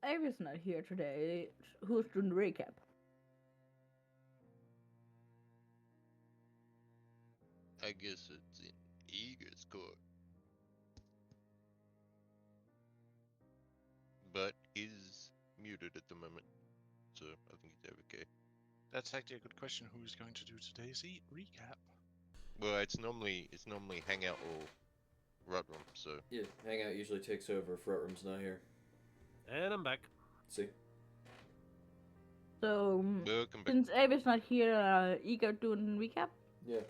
Ava's not here today, who's doing the recap? I guess it's in Eager's court. But he's muted at the moment, so I think he's okay. That's actually a good question. Who's going to do today's recap? Well, it's normally Hangout or Rutrum, so Yeah, Hangout usually takes over if Rutrum's not here. And I'm back. See? So, welcome back. since Ava's not here, Ego doing the recap? Yeah.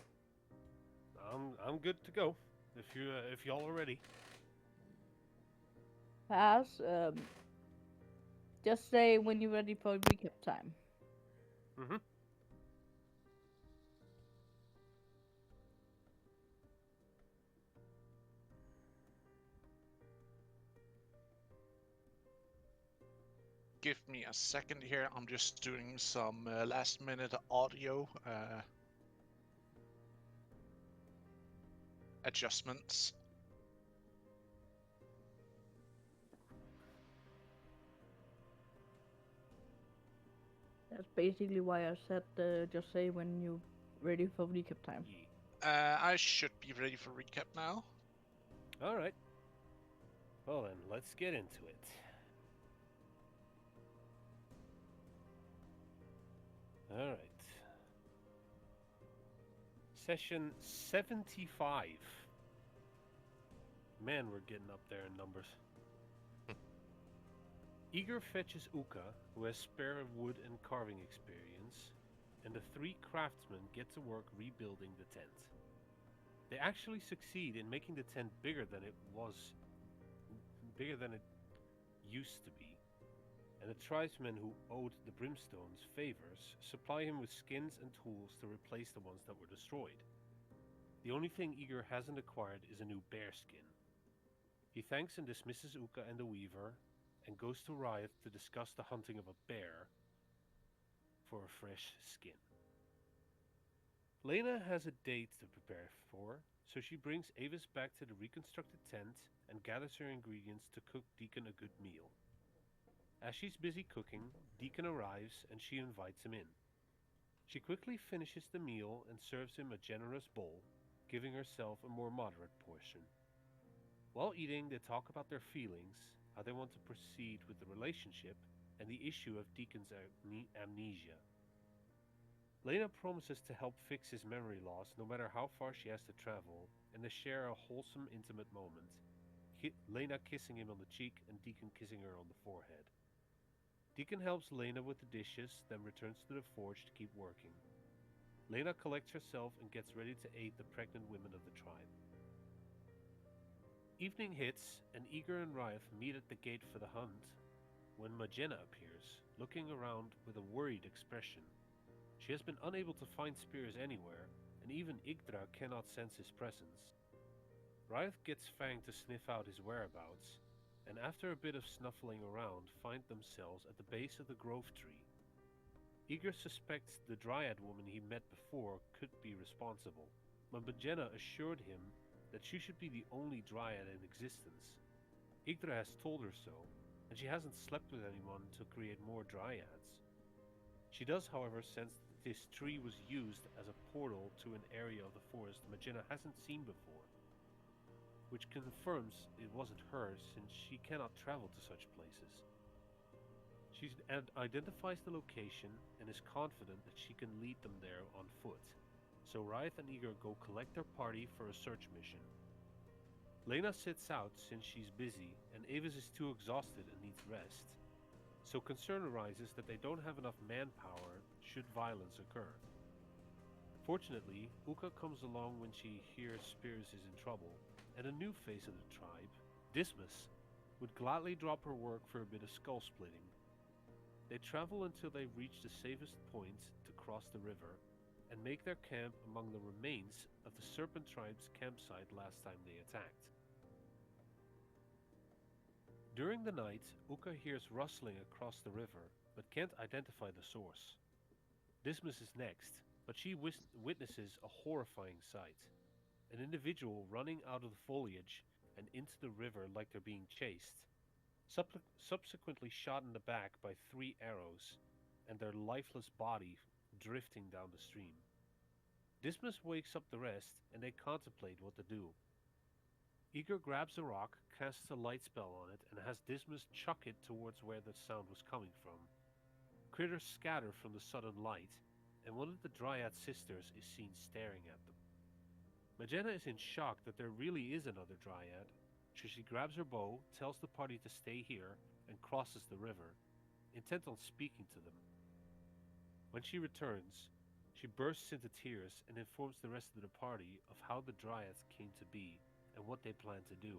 I'm good to go. If y'all are ready. Pass. Just say when you're ready for recap time. Mm-hmm. Give me a second here. I'm just doing some last minute audio adjustments. That's basically why I said just say when you're ready for recap time. Yeah. I should be ready for recap now. All right. Well then, let's get into it. All right. Session 75. Man, we're getting up there in numbers. Eager fetches Uka, who has spare wood and carving experience, and the three craftsmen get to work rebuilding the tent. They actually succeed in making the tent bigger than it used to be, and the tribesmen who owed the brimstones favors supply him with skins and tools to replace the ones that were destroyed. The only thing Eager hasn't acquired is a new bear skin. He thanks and dismisses Uka and the Weaver, and goes to Riot to discuss the hunting of a bear for a fresh skin. Lena has a date to prepare for, so she brings Avis back to the reconstructed tent and gathers her ingredients to cook Deacon a good meal. As she's busy cooking, Deacon arrives and she invites him in. She quickly finishes the meal and serves him a generous bowl, giving herself a more moderate portion. While eating, they talk about their feelings, how they want to proceed with the relationship, and the issue of Deacon's amnesia. Lena promises to help fix his memory loss no matter how far she has to travel, and they share a wholesome, intimate moment. Lena kissing him on the cheek and Deacon kissing her on the forehead. Deacon helps Lena with the dishes, then returns to the forge to keep working. Lena collects herself and gets ready to aid the pregnant women of the tribe. Evening hits, and Eager and Riot meet at the gate for the hunt, when Magena appears, looking around with a worried expression. She has been unable to find Spears anywhere, and even Yggdra cannot sense his presence. Riot gets Fang to sniff out his whereabouts, and after a bit of snuffling around, find themselves at the base of the grove tree. Eager suspects the Dryad woman he met before could be responsible, but Magena assured him that she should be the only Dryad in existence. Yggdra has told her so, and she hasn't slept with anyone to create more Dryads. She does, however, sense that this tree was used as a portal to an area of the forest Magena hasn't seen before, which confirms it wasn't hers since she cannot travel to such places. She identifies the location and is confident that she can lead them there on foot, so Riot and Eager go collect their party for a search mission. Lena sits out since she's busy, and Avis is too exhausted and needs rest, so concern arises that they don't have enough manpower should violence occur. Fortunately, Uka comes along when she hears Spears is in trouble, and a new face of the tribe, Dismas, would gladly drop her work for a bit of skull splitting. They travel until they reach the safest point to cross the river, and make their camp among the remains of the Serpent Tribe's campsite last time they attacked. During the night, Uka hears rustling across the river, but can't identify the source. Dismas is next, but she witnesses a horrifying sight. An individual running out of the foliage and into the river like they're being chased. subsequently shot in the back by 3 arrows, and their lifeless body drifting down the stream. Dismas wakes up the rest, and they contemplate what to do. Eager grabs a rock, casts a light spell on it, and has Dismas chuck it towards where the sound was coming from. Critters scatter from the sudden light, and one of the Dryad sisters is seen staring at them. Magenta is in shock that there really is another Dryad, so she grabs her bow, tells the party to stay here, and crosses the river, intent on speaking to them. When she returns, she bursts into tears and informs the rest of the party of how the Dryads came to be and what they plan to do.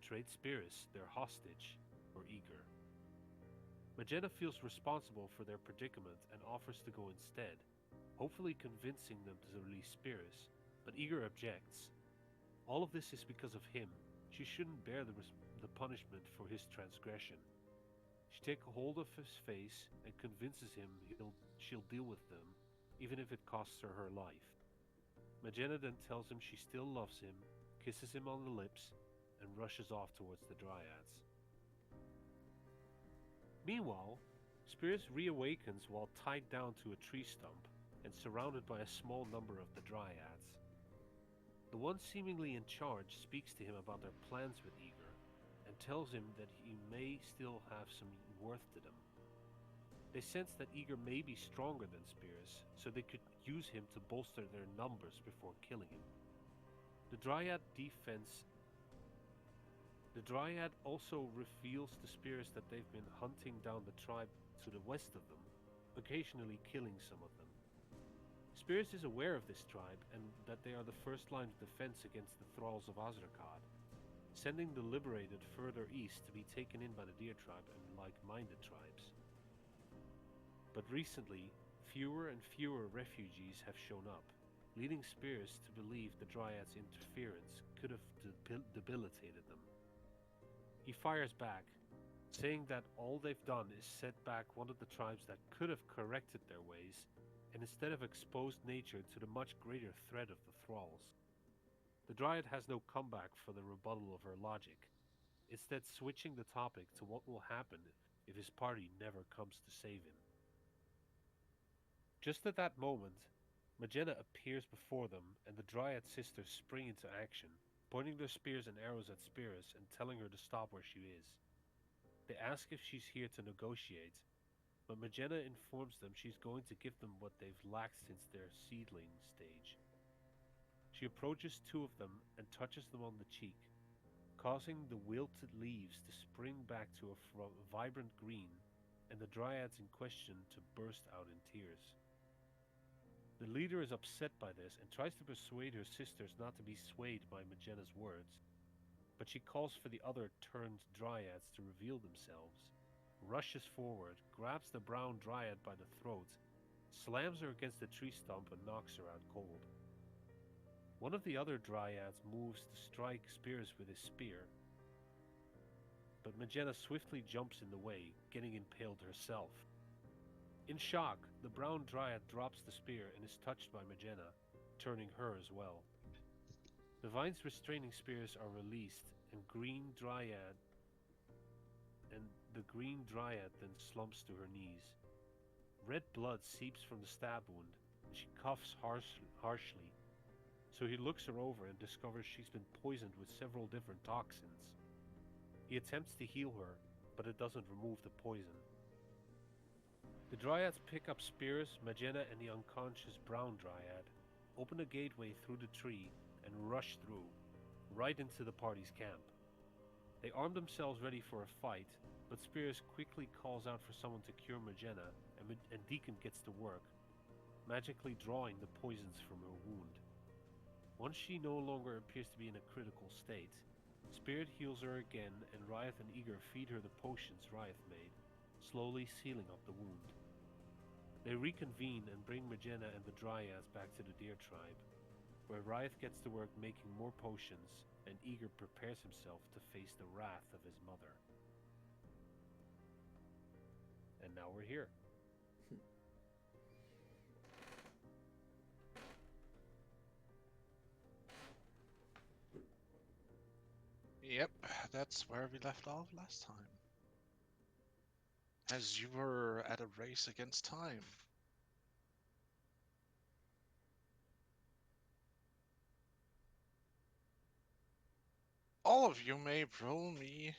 Trade Spirus, their hostage, or Eager. Magenta feels responsible for their predicament and offers to go instead, hopefully convincing them to release Spirus, but Eager objects. All of this is because of him. She shouldn't bear the punishment for his transgression. She takes hold of his face and convinces him she'll deal with them, even if it costs her her life. Magenta then tells him she still loves him, kisses him on the lips, and rushes off towards the Dryads. Meanwhile, Spirus reawakens while tied down to a tree stump and surrounded by a small number of the Dryads. The one seemingly in charge speaks to him about their plans with Eager and tells him that he may still have some worth to them. They sense that Eager may be stronger than Spirus, so they could use him to bolster their numbers before killing him. The Dryad also reveals to Spirus that they've been hunting down the tribe to the west of them, occasionally killing some of them. Spirus is aware of this tribe and that they are the first line of defense against the thralls of Azrakad, sending the liberated further east to be taken in by the Deer tribe and like-minded tribes. But recently, fewer and fewer refugees have shown up, leading Spirus to believe the Dryad's interference could have debilitated them. He fires back, saying that all they've done is set back one of the tribes that could have corrected their ways, and instead have exposed nature to the much greater threat of the thralls. The Dryad has no comeback for the rebuttal of her logic, instead switching the topic to what will happen if his party never comes to save him. Just at that moment, Magenta appears before them, and the Dryad sisters spring into action, pointing their spears and arrows at Spirus and telling her to stop where she is. They ask if she's here to negotiate, but Magenta informs them she's going to give them what they've lacked since their seedling stage. She approaches 2 of them and touches them on the cheek, causing the wilted leaves to spring back to a vibrant green, and the Dryads in question to burst out in tears. The leader is upset by this and tries to persuade her sisters not to be swayed by Magenta's words, but she calls for the other turned Dryads to reveal themselves, rushes forward, grabs the brown Dryad by the throat, slams her against the tree stump and knocks her out cold. One of the other Dryads moves to strike Spirus with his spear, but Magenta swiftly jumps in the way, getting impaled herself. In shock, the brown Dryad drops the spear and is touched by Magenta, turning her as well. The vines restraining Spirus are released, and the green Dryad then slumps to her knees. Red blood seeps from the stab wound, and she coughs harshly. So he looks her over and discovers she's been poisoned with several different toxins. He attempts to heal her, but it doesn't remove the poison. The Dryads pick up Spirus, Magenta, and the unconscious brown Dryad, open a gateway through the tree, and rush through, right into the party's camp. They arm themselves ready for a fight, but Spirus quickly calls out for someone to cure Magenta, and Deacon gets to work, magically drawing the poisons from her wound. Once she no longer appears to be in a critical state, Spirit heals her again, and Riot and Eager feed her the potions Riot made, slowly sealing up the wound. They reconvene and bring Magenta and the Dryads back to the Deer tribe, where Riot gets to work making more potions, and Eager prepares himself to face the wrath of his mother. And now we're here. Yep, that's where we left off last time. As you were at a race against time. All of you may roll me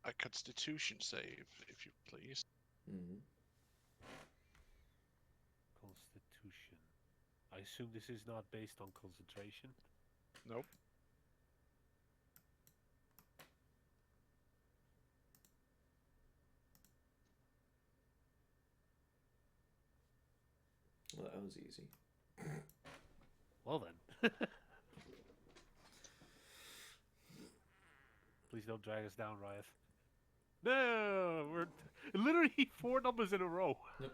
a Constitution save, if you please. Mm-hmm. Constitution. I assume this is not based on concentration. Nope. Well, that was easy. Well then. Please don't drag us down, Riot. No, we're literally 4 numbers in a row. Yep.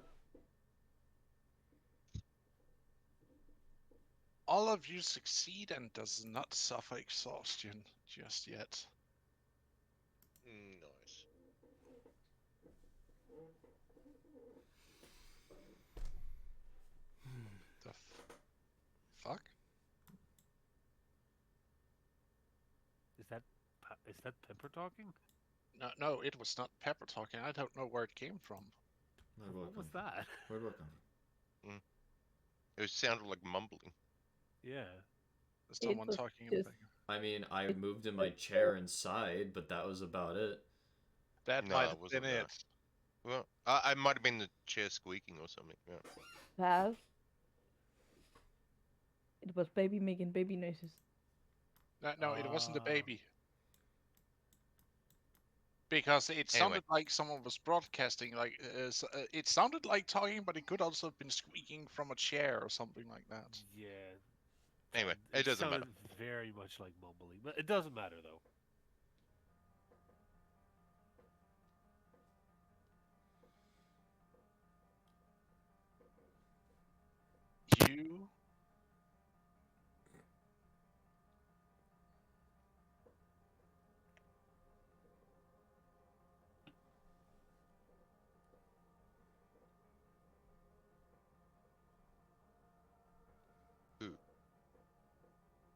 All of you succeed and does not suffer exhaustion just yet. Nice. The fuck? Is that Pepper talking? No, it was not Pepper talking. I don't know where it came from. What was that? Where'd it come from? It sounded like mumbling. Yeah. Someone was talking just- about I mean, I moved in my chair inside, but that was about it. that No, might it have wasn't been that. it. Well, I might have been the chair squeaking or something. Yeah. Pass. It was baby making baby noises. No, it wasn't a Ah. baby. Because it sounded like someone was broadcasting, like it sounded like talking, but it could also have been squeaking from a chair or something like that. Yeah. Anyway, it doesn't sounded matter. very much like mumbling, but it doesn't matter though. You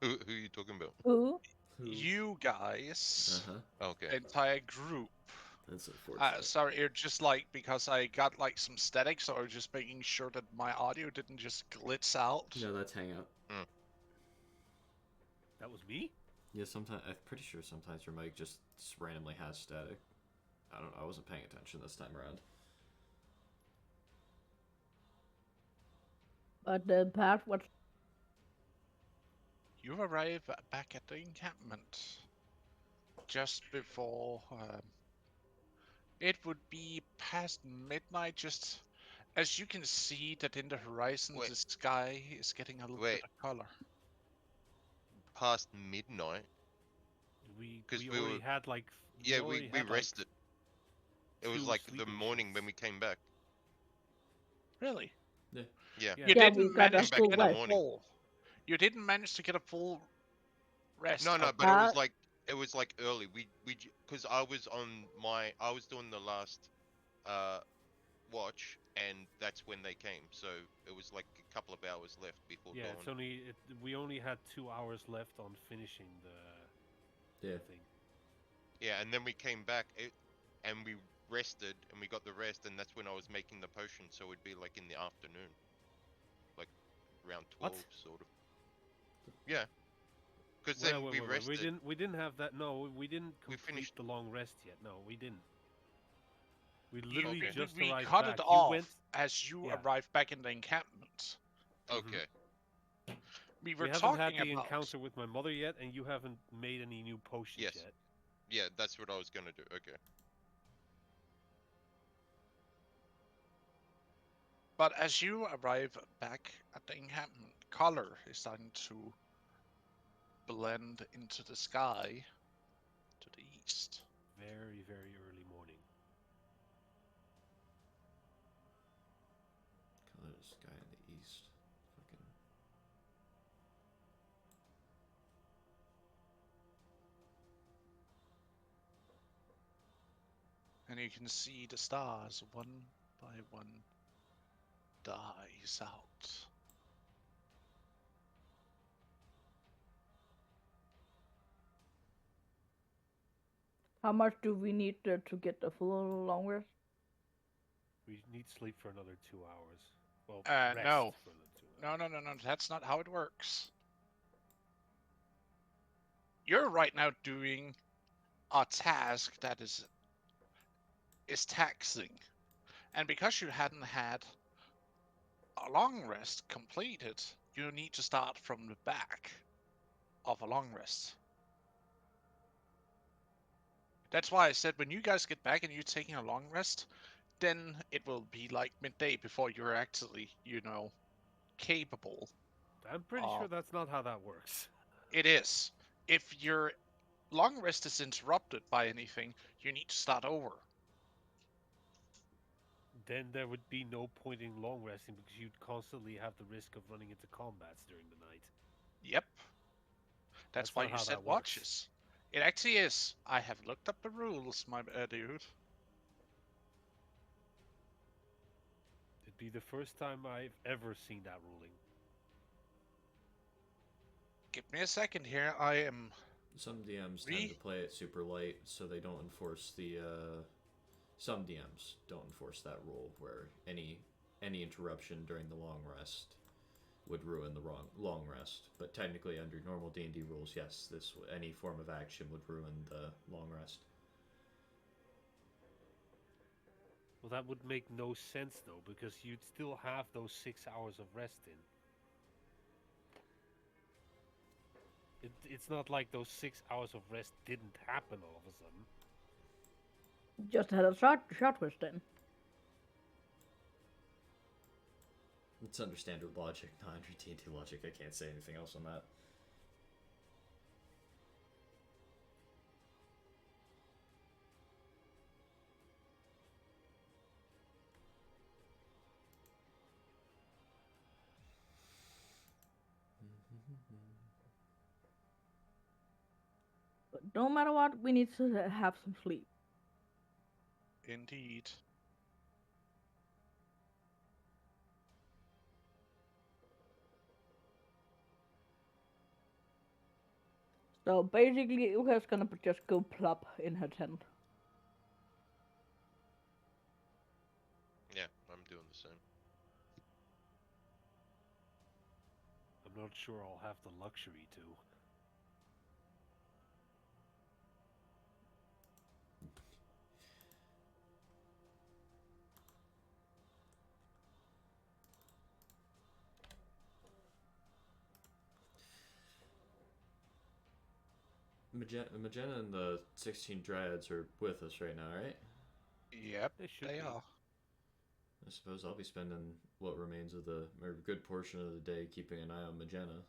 Who are you talking about? Who? you guys, Uh-huh. Okay. entire group. That's unfortunate. Sorry, it just like because I got like some static, so I was just making sure that my audio didn't just glitch out. No, that's Hangout. That was me? Yeah, sometimes I'm pretty sure sometimes your mic just randomly has static. I wasn't paying attention this time around. But the part what? You arrive back at the encampment just before it would be past midnight. Just as you can see that in the horizon, Wait. the sky is getting a little bit of color. Past midnight. We 'Cause we we already were- had like Yeah, already we had, rested. It was two like the sleeping morning shifts. when we came back. Really? Yeah. Yeah. You Yeah, didn't we got a manage back to in get the a morning. full. You didn't manage to get a full rest. No, of- but it was like early. Because I was doing the last watch, and that's when they came. So it was like a couple of hours left before Yeah, dawn. we only had 2 hours left on finishing the Yeah. thing. Yeah, and then we came back, and we rested, and we got the rest, and that's when I was making the potion. So it'd be like in the afternoon, like around 12, What? sort of. Yeah, because Wait, then wait, we wait, wait. rested. We didn't have that. No, we didn't We complete finished- the long rest yet. No, we didn't. We literally Okay. just we arrived cut back. it You off went. as you Yeah. arrived back in the encampment. Mhm. Okay. We were We haven't talking had the about encounter with my mother yet, and you haven't made any new potions Yes. yet. Yeah, that's what I was gonna do. Okay. But as you arrive back at the encampment, color is starting to blend into the sky to the east. Very, very early morning. Color the sky in the east. Fucking. And you can see the stars one by one dies out. How much do we need to get a full long rest? We need sleep for another 2 hours. Well, rest No. for another 2 No, hours. no, no, no. That's not how it works. You're right now doing a task that is taxing. And because you hadn't had a long rest completed, you need to start from the back of a long rest. That's why I said when you guys get back and you're taking a long rest, then it will be like midday before you're actually, capable I'm pretty sure of. that's not how that works. It is. If your long rest is interrupted by anything, you need to start over. Then there would be no point in long resting because you'd constantly have the risk of running into combats during the night. Yep. That's That's why not you how set that works. watches. It actually is. I have looked up the rules, my dude. It'd be the first time I've ever seen that ruling. Give me a second here. I am. Some DMs tend to play it super light, so they don't enforce the. Some DMs don't enforce that rule where any interruption during the long rest would ruin the long rest. But technically, under normal D&D rules, yes, any form of action would ruin the long rest. Well, that would make no sense though, because you'd still have those 6 hours of rest in. It's not like those 6 hours of rest didn't happen all of a sudden. Just had a short rest then. It's under standard logic, not under D&D logic. I can't say anything else on that. But no matter what, we need to have some sleep. Indeed. So basically, Uka's gonna just go plop in her tent. Yeah, I'm doing the same. I'm not sure I'll have the luxury to. Magenta and the 16 Dryads are with us right now, right? Yep, They are. I suppose I'll be spending what remains of a good portion of the day keeping an eye on Magenta.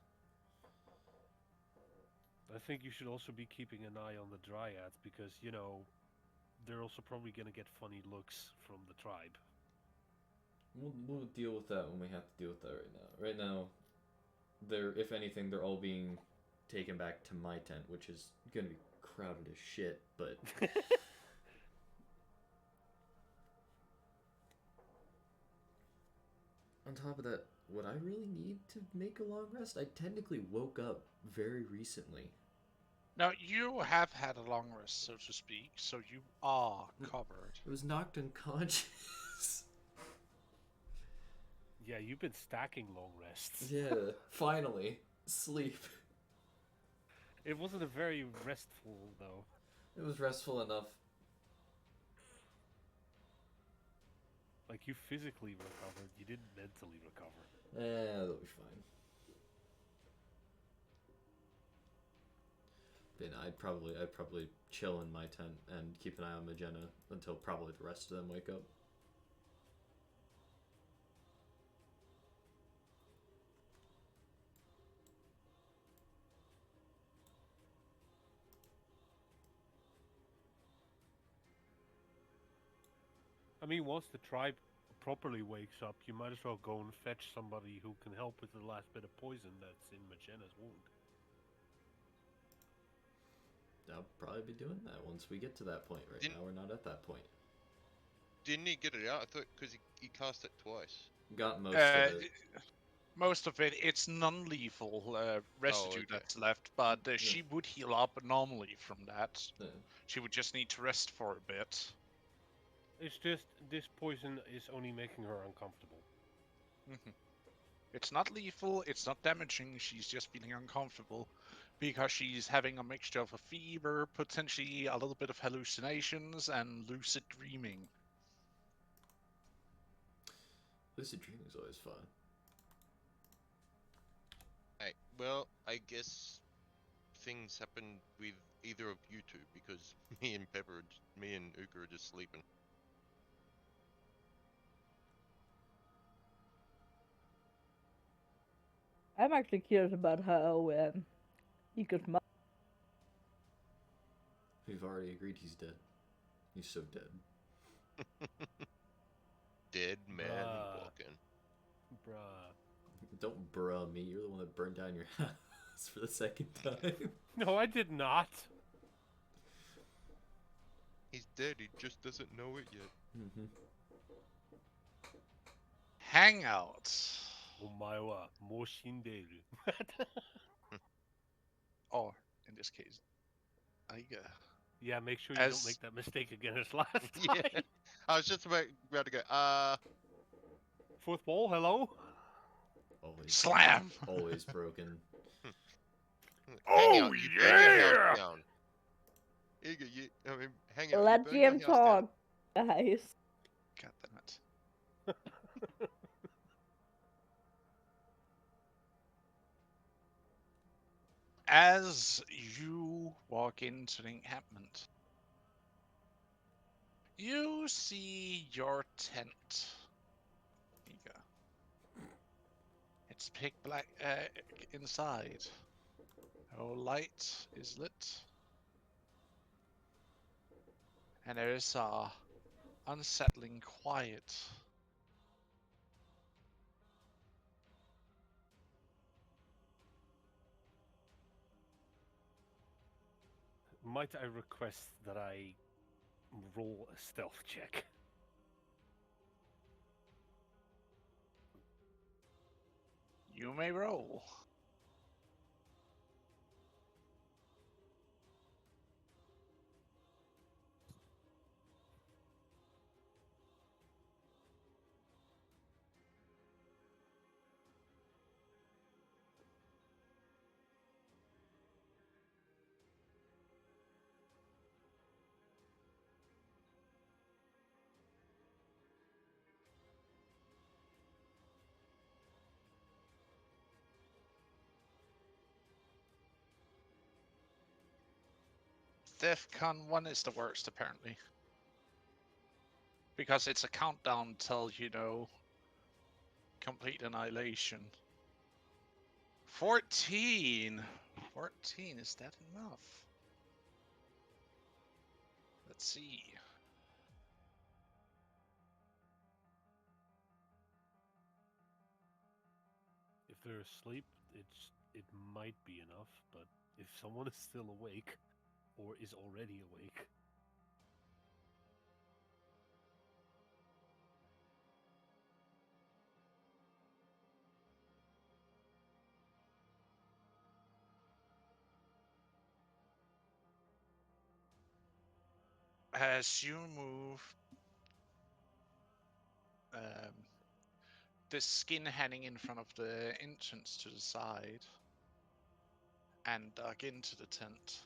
I think you should also be keeping an eye on the Dryads because, they're also probably gonna get funny looks from the tribe. We'll deal with that when we have to deal with that right now. Right now, if anything, they're all being taken back to my tent, which is gonna be crowded as shit, but... On top of that, would I really need to make a long rest? I technically woke up very recently. Now, you have had a long rest, so to speak, so you are covered. I was knocked unconscious. Yeah, you've been stacking long rests. Yeah, finally. Sleep. It wasn't a very restful, though. It was restful enough. Like, you physically recovered, you didn't mentally recover. That'll be fine. But I'd probably chill in my tent and keep an eye on Magenta until probably the rest of them wake up. I mean, once the tribe properly wakes up, you might as well go and fetch somebody who can help with the last bit of poison that's in Magenta's wound. I'll probably be doing that once we get to that point. Right now, we're not at that point. Didn't he get it out? I thought because he cast it twice. Got most of it. Most of it's non-lethal residue okay. that's left, but Yeah. she would heal up normally from that. Yeah. She would just need to rest for a bit. It's just this poison is only making her uncomfortable. Mhm. It's not lethal, it's not damaging, she's just feeling uncomfortable because she's having a mixture of a fever, potentially a little bit of hallucinations, and lucid dreaming. Lucid dreaming is always fun. Hey, well, I guess things happen with either of you two because me and Uka are just sleeping. I'm actually curious about how Ika's mother. We've already agreed he's dead. He's so dead. Dead man Bruh. walking. Bruh. Don't bruh me. You're the one that burned down your house for the second time. No, I did not. He's dead, he just doesn't know it yet. Mm-hmm. Hangout. Omae wa mou shinderu. Or, in this case, Aiga. Yeah, make sure you don't As make that mistake again as last time. Yeah. I was just about to go, Fourth wall, hello? Always, slam! always broken. hang Oh, out, you burn your yeah! house down. Eager, hang out, you Let burn your GM house down. talk, guys. God damn it. As you walk into the encampment, you see your tent. Here you go. It's pitch black inside. No light is lit. And there is a unsettling quiet. Might I request that I roll a stealth check? You may roll. DEFCON 1 is the worst, apparently. Because it's a countdown till, complete annihilation. 14! 14, is that enough? Let's see. If they're asleep, it might be enough, but if someone is still awake, or is already awake, As you move, the skin hanging in front of the entrance to the side and dug into the tent,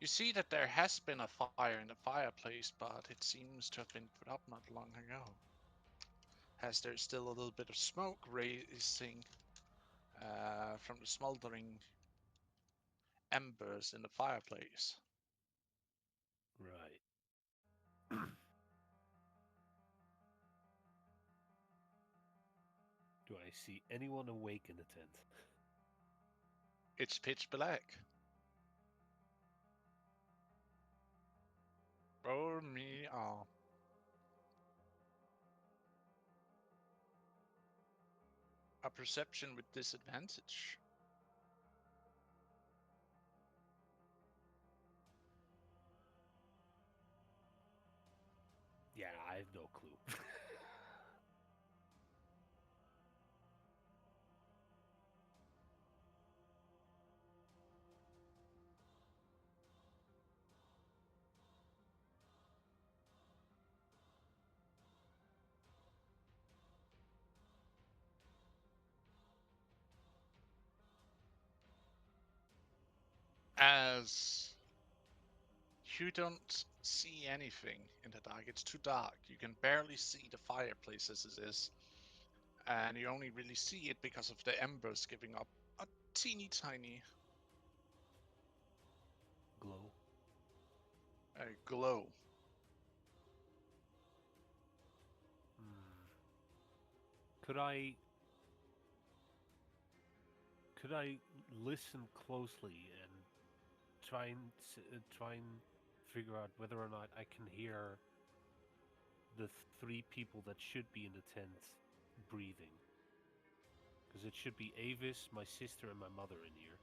you see that there has been a fire in the fireplace, but it seems to have been put up not long ago. As there's still a little bit of smoke rising from the smoldering embers in the fireplace. right. Do I see anyone awake in the tent? It's pitch black. Roll me off. A perception with disadvantage. Yeah, I have no clue. As you don't see anything in the dark, it's too dark. You can barely see the fireplace as it is, and you only really see it because of the embers giving up a teeny tiny Glow. glow. Hmm. Could I listen closely and try and figure out whether or not I can hear the three people that should be in the tent breathing? Because it should be Avis, my sister, and my mother in here.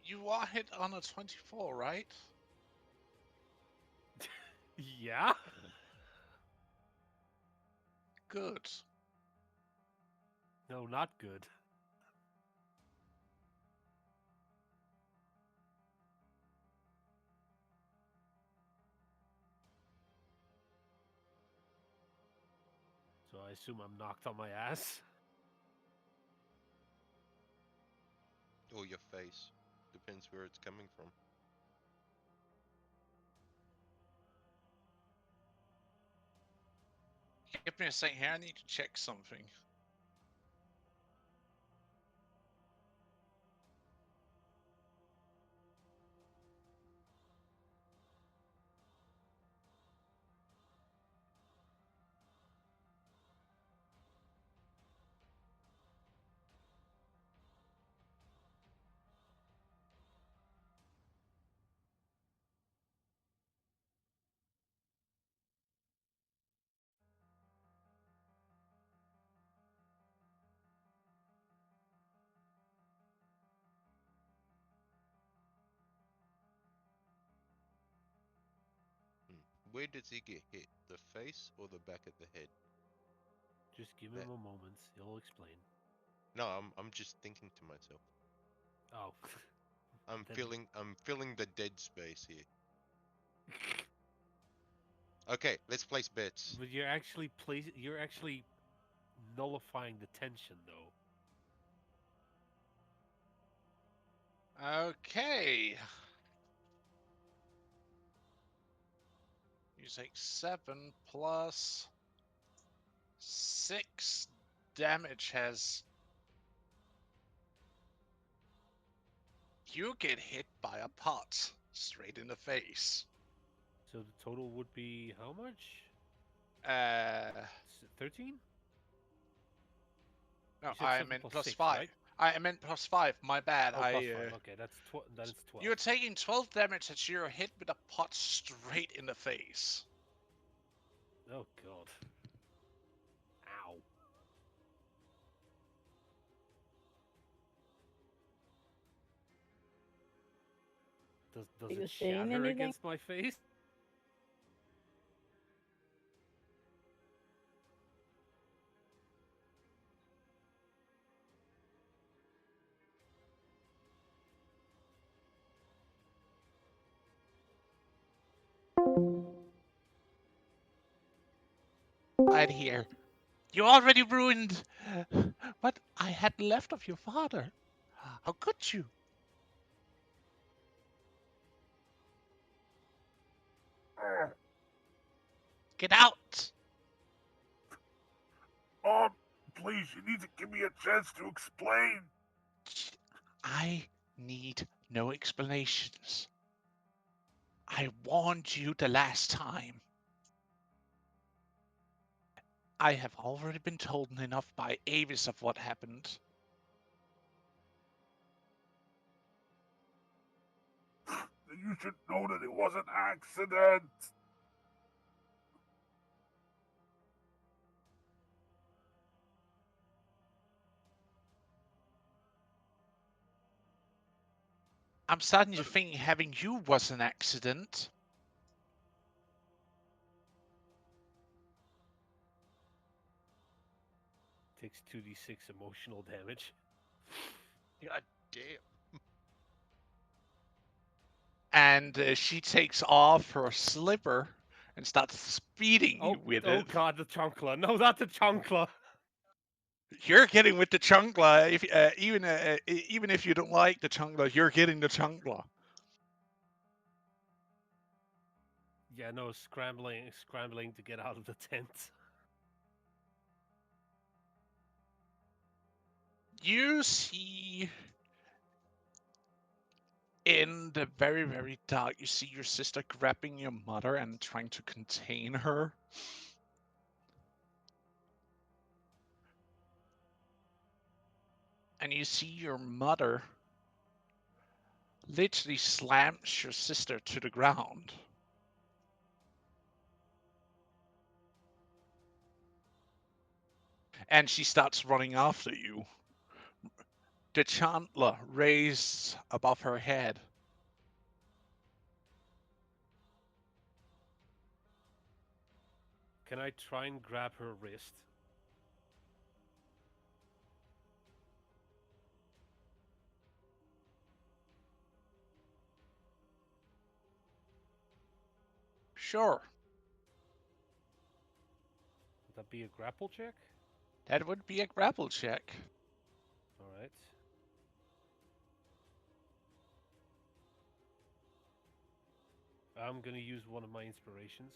You are hit on a 24, right? Yeah. Good. No, not good. So I assume I'm knocked on my ass. Or your face. Depends where it's coming from. Give me a second here, I need to check something. Where does he get hit? The face or the back of the head? Just give That. him a moment. He'll explain. No, I'm just thinking to myself. Oh. I'm Then- feeling the dead space here. Okay, let's place bets. But you're actually nullifying the tension, though. Okay. You take 7 plus 6 damage as you get hit by a pot straight in the face. So the total would be how much? 13? No, You said I 7 meant plus plus 6, 5. right? I meant plus 5. My bad. Oh, plus 5. Okay, then it's 12. You're taking 12 damage as you're hit with a pot straight in the face. Oh god. Ow. Does Are you it saying shatter anything? against my face? Right here. You already ruined what I had left of your father. How could you? Get out! Please, you need to give me a chance to explain. I need no explanations. I warned you the last time. I have already been told enough by Avis of what happened. You should know that it was an accident. I'm starting to think having you was an accident. Takes 2d6 emotional damage. Damn. And she takes off her slipper and starts beating you with Oh it. god, the chunkler. No, not the chunkler. You're getting with the chunkla. If even if you don't like the chunkla, you're getting the chunkla. Yeah, no, scrambling to get out of the tent. You see in the very, very dark, you see your sister grabbing your mother and trying to contain her. And you see your mother literally slams your sister to the ground. And she starts running after you. The Chandler raised above her head. Can I try and grab her wrist? Sure, Would that be a grapple check? that would be a grapple check. Alright. I'm gonna use one of my inspirations.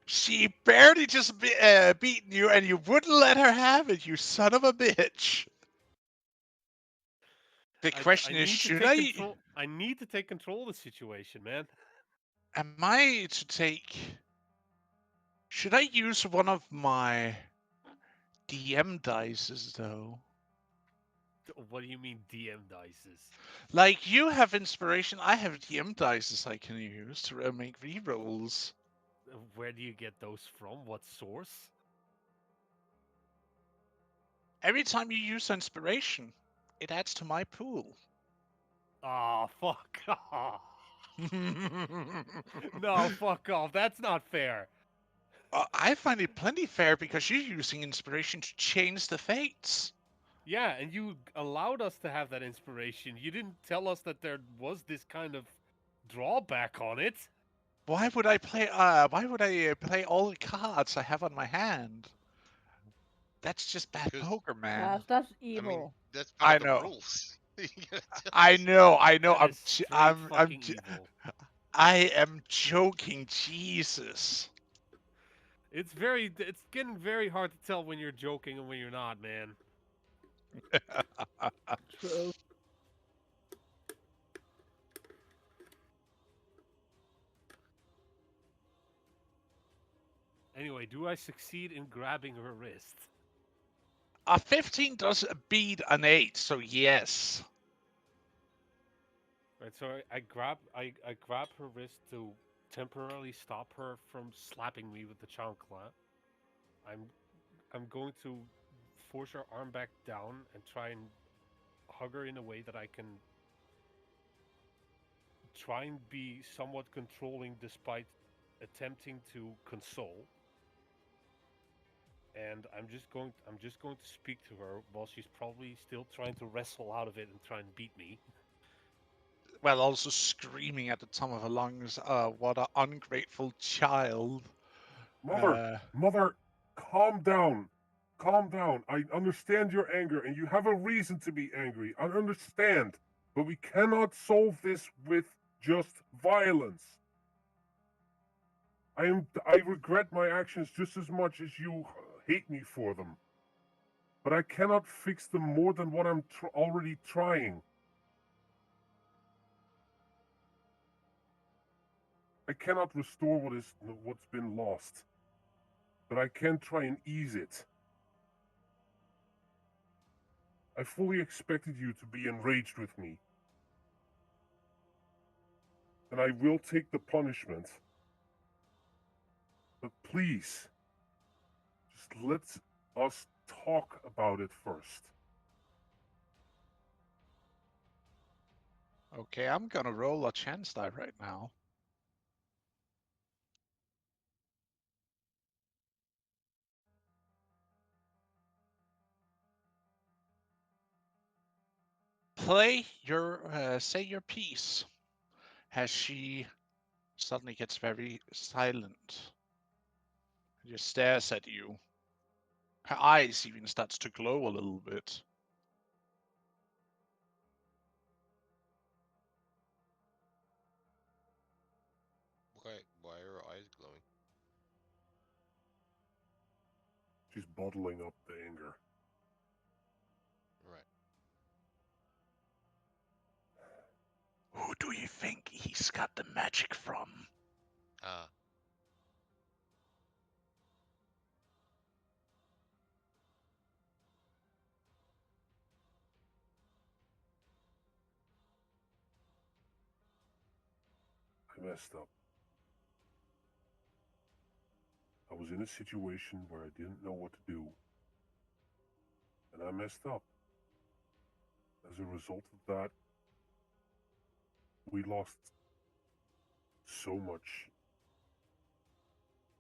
She barely just beaten you, and you wouldn't let her have it, you son of a bitch. The question is, should I? control. I need to take control of the situation, man. Am I to take? Should I use one of my DM dices though? What do you mean DM dices? Like you have inspiration, I have DM dices I can use to make rerolls. Where do you get those from? What source? Every time you use inspiration, it adds to my pool. Oh, fuck off. No, fuck off. That's not fair. I find it plenty fair because you're using inspiration to change the fates. Yeah, and you allowed us to have that inspiration. You didn't tell us that there was this kind of drawback on it. Why would I play? Why would I play all the cards I have on my hand? That's just bad Because poker, man. Yes, that's I mean, evil. that's part I of the know. rules. You gotta tell I us. know. I know. That is straight fucking evil. I am joking. Jesus. It's getting very hard to tell when you're joking and when you're not, man. True. Anyway, do I succeed in grabbing her wrist? A 15 does beat an 8, so yes. Right, so I grab her wrist to temporarily stop her from slapping me with the chancla. I'm I'm going to force her arm back down and try and hug her in a way that I can try and be somewhat controlling despite attempting to console. And I'm just going to speak to her while she's probably still trying to wrestle out of it and try and beat me. While also screaming at the top of her lungs, what an ungrateful child. Mother, calm down. Calm down. I understand your anger, and you have a reason to be angry. I understand. But we cannot solve this with just violence. I regret my actions just as much as you hate me for them. But I cannot fix them more than what I'm already trying. I cannot restore what's been lost. But I can try and ease it. I fully expected you to be enraged with me. And I will take the punishment. But please, just let us talk about it first. Okay, I'm gonna roll a chance die right now. say your piece. As she suddenly gets very silent, and just stares at you. Her eyes even starts to glow a little bit. Why are her eyes glowing? She's bottling up the anger. Right. Who do you think he's got the magic from? Ah. I messed up. I was in a situation where I didn't know what to do. And I messed up. As a result of that, we lost so much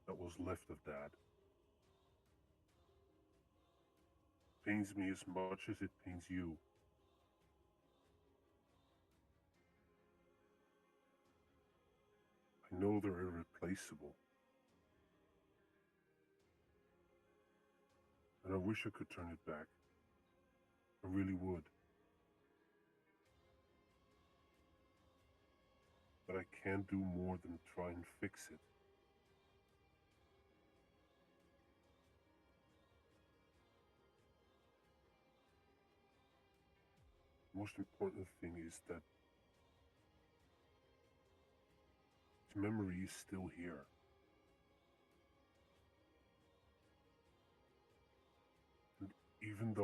that was left of Dad. Pains me as much as it pains you. I know they're irreplaceable. And I wish I could turn it back. I really would. But I can't do more than try and fix it. The most important thing is that his memory is still here. And even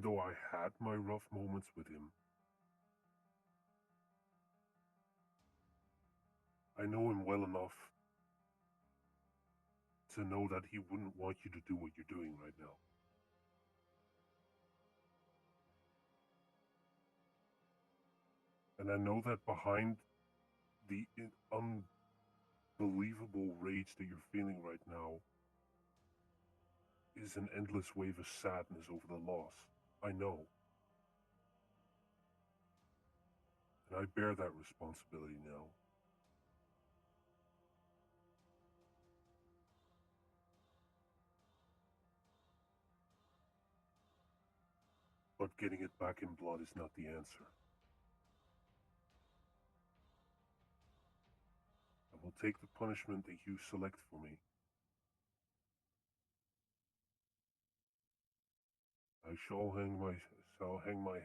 though I had my rough moments with him, I know him well enough to know that he wouldn't want you to do what you're doing right now. And I know that behind the unbelievable rage that you're feeling right now is an endless wave of sadness over the loss. I know. And I bear that responsibility now. But getting it back in blood is not the answer. I will take the punishment that you select for me. I shall hang my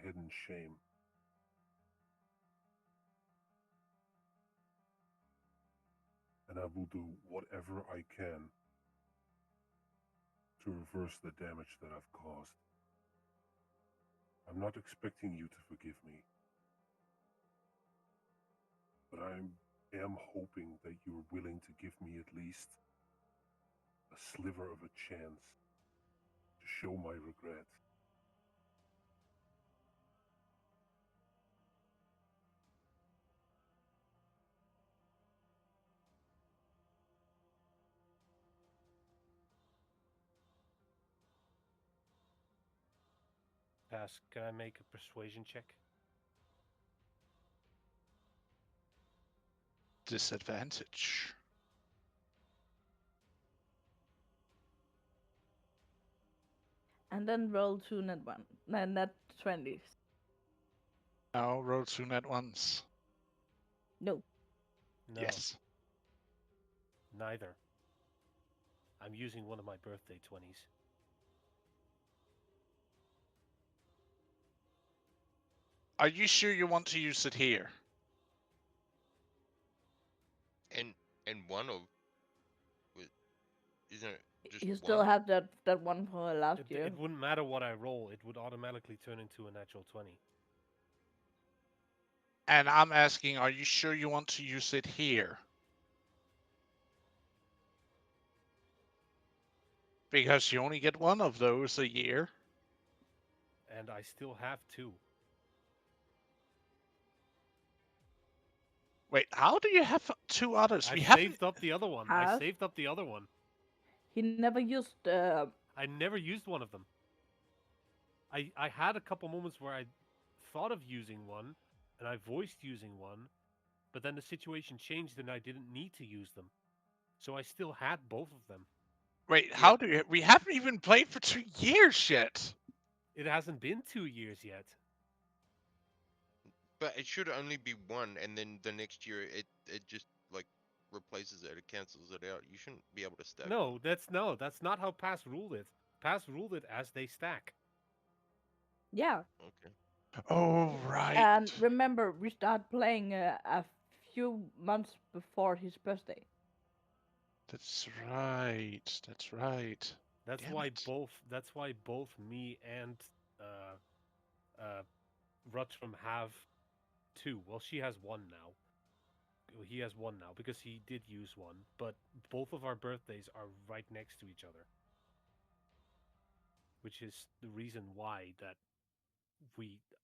head in shame. And I will do whatever I can to reverse the damage that I've caused. I'm not expecting you to forgive me, but I am hoping that you're willing to give me at least a sliver of a chance to show my regret. Pass. Can I make a persuasion check? Disadvantage. And then roll 2 net 20s. Now roll 2 net ones. No. No. Yes. Neither. I'm using one of my birthday 20s. Are you sure you want to use it here? And one of, isn't it just You one? still have that one for last year. It wouldn't matter what I roll. It would automatically turn into a natural 20. And I'm asking, are you sure you want to use it here? Because you only get one of those a year. And I still have 2. Wait, how do you have 2 others? I We haven't. saved up the other one. Have? I saved up the other one. He never used. I never used one of them. I had a couple moments where I thought of using one, and I voiced using one, but then the situation changed and I didn't need to use them. So I still had both of them. Wait, Yeah. how do you... We haven't even played for 2 years yet. It hasn't been 2 years yet. But it should only be one, and then the next year it just like replaces it. It cancels it out. You shouldn't be able to stack them. No, that's not how Pass ruled it. Pass ruled it as they stack. Yeah. Okay. Oh, right. And remember, we started playing a few months before his birthday. That's right. That's right. That's Damn why it. both me and uh uh Rutram have two. Well, she has one now. He has one now because he did use one, but both of our birthdays are right next to each other. Which is the reason why that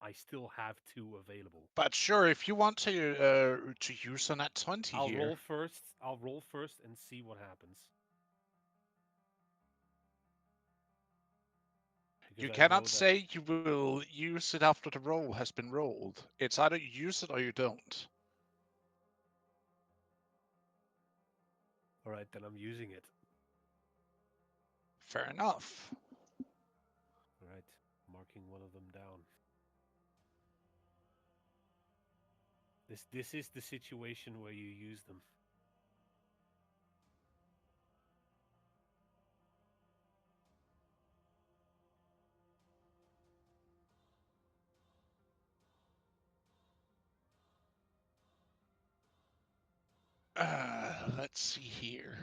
I still have two available. But sure, if you want to use an at 20 I'll here, roll first. I'll roll first and see what happens. Because you I know cannot that. say you will use it after the roll has been rolled. It's either you use it or you don't. All right, then I'm using it. Fair enough. All right, marking one of them down. This is the situation where you use them. Let's see here.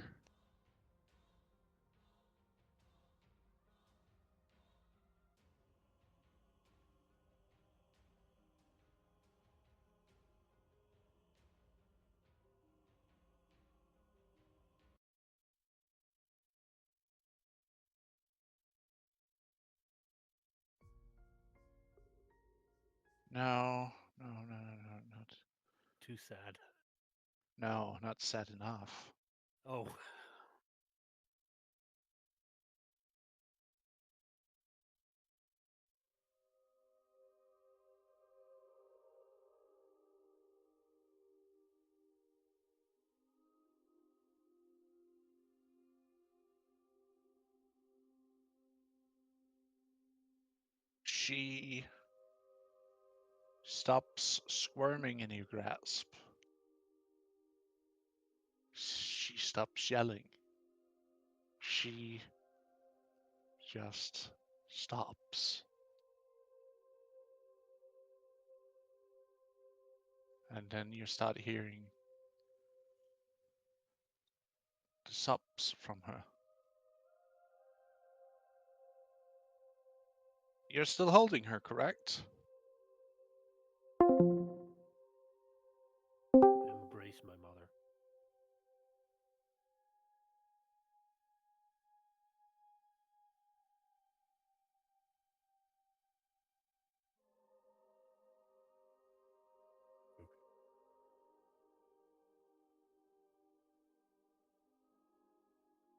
No, not. Too sad. No, not sad enough. Oh. She stops squirming in your grasp. She stops yelling. She just stops. And then you start hearing the sobs from her. You're still holding her, correct? Embrace my mother.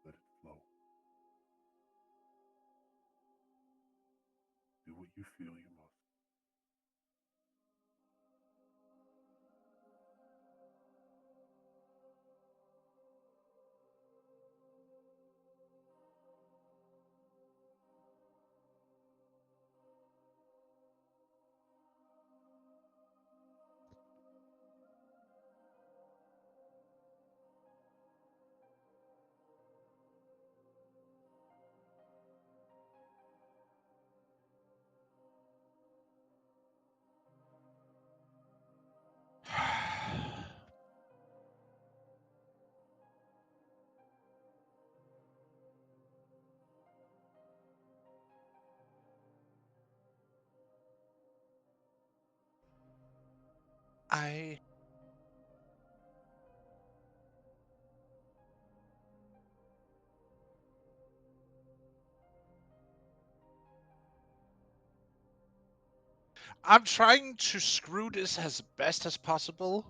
Let it flow. Do what you feel you must. I I'm trying to screw this as best as possible,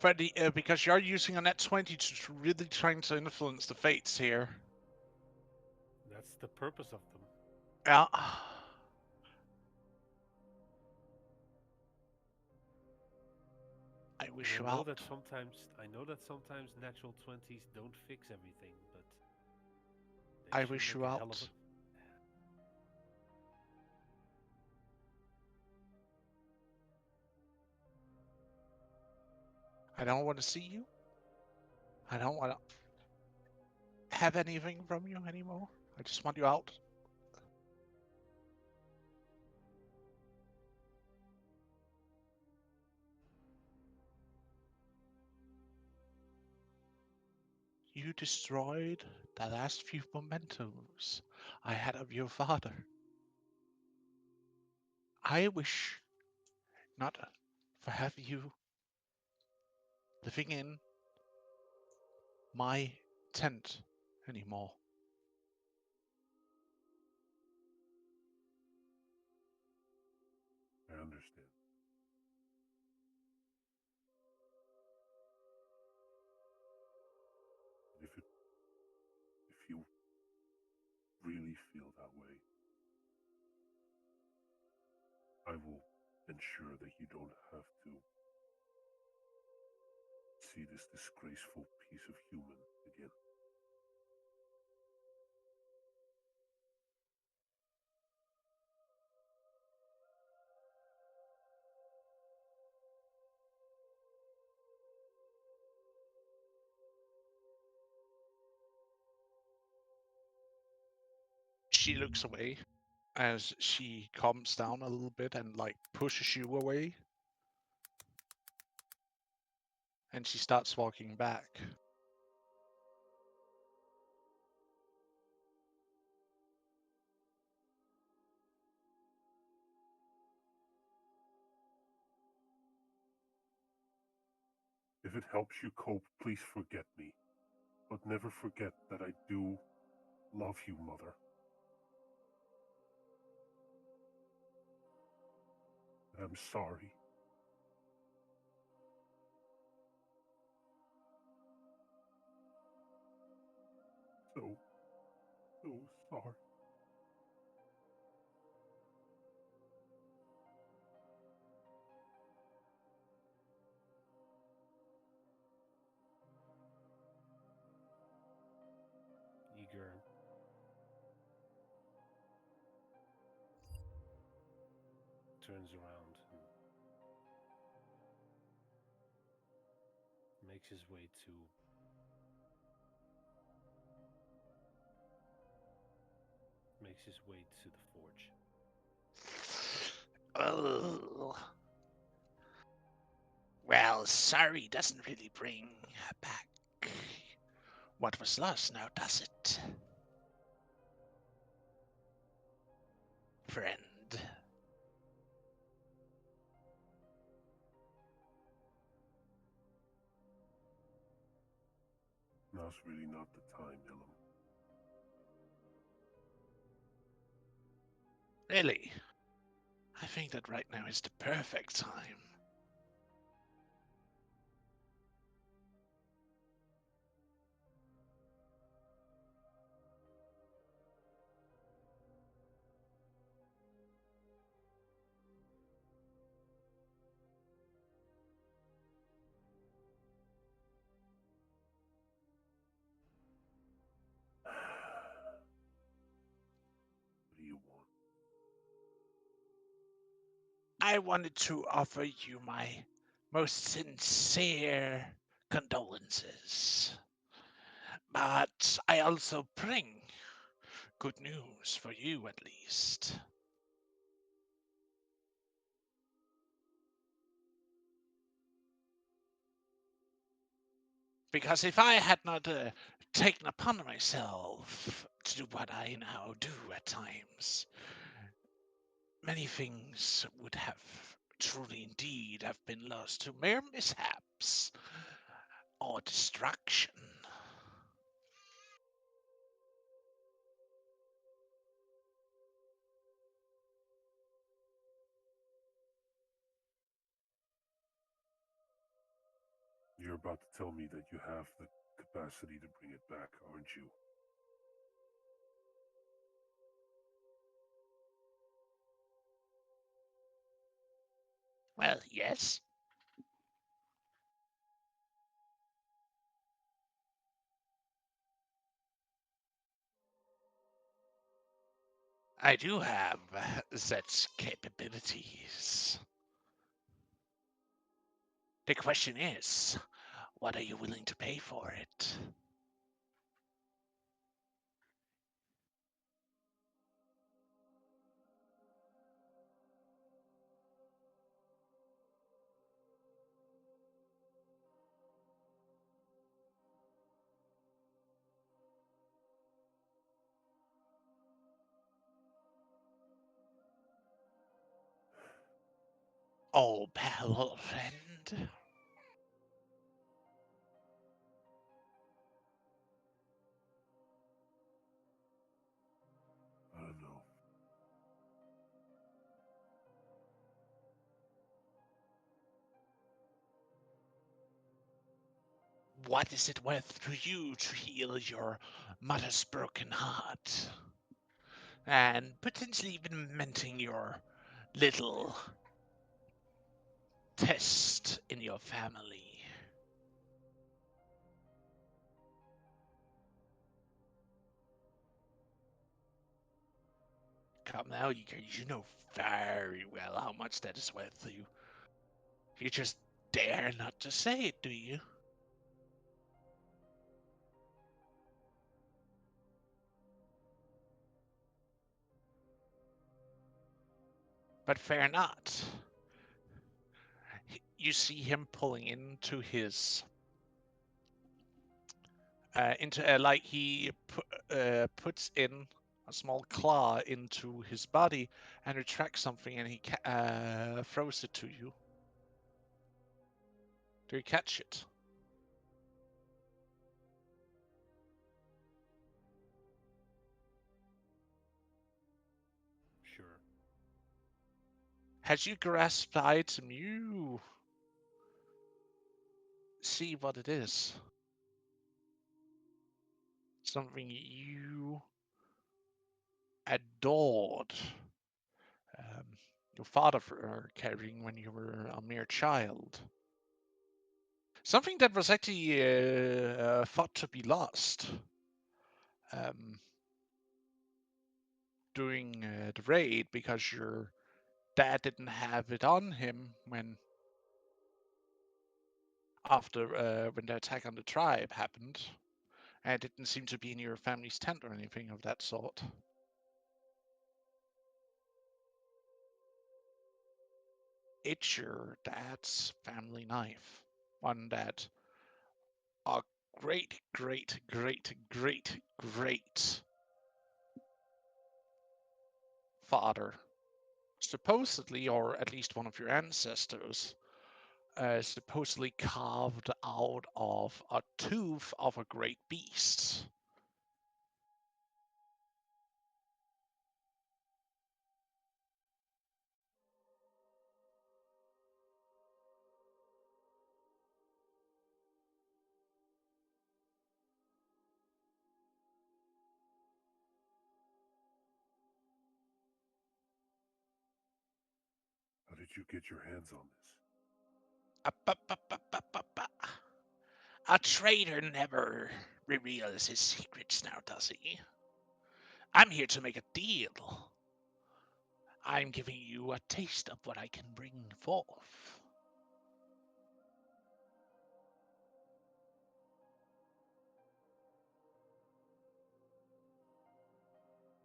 but because you're using a net 20 to really trying to influence the fates here. That's the purpose of them. Yeah. I wish And you I know out. that sometimes natural 20s don't fix everything, but they I sure wish make you a hell of out. a. I don't want to see you. I don't want to have anything from you anymore. I just want you out. You destroyed the last few mementos I had of your father. I wish not for have you living in my tent anymore. I understand. If you really feel that way, I will ensure that you don't have to see this disgraceful piece of human again. She looks away as she calms down a little bit and like pushes you away. And she starts walking back. If it helps you cope, please forget me. But never forget that I do love you, Mother. I'm sorry. So, so sorry. Eager turns around and makes his way to the forge. Oh. Well, sorry doesn't really bring back what was lost now, does it? Friend. Now's really not the time, Ilum. Really? I think that right now is the perfect time. What do you want? I wanted to offer you my most sincere condolences. But I also bring good news for you, at least. Because if I had not taken upon myself to do what I now do at times, many things would have truly indeed have been lost to mere mishaps or destruction. You're about to tell me that you have the capacity to bring it back, aren't you? Well, yes. I do have such capabilities. The question is, what are you willing to pay for it? Old pal, old friend. I don't know. What is it worth to you to heal your mother's broken heart? And potentially even mending your little test in your family. Come now, you know very well how much that is worth to you. You just dare not to say it, do you? But fear not. You see him pulling into his like he puts in a small claw into his body and retracts something, and he throws it to you. Do you catch it? Sure. As you grasp the item, you see what it is. Something you adored your father for carrying when you were a mere child. Something that was actually thought to be lost during the raid because your dad didn't have it on him when the attack on the tribe happened, and it didn't seem to be in your family's tent or anything of that sort. It's your dad's family knife, one that a great, great, great, great, great father, supposedly, or at least one of your ancestors, supposedly carved out of a tooth of a great beast. How did you get your hands on this? A traitor never reveals his secrets now, does he? I'm here to make a deal. I'm giving you a taste of what I can bring forth.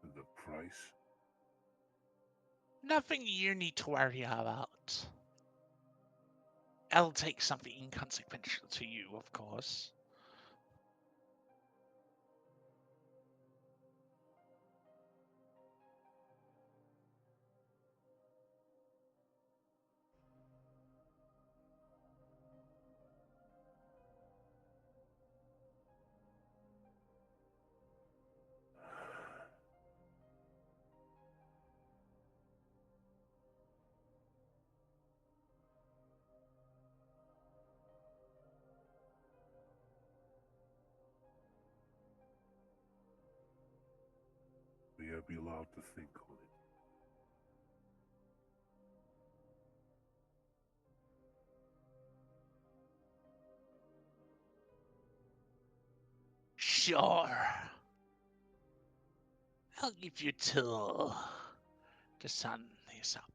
And the price? Nothing you need to worry about. I'll take something inconsequential to you, of course. May I be allowed to think on it? Sure. I'll give you till the sun is up.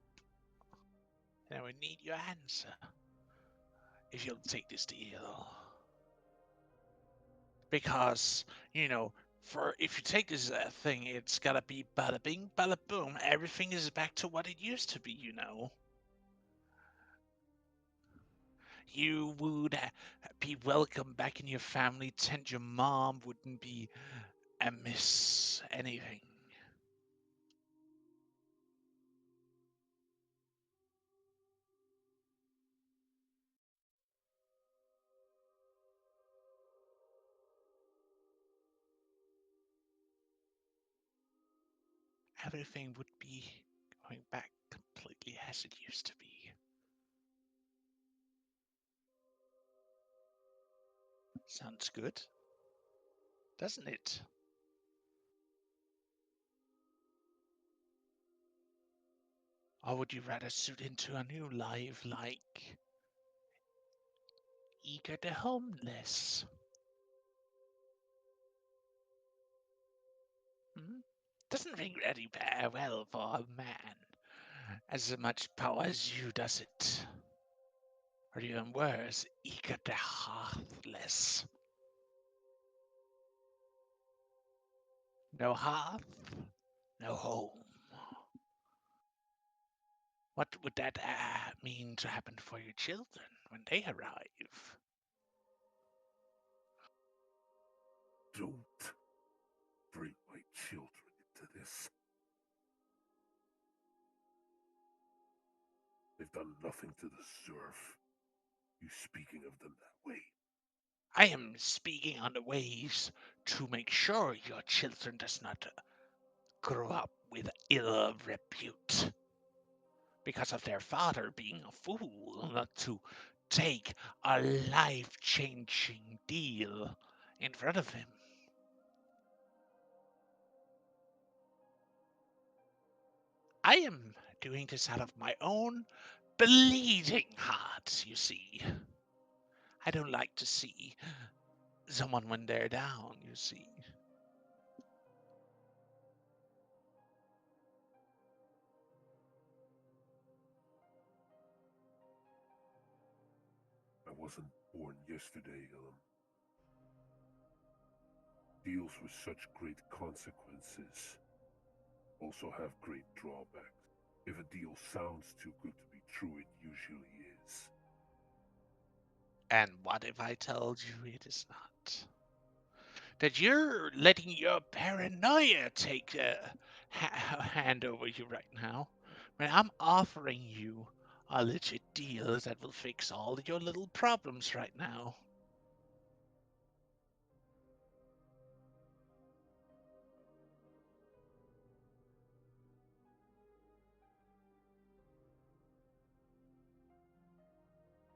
And I will need your answer if you'll take this deal. Because, for if you take this thing, it's gotta be bada bing, bada boom. Everything is back to what it used to be. You would be welcome back in your family, and your mom wouldn't be amiss anything. Everything would be going back completely as it used to be. Sounds good, doesn't it? Or would you rather suit into a new life like Eager the Homeless? Hmm? Doesn't ring very well for a man as much power as you, does it? Or even worse, Eager the Hearthless. No hearth, no home. What would that mean to happen for your children when they arrive? Don't bring my children into this. They've done nothing to deserve you speaking of them that way. I am speaking on the ways to make sure your children does not grow up with ill repute because of their father being a fool not to take a life-changing deal in front of him. I am doing this out of my own bleeding heart, you see. I don't like to see someone when they're down, you see. I wasn't born yesterday. Deals with such great consequences also have great drawbacks. If a deal sounds too good to be true, it usually is. And what if I told you it is not? That you're letting your paranoia take a hand over you right now. When I'm offering you a legit deal that will fix all your little problems right now.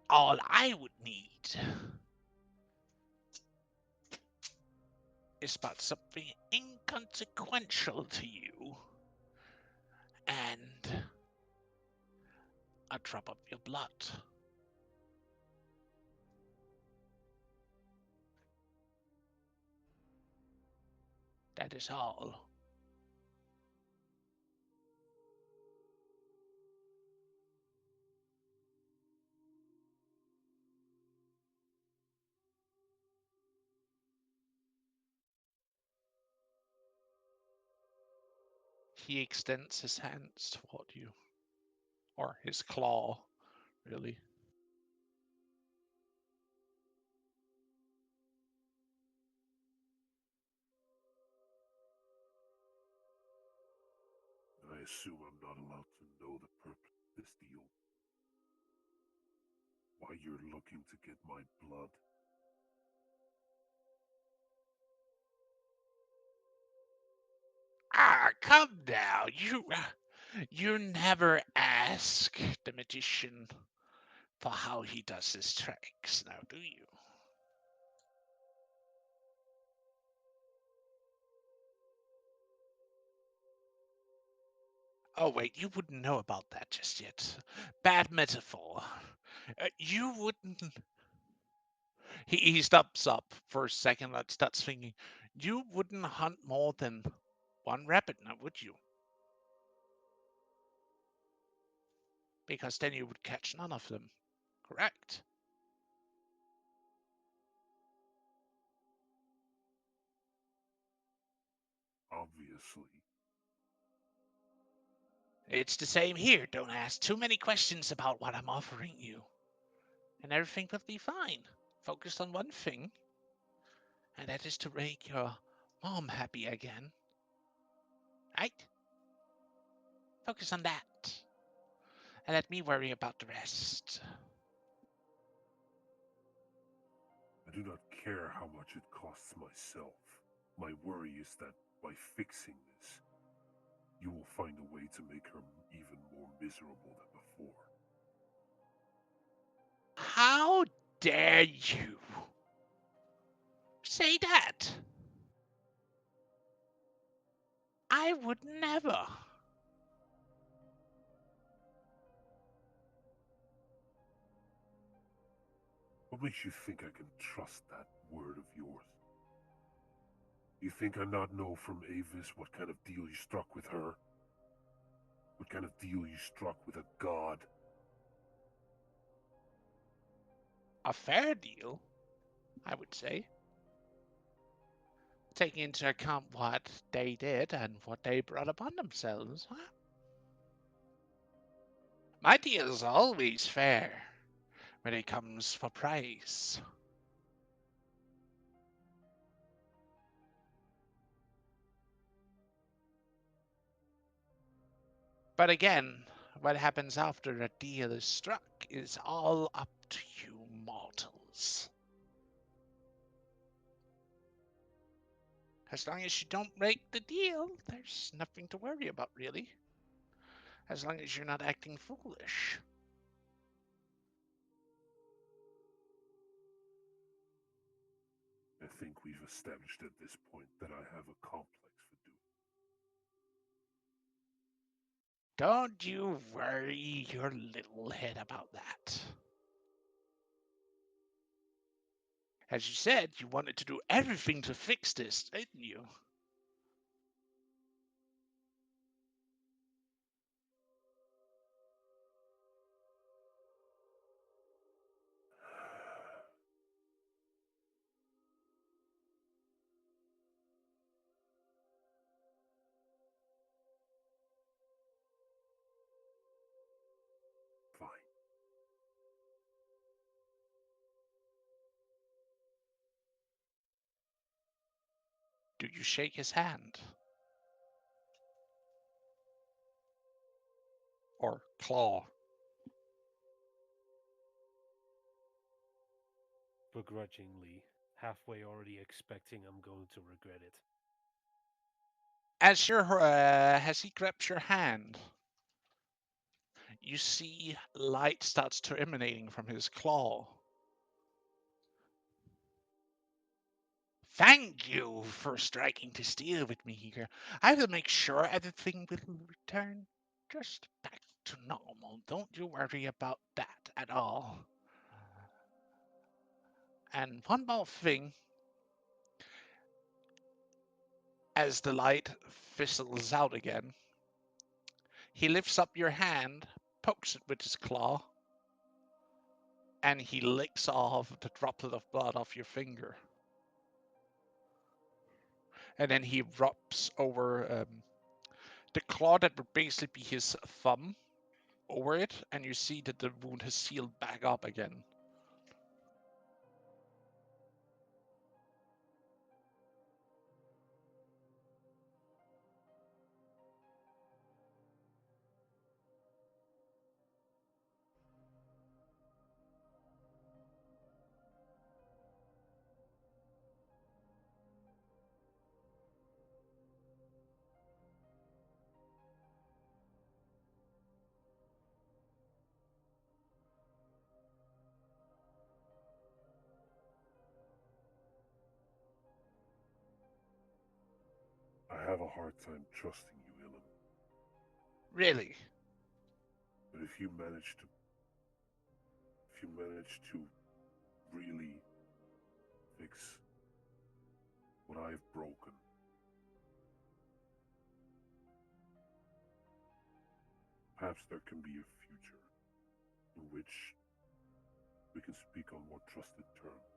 All I would need is about something inconsequential to you and a drop of your blood. That is all. He extends his hands toward you. Or his claw, really. I assume I'm not allowed to know the purpose of this deal. Why you're looking to get my blood. Ah, come now. You never ask the magician for how he does his tricks, now do you? Oh wait, you wouldn't know about that just yet. Bad metaphor. You wouldn't. He stops up for a second and starts thinking. You wouldn't hunt more than one rabbit now, would you? Because then you would catch none of them, correct? Obviously. It's the same here. Don't ask too many questions about what I'm offering you. And everything will be fine. Focus on one thing, and that is to make your mom happy again. Right? Focus on that. And let me worry about the rest. I do not care how much it costs myself. My worry is that by fixing this, you will find a way to make her even more miserable than before. How dare you say that? I would never. What makes you think I can trust that word of yours? You think I not know from Avis what kind of deal you struck with her? What kind of deal you struck with a god? A fair deal, I would say. Taking into account what they did and what they brought upon themselves, huh? My deal is always fair when it comes for price. But again, what happens after a deal is struck is all up to you mortals. As long as you don't break the deal, there's nothing to worry about, really. As long as you're not acting foolish. I think we've established at this point that I have a complex for doing. Don't you worry your little head about that. As you said, you wanted to do everything to fix this, didn't you? Fine. Do you shake his hand? Or claw? Begrudgingly, halfway already expecting I'm going to regret it. As he grabs your hand, you see light starts to emanating from his claw. Thank you for striking this deal with me here. I will make sure everything will return just back to normal. Don't you worry about that at all. And one more thing, as the light fizzles out again, he lifts up your hand, pokes it with his claw, and he licks off the droplet of blood off your finger. And then he rubs over the claw that would basically be his thumb over it, and you see that the wound has sealed back up again. I have a hard time trusting you, Ilum. Really? But if you manage to really fix what I've broken, perhaps there can be a future in which we can speak on more trusted terms.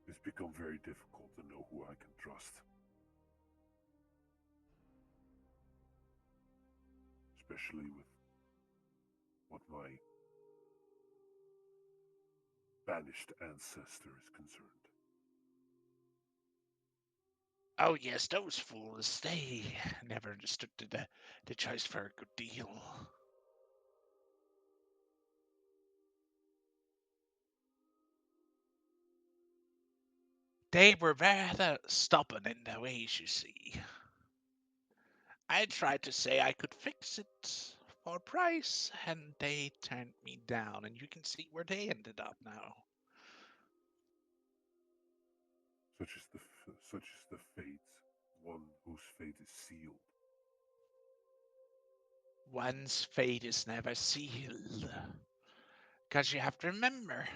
It's become very difficult to know who I can trust. Especially with what my banished ancestor is concerned. Oh yes, those fools, they never understood the choice for a good deal. They were rather stubborn in their ways, you see. I tried to say I could fix it for a price, and they turned me down, and you can see where they ended up now. Such is the fate, one whose fate is sealed. One's fate is never sealed. Because you have to remember,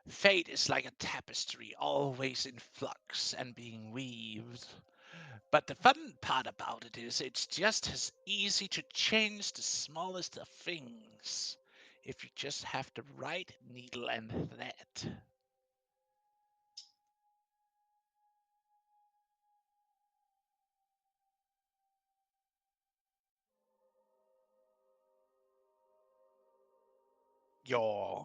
fate is like a tapestry, always in flux and being weaved. But the fun part about it is it's just as easy to change the smallest of things if you just have the right needle and thread. Your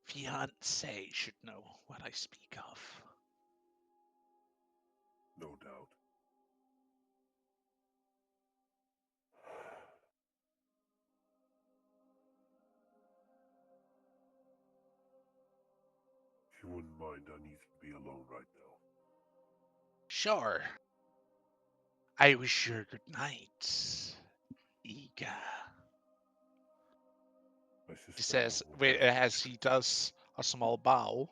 fiance should know what I speak of. No doubt. If you wouldn't mind, I need to be alone right now. Sure. I wish you a good night, Iga. He says as he does a small bow.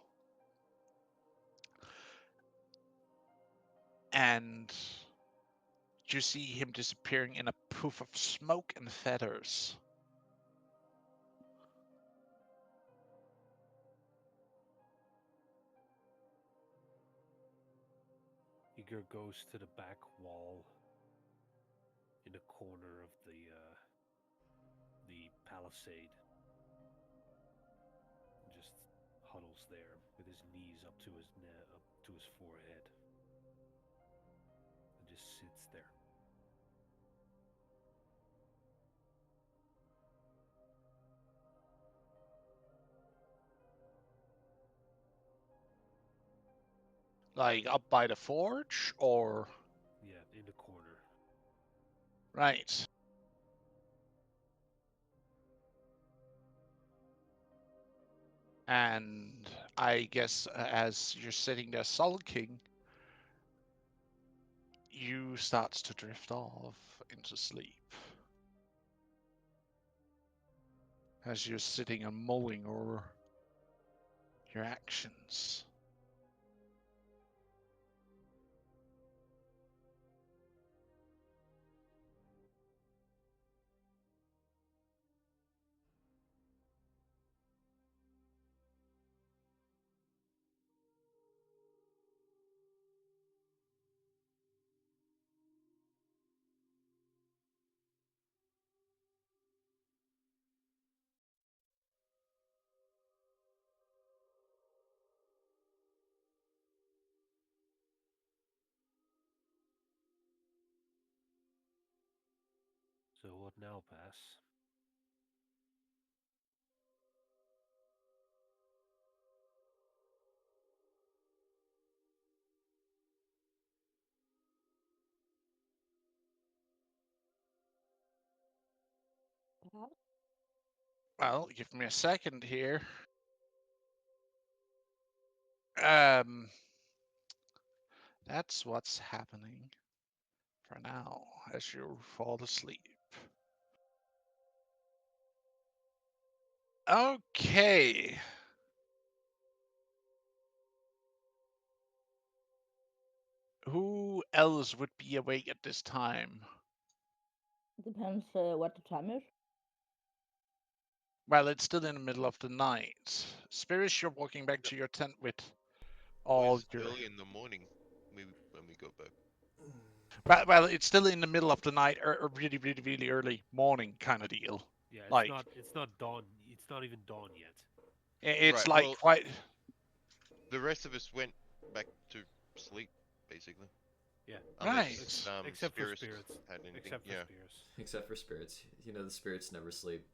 And you see him disappearing in a poof of smoke and feathers. Igor goes to the back wall in the corner of the palisade and just huddles there with his knees up to his forehead and just sits there. Like up by the forge, or Yeah, in the corner. right. And I guess as you're sitting there sulking, you start to drift off into sleep. As you're sitting and mulling over your actions. So what now, Pass? Well, give me a second here. Um, that's what's happening for now as you fall asleep. Okay. Who else would be awake at this time? Depends what the time is. Well, it's still in the middle of the night. Spirish, you're walking back to your tent with all it's your. early in the morning when we got back. Well, it's still in the middle of the night, or really, really, really early morning kind of deal. Yeah, it's Like not. It's not dawn. It's not even dawn yet. it's Right, like well- quite. The rest of us went back to sleep, basically. Yeah. Right. Except for Spirits spirits. had anything. Except for Yeah. spirits. Except for spirits. You know, the spirits never sleep.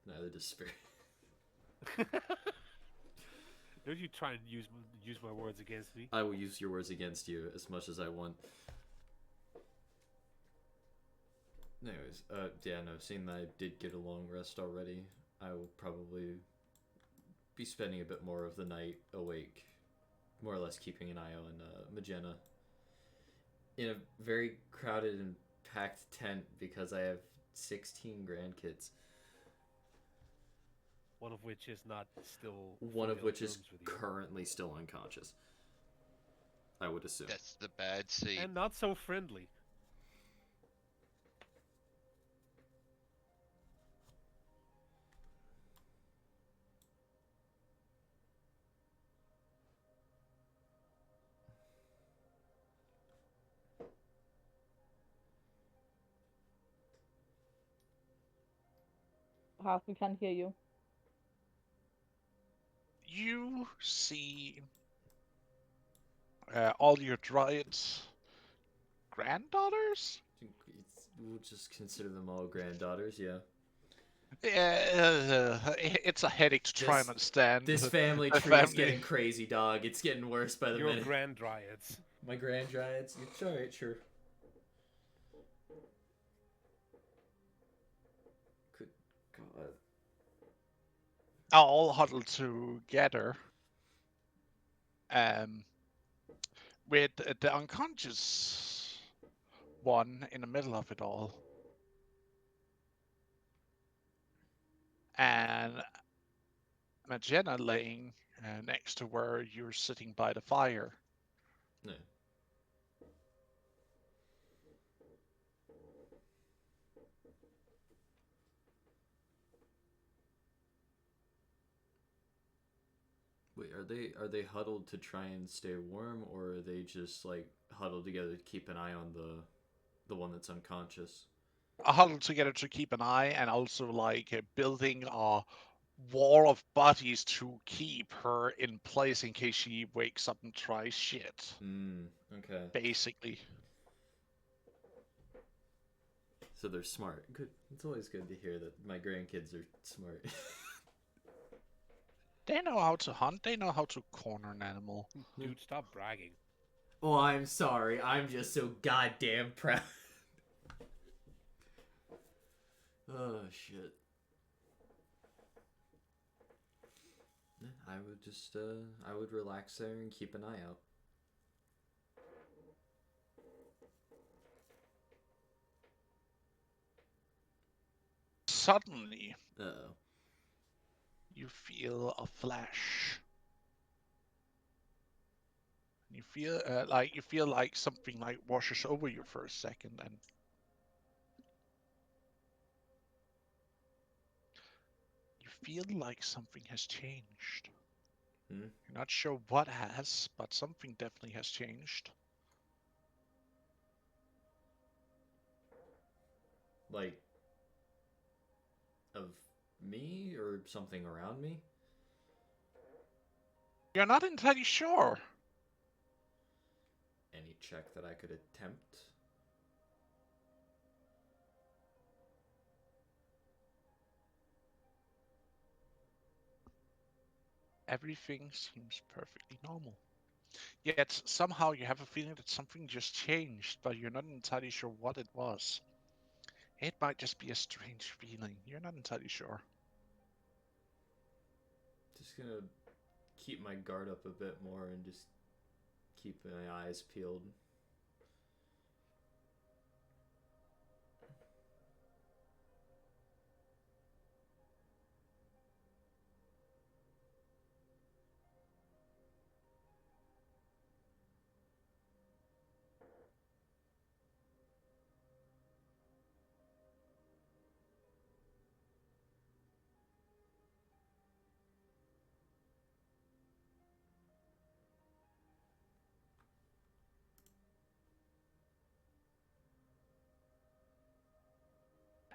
Neither does spirit. Don't you try and use my words against me? I will use your words against you as much as I want. Anyways, yeah, no, seeing that I did get a long rest already, I will probably be spending a bit more of the night awake, more or less keeping an eye on Magenta in a very crowded and packed tent because I have 16 grandkids. One of which is not still. One of fully on which is terms with you. currently still unconscious. I would assume. That's the bad seed. And not so friendly. Half, we can't hear you. You see all your Dryad's granddaughters? We'll just consider them all granddaughters, yeah. It's a headache to try and understand. This family The tree is family. getting crazy, dog. It's getting worse by the Your minute. grand dryads. My grand dryads? It's alright, sure. Good God. All huddled together. With the unconscious one in the middle of it all. And Magenta laying next to where you're sitting by the fire. No. Wait, are they huddled to try and stay warm, or are they just like huddled together to keep an eye on the one that's unconscious? Huddled together to keep an eye, and also like building a wall of bodies to keep her in place in case she wakes up and tries shit. Okay. Basically. So they're smart. Good. It's always good to hear that my grandkids are smart. They know how to hunt. They know how to corner an animal. Dude, stop bragging. Oh, I'm sorry. I'm just so goddamn proud. Oh, shit. I would just, I would relax there and keep an eye out. Suddenly, Uh-oh. you feel a flash. You feel like something like washes over you for a second, and you feel like something has changed. You're not sure what has, but something definitely has changed. Like, of me or something around me? You're not entirely sure. Any check that I could attempt? Everything seems perfectly normal. Yet somehow you have a feeling that something just changed, but you're not entirely sure what it was. It might just be a strange feeling. You're not entirely sure. Just gonna keep my guard up a bit more and just keep my eyes peeled.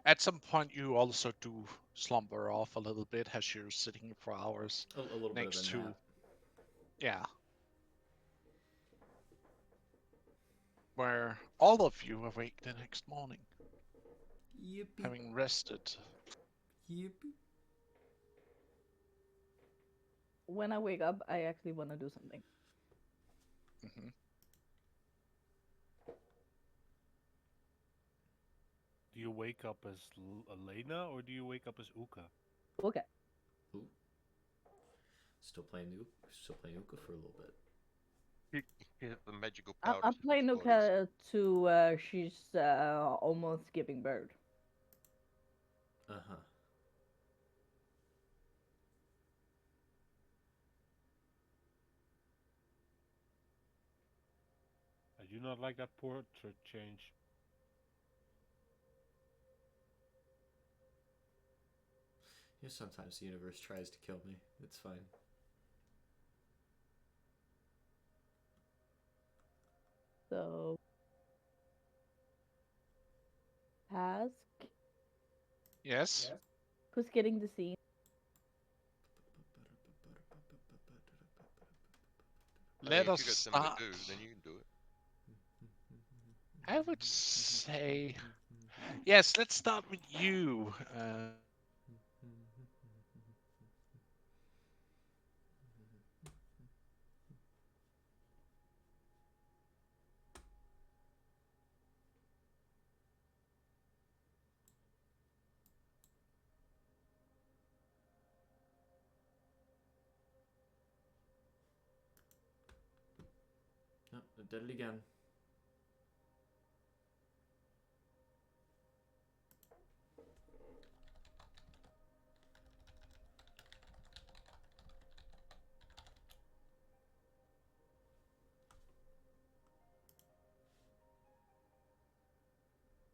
At some point, you also do slumber off a little bit as you're sitting for hours A little bit of next a to. nap. Yeah. Where all of you awake the next morning, Yippee. having rested. Yippee. When I wake up, I actually want to do something. Hmm. Do you wake up as Elena or do you wake up as Uka? Okay. Ooh. Still playing Uka for a little bit. Yeah, the magical I'm, powers I'm of playing his bodies. Nuka to she's almost giving birth. Uh-huh. I do not like that portrait change. Yeah, sometimes the universe tries to kill me. It's fine. So task. Yes. Who's getting the scene? I mean, Let if us you got something start. to do, then you can do it. I would say. Yes, let's start with you. Oh, I did it again.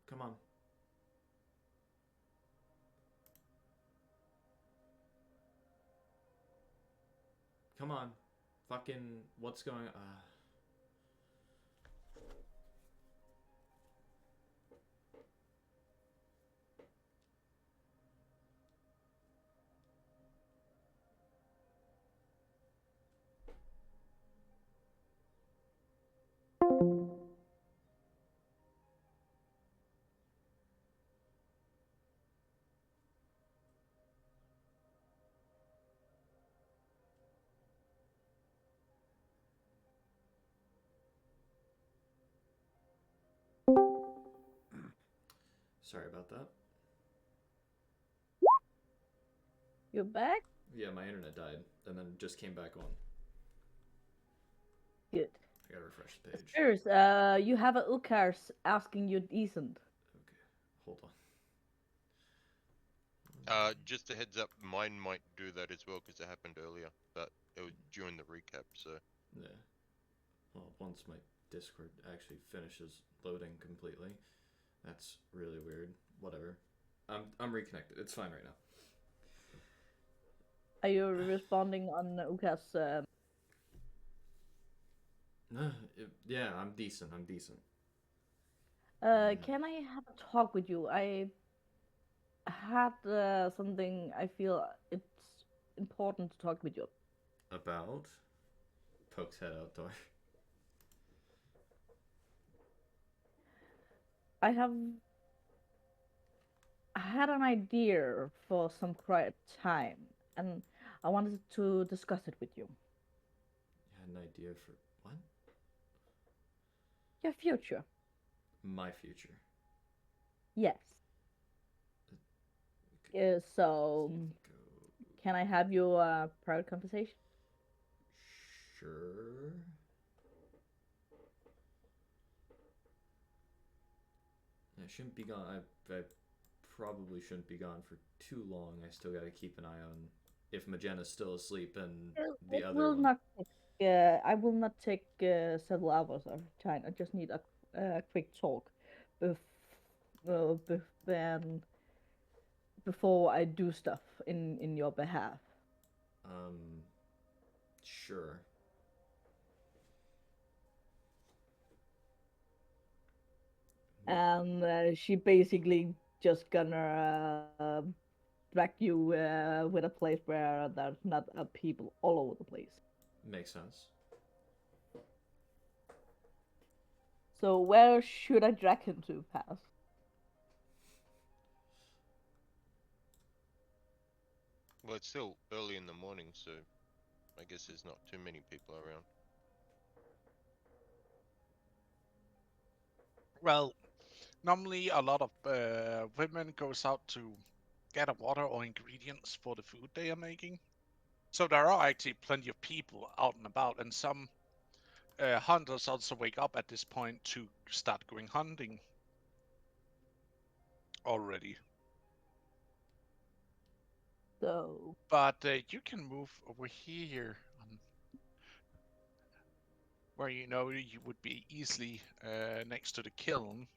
Come on. Come on. Fucking, what's going on? Sorry about that. You back? Yeah, my internet died and then just came back on. Good. I gotta refresh the page. Spurs, you have a Ukars asking you decent. Okay, hold on. Just a heads up, mine might do that as well because it happened earlier, but it was during the recap, so. Yeah. Well, once my Discord actually finishes loading completely. That's really weird. Whatever. I'm reconnected. It's fine right now. Are you responding on Ukars? Yeah, I'm decent. I'm decent. Can I have a talk with you? I had something I feel it's important to talk with you. About pokes head outdoor. I have had an idea for some quiet time, and I wanted to discuss it with you. You had an idea for what? Your future. My future. Yes. So, can I have your private conversation? Sure. I shouldn't be gone. I probably shouldn't be gone for too long. I still got to keep an eye on if Magena's still asleep and the It other will one. not take. I will not take several hours of time. I just need a quick talk, bef- then before I do stuff in your behalf. Sure. And she basically just gonna drag you with a place where there's not people all over the place. Makes sense. So where should I drag him to, Pass? Well, it's still early in the morning, so I guess there's not too many people around. Well, normally a lot of women goes out to get a water or ingredients for the food they are making. So there are actually plenty of people out and about, and some hunters also wake up at this point to start going hunting already. So But you can move over here where you know you would be easily next to the kiln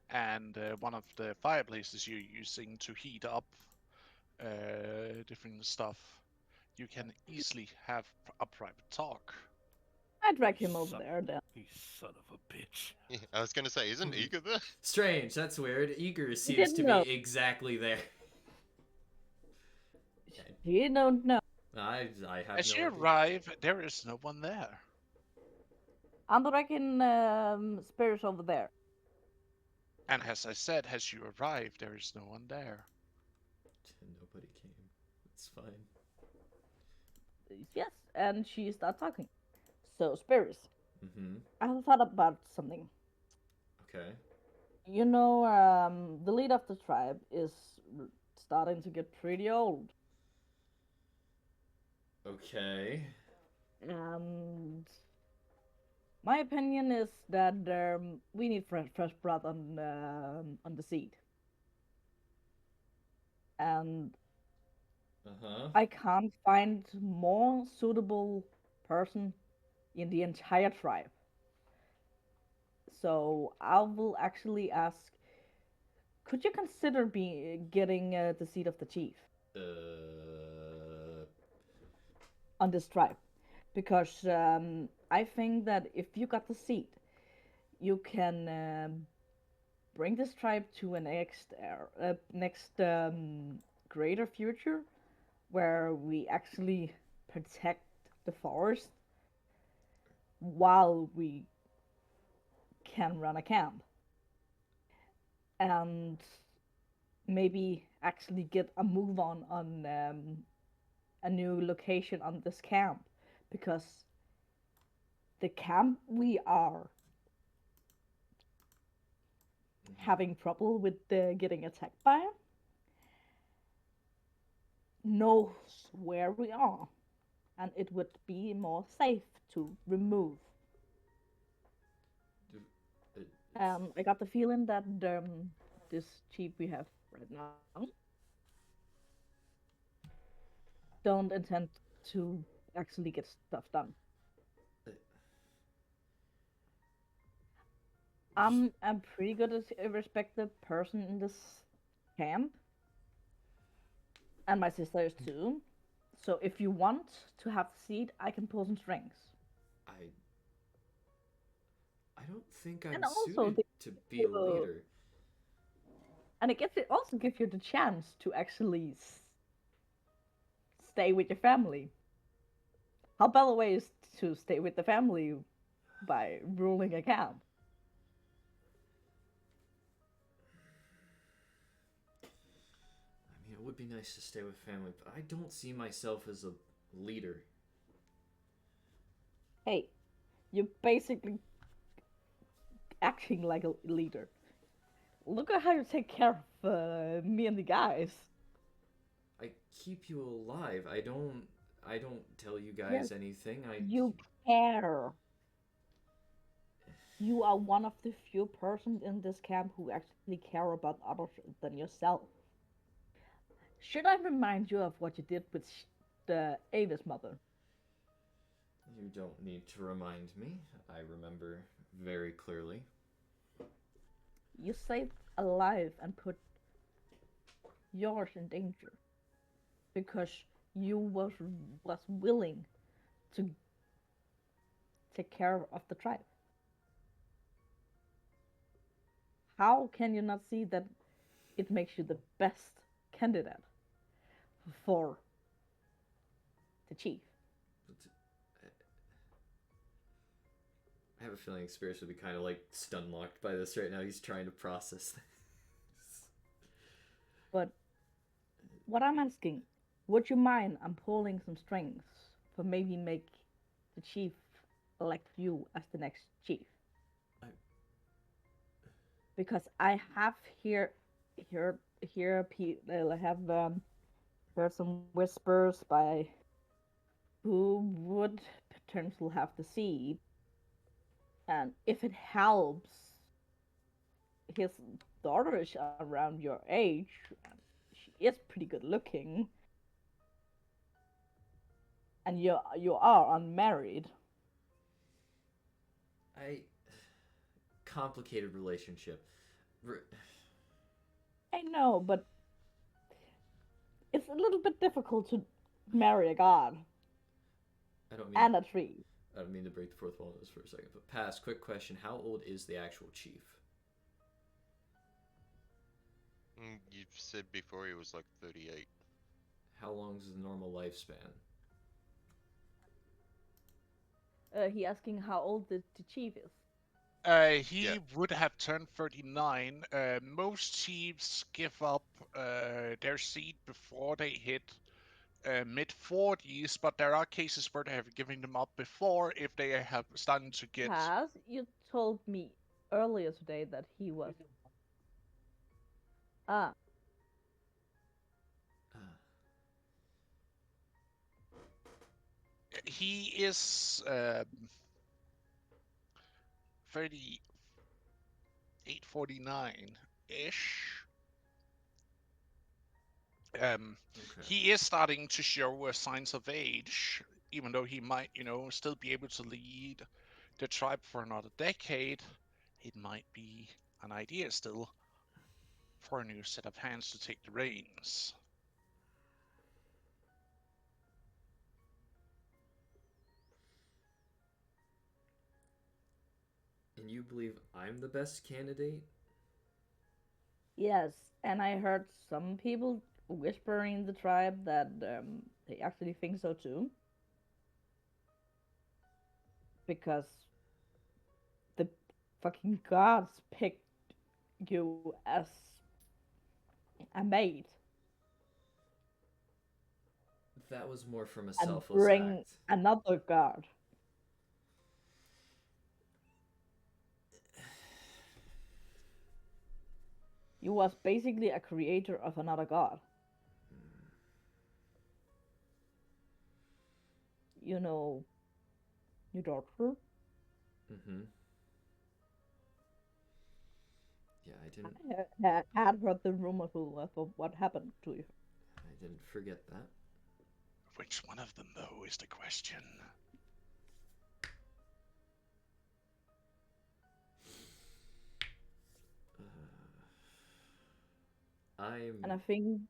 and one of the fireplaces you're using to heat up different stuff. You can easily have a private talk. I drag You him over son, there then. you son of a bitch. Yeah, I was gonna say, isn't Eager there? Strange. That's weird. Eager You seems didn't to know. be exactly there. You don't know. I have As no you idea. arrive, there is no one there. I'm dragging spirits over there. And as I said, as you arrive, there is no one there. Nobody came. It's fine. Yes, and she starts talking. So spirits, Mm-hmm. I have thought about something. Okay. You know, the lead of the tribe is starting to get pretty old, Okay. and my opinion is that we need fresh blood on the seed, and Uh-huh. I can't find more suitable person in the entire tribe. So I will actually ask, could you consider getting the seat of the chief Uh on this tribe? Because I think that if you got the seat, you can bring this tribe to a next greater future where we actually protect the forest while we can run a camp and maybe actually get a move on a new location on this camp because the camp we are having trouble with getting attacked by knows where we are, and it would be more safe to remove. d- it's I got the feeling that this chief we have right now don't intend to actually get stuff done. uh, y- I'm a pretty good respected person in this camp, and my sister is too. So if you want to have the seat, I can pull some strings. I I don't think And I'm also, suited to be a uh, leader. and it also gives you the chance to actually stay with your family. How better way is to stay with the family by ruling a camp? I mean, it would be nice to stay with family, but I don't see myself as a leader. Hey, you're basically acting like a leader. Look at how you take care of me and the guys. I keep you alive. I don't tell you Yes, guys anything. I you care. You are one of the few persons in this camp who actually care about others than yourself. Should I remind you of what you did with the Ava's mother? You don't need to remind me. I remember very clearly. You saved a life and put yours in danger because you was willing to take care of the tribe. How can you not see that it makes you the best candidate for the chief. I have a feeling Spears would be kind of like stun locked by this right now. He's trying to process things. But what I'm asking, would you mind I'm pulling some strings for maybe make the chief elect you as the next chief? I, Because I have here I have heard some whispers by who would potentially have the seed, and if it helps, his daughter is around your age. She is pretty good looking, and you are unmarried. I complicated relationship. I know, but it's a little bit difficult to marry a god I don't mean and a tree. I don't mean to break the fourth wall on this for a second, but pass. Quick question: how old is the actual chief? You said before he was like 38. How long is the normal lifespan? He asking how old the chief is. He Yeah. would have turned 39. Most chiefs give up their seat before they hit mid 40s, but there are cases where they have given them up before if they have started to get. Has you told me earlier today that he was ah Uh, He is 38, 49 ish. okay. He is starting to show signs of age, even though he might, still be able to lead the tribe for another decade. It might be an idea still for a new set of hands to take the reins. And you believe I'm the best candidate? yes, and I heard some people whispering in the tribe that they actually think so too, because the fucking gods picked you as a mate That was more from a and selfless bring act. another god. You was basically a creator of another god. You know, your daughter. Mm-hmm. Yeah, I didn't. I had heard the rumor of what happened to you. I didn't forget that. Which one of them, though, is the question? And I I'm think,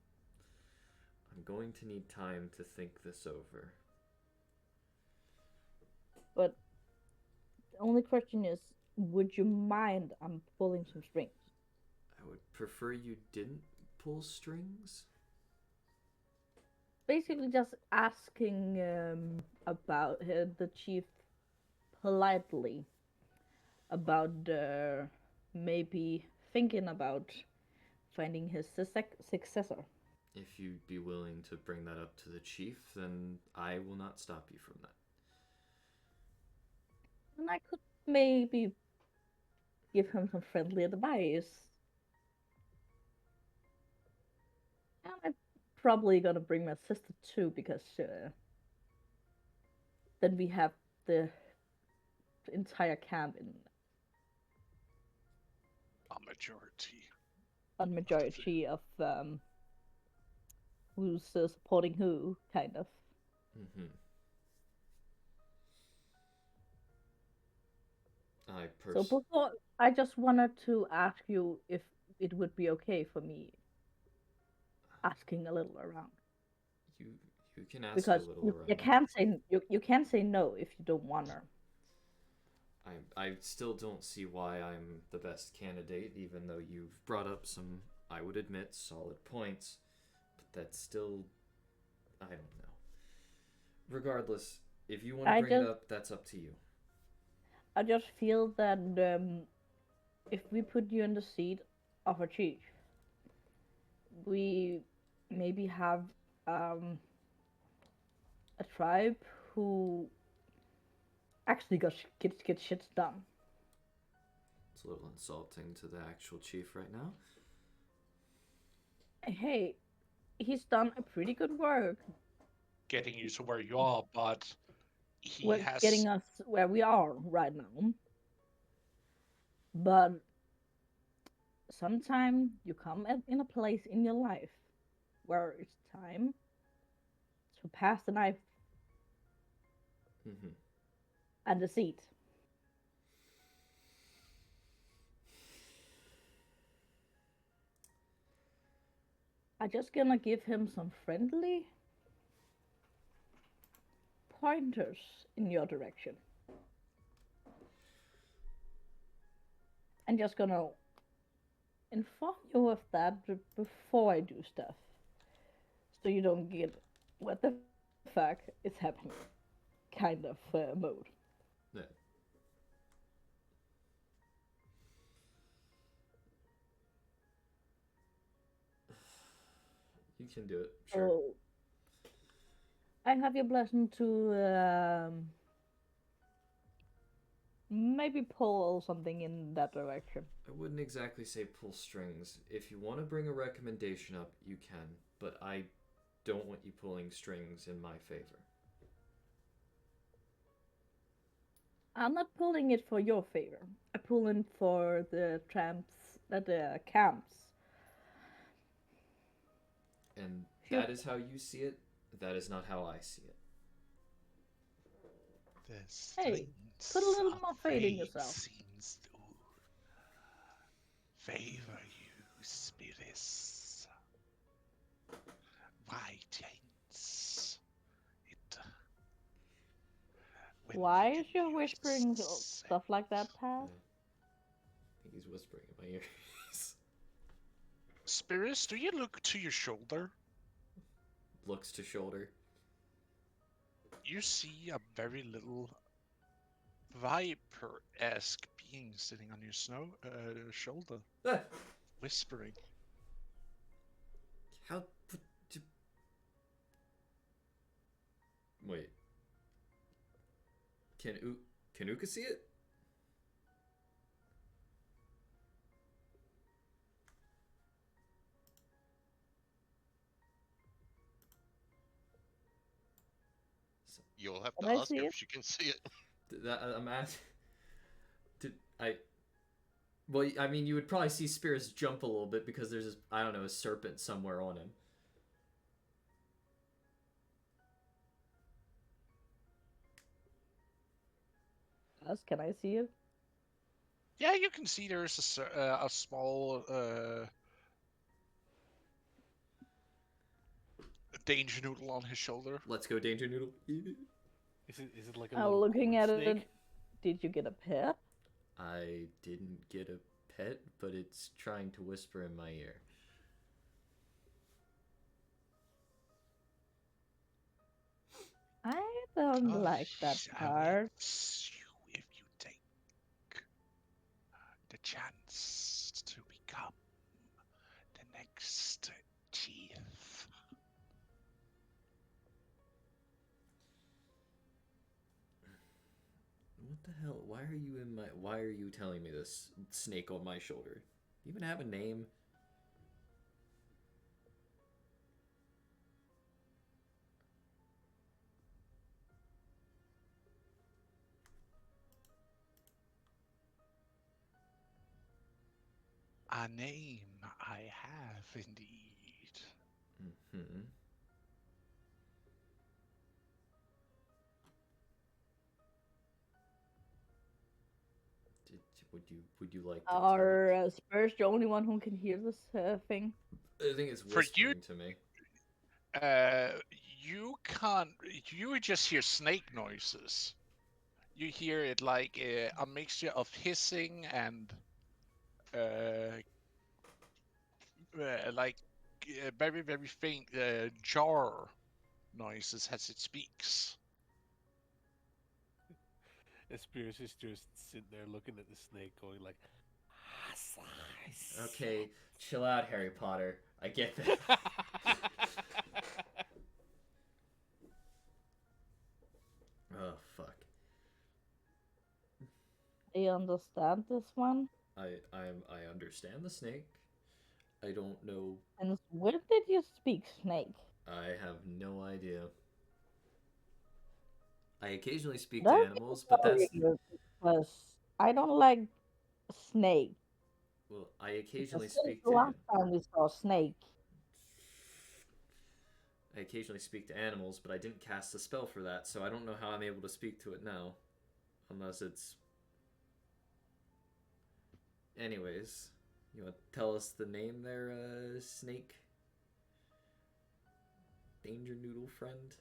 going to need time to think this over. but the only question is, would you mind I'm pulling some strings? I would prefer you didn't pull strings. Basically, just asking about the chief politely about maybe thinking about finding his successor. If you'd be willing to bring that up to the chief, then I will not stop you from that. And I could maybe give him some friendly advice. And I'm probably gonna bring my sister too, because then we have the entire camp in A majority. a majority of who's supporting who, kind of. Mm-hmm. So before, I just wanted to ask you if it would be okay for me asking a little around, you you can ask a because little you around. can't say you can't say no if you don't want her. I still don't see why I'm the best candidate, even though you've brought up some I would admit solid points, but that's still, I don't know. Regardless, if you want to I bring it just up, that's up to you. I just feel that if we put you in the seat of a chief, we maybe have um, a tribe who actually get shit done. It's a little insulting to the actual chief right now. Hey, he's done a pretty good work Getting you to where you are, but he with has getting us where we are right now. But sometimes you come in a place in your life where it's time to pass the knife Mm-hmm. and the seat. I'm just gonna give him some friendly pointers in your direction. I'm just gonna inform you of that before I do stuff, so you don't get what the fuck is happening kind of mode. Yeah. You can do it, sure. So I have your blessing to maybe pull something in that direction. I wouldn't exactly say pull strings. If you want to bring a recommendation up, you can, but I don't want you pulling strings in my favor. I'm not pulling it for your favor. I'm pulling for the the camps. And If you, that is how you see it. That is not how I see it. the hey, put a strings little of more faith in fate yourself. seems to favor you, spirits. Why change it when we Why can is your use whispering stuff like it? that, Pat? I think he's whispering in my ears. Spirits, do you look to your shoulder? Looks to shoulder. You see a very little viper-esque being sitting on your shoulder, Ah! whispering. How? Wait. Can Uka see it? You'll have Can to I ask see her it? if she can see it. I'm asking. Did I? Well, I mean, you would probably see Spears jump a little bit because there's, I don't know, a serpent somewhere on him. Us, can I see it? Yeah, you can see there's a small danger noodle on his shoulder. Let's go, Danger Noodle. Is it like a I'm little looking corn at snake? it. Did you get a pet? I didn't get a pet, but it's trying to whisper in my ear. I don't like that I will part. miss you if you take the chance to become the next chief. What the hell? Why are you in my? Why are you telling me this? Snake on my shoulder. Do you even have a name? A name I have indeed. Hmm. Would you like to tell it? Are Spurs the only one who can hear this thing? I think it's For you, whispering to me. uh, you can't. You just hear snake noises. You hear it like a mixture of hissing and like very, very faint jar noises as it speaks. And Spears is just sitting there looking at the snake, going like, "As I said." Okay, chill out, Harry Potter. I get that. Oh fuck. Do you understand this one? I understand the snake. I don't know. Since when did you speak snake? I have no idea. I occasionally speak to That animals, but is that's weird because I don't like snake. well, I Because occasionally since speak the to last time we saw snake, I occasionally speak to animals, but I didn't cast a spell for that, so I don't know how I'm able to speak to it now. Unless it's. Anyways, you want to tell us the name there, snake? Danger Noodle friend?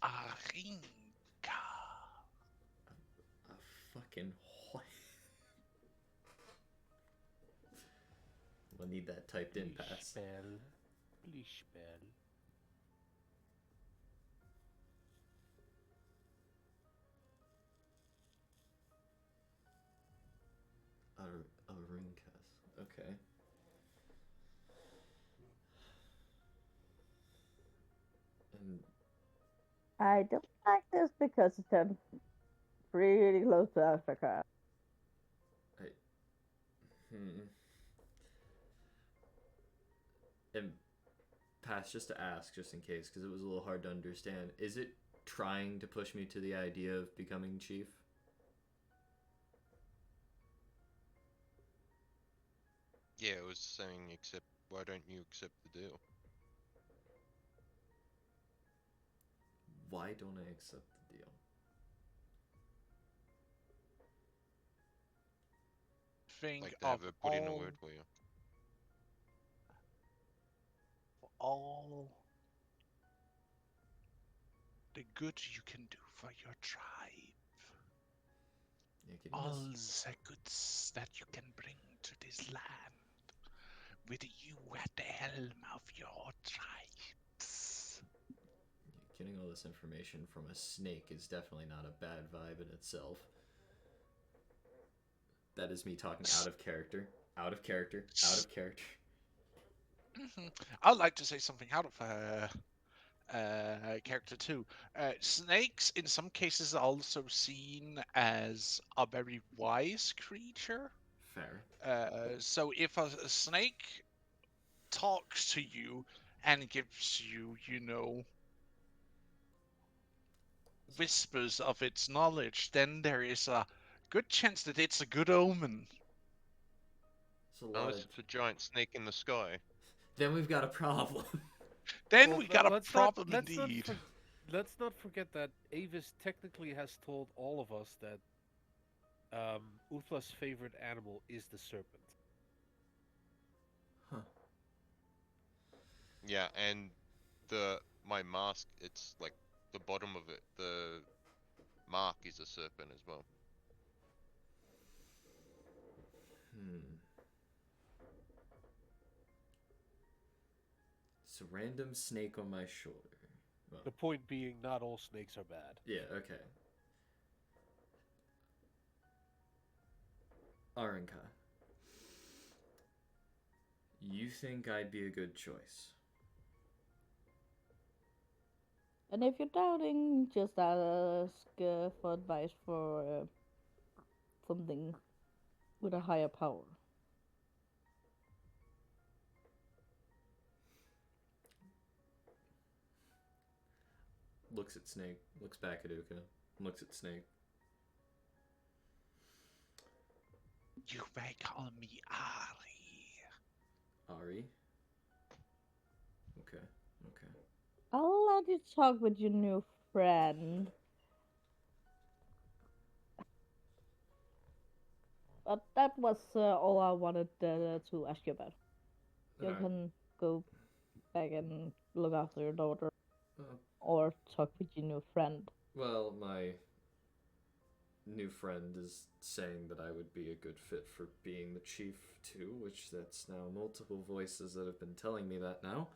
Arinka. A fucking what? We'll need that typed in, Please pass. spell. Please spell. A ringcast. Okay. And I don't like this because it's pretty close to Africa. I. Hmm. And pass just to ask, just in case, because it was a little hard to understand. Is it trying to push me to the idea of becoming chief? Yeah, it was saying accept. Why don't you accept the deal? Why don't I accept the deal? Think Like to of have her put in a word for you. all the good you can do for your tribe. Yeah, getting All this, the goods that you can bring to this land with you at the helm of your tribes. getting all this information from a snake is definitely not a bad vibe in itself. That is me talking out of character. Out of character. Out of character. I'd like to say something out of character too. Snakes, in some cases, are also seen as a very wise creature. Fair. So if a snake talks to you and gives you, whispers of its knowledge, then there is a good chance that it's a good omen. It's a lot Unless of. it's a giant snake in the sky. Then we've got a problem. Then Well, we got a let's not problem let's not indeed. let's not forget that Avis technically has told all of us that Uthlar's favorite animal is the serpent. Huh. Yeah, and my mask, it's like the bottom of it, the mark is a serpent as well. Hmm. It's a random snake on my shoulder. Well, The point being, not all snakes are bad. yeah, okay. Arinka. You think I'd be a good choice? And if you're doubting, just ask for advice for something with a higher power. Looks at Snake, looks back at Uka, looks at Snake. You may call me Ari. Ari? Okay, okay. I'll let you talk with your new friend. But that was all I wanted to ask you about. You Alright. can go back and look after your daughter Uh, or talk with your new friend. well, my new friend is saying that I would be a good fit for being the chief too, which that's now multiple voices that have been telling me that now.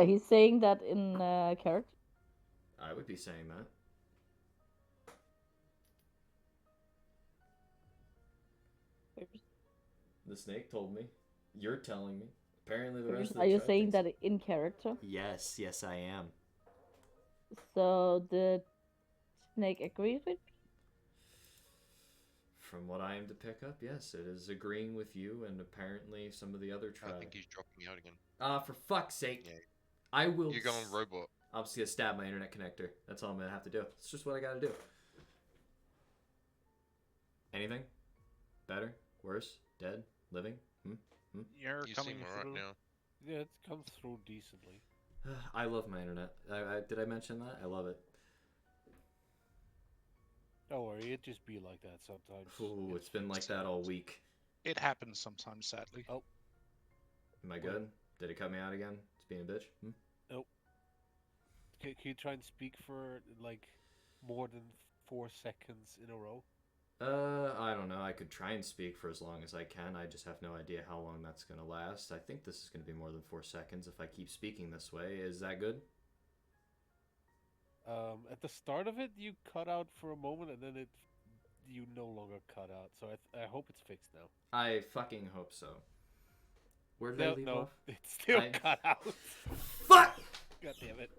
He's saying that in character? I would be saying that. The snake told me. You're telling me. Apparently the rest of Are the you tribe saying thinks. that in character? Yes, yes I am. So the snake agrees with me? From what I am to pick up, yes, it is agreeing with you and apparently some of the other I tribe. think he's dropping out again. For fuck's sake. Yeah. I will. You're going robot. I'm just gonna stab my internet connector. That's all I'm gonna have to do. It's just what I gotta do. Anything? Better? Worse? Dead? Living? You're You coming seem alright through. now. Yeah, it comes through decently. I love my internet. Did I mention that? I love it. Don't worry, it just be like that sometimes. Ooh, it's been like that all week. It happens sometimes, sadly. Oh. Am I good? Did it cut me out again? It's being a bitch? Nope. Can you try and speak for like more than 4 seconds in a row? I don't know. I could try and speak for as long as I can. I just have no idea how long that's gonna last. I think this is gonna be more than 4 seconds if I keep speaking this way. Is that good? At the start of it, you cut out for a moment, and then you no longer cut out. So I hope it's fixed now. I fucking hope so. Where did I leave No, off? it's still I- cut out. Fuck! God damn it.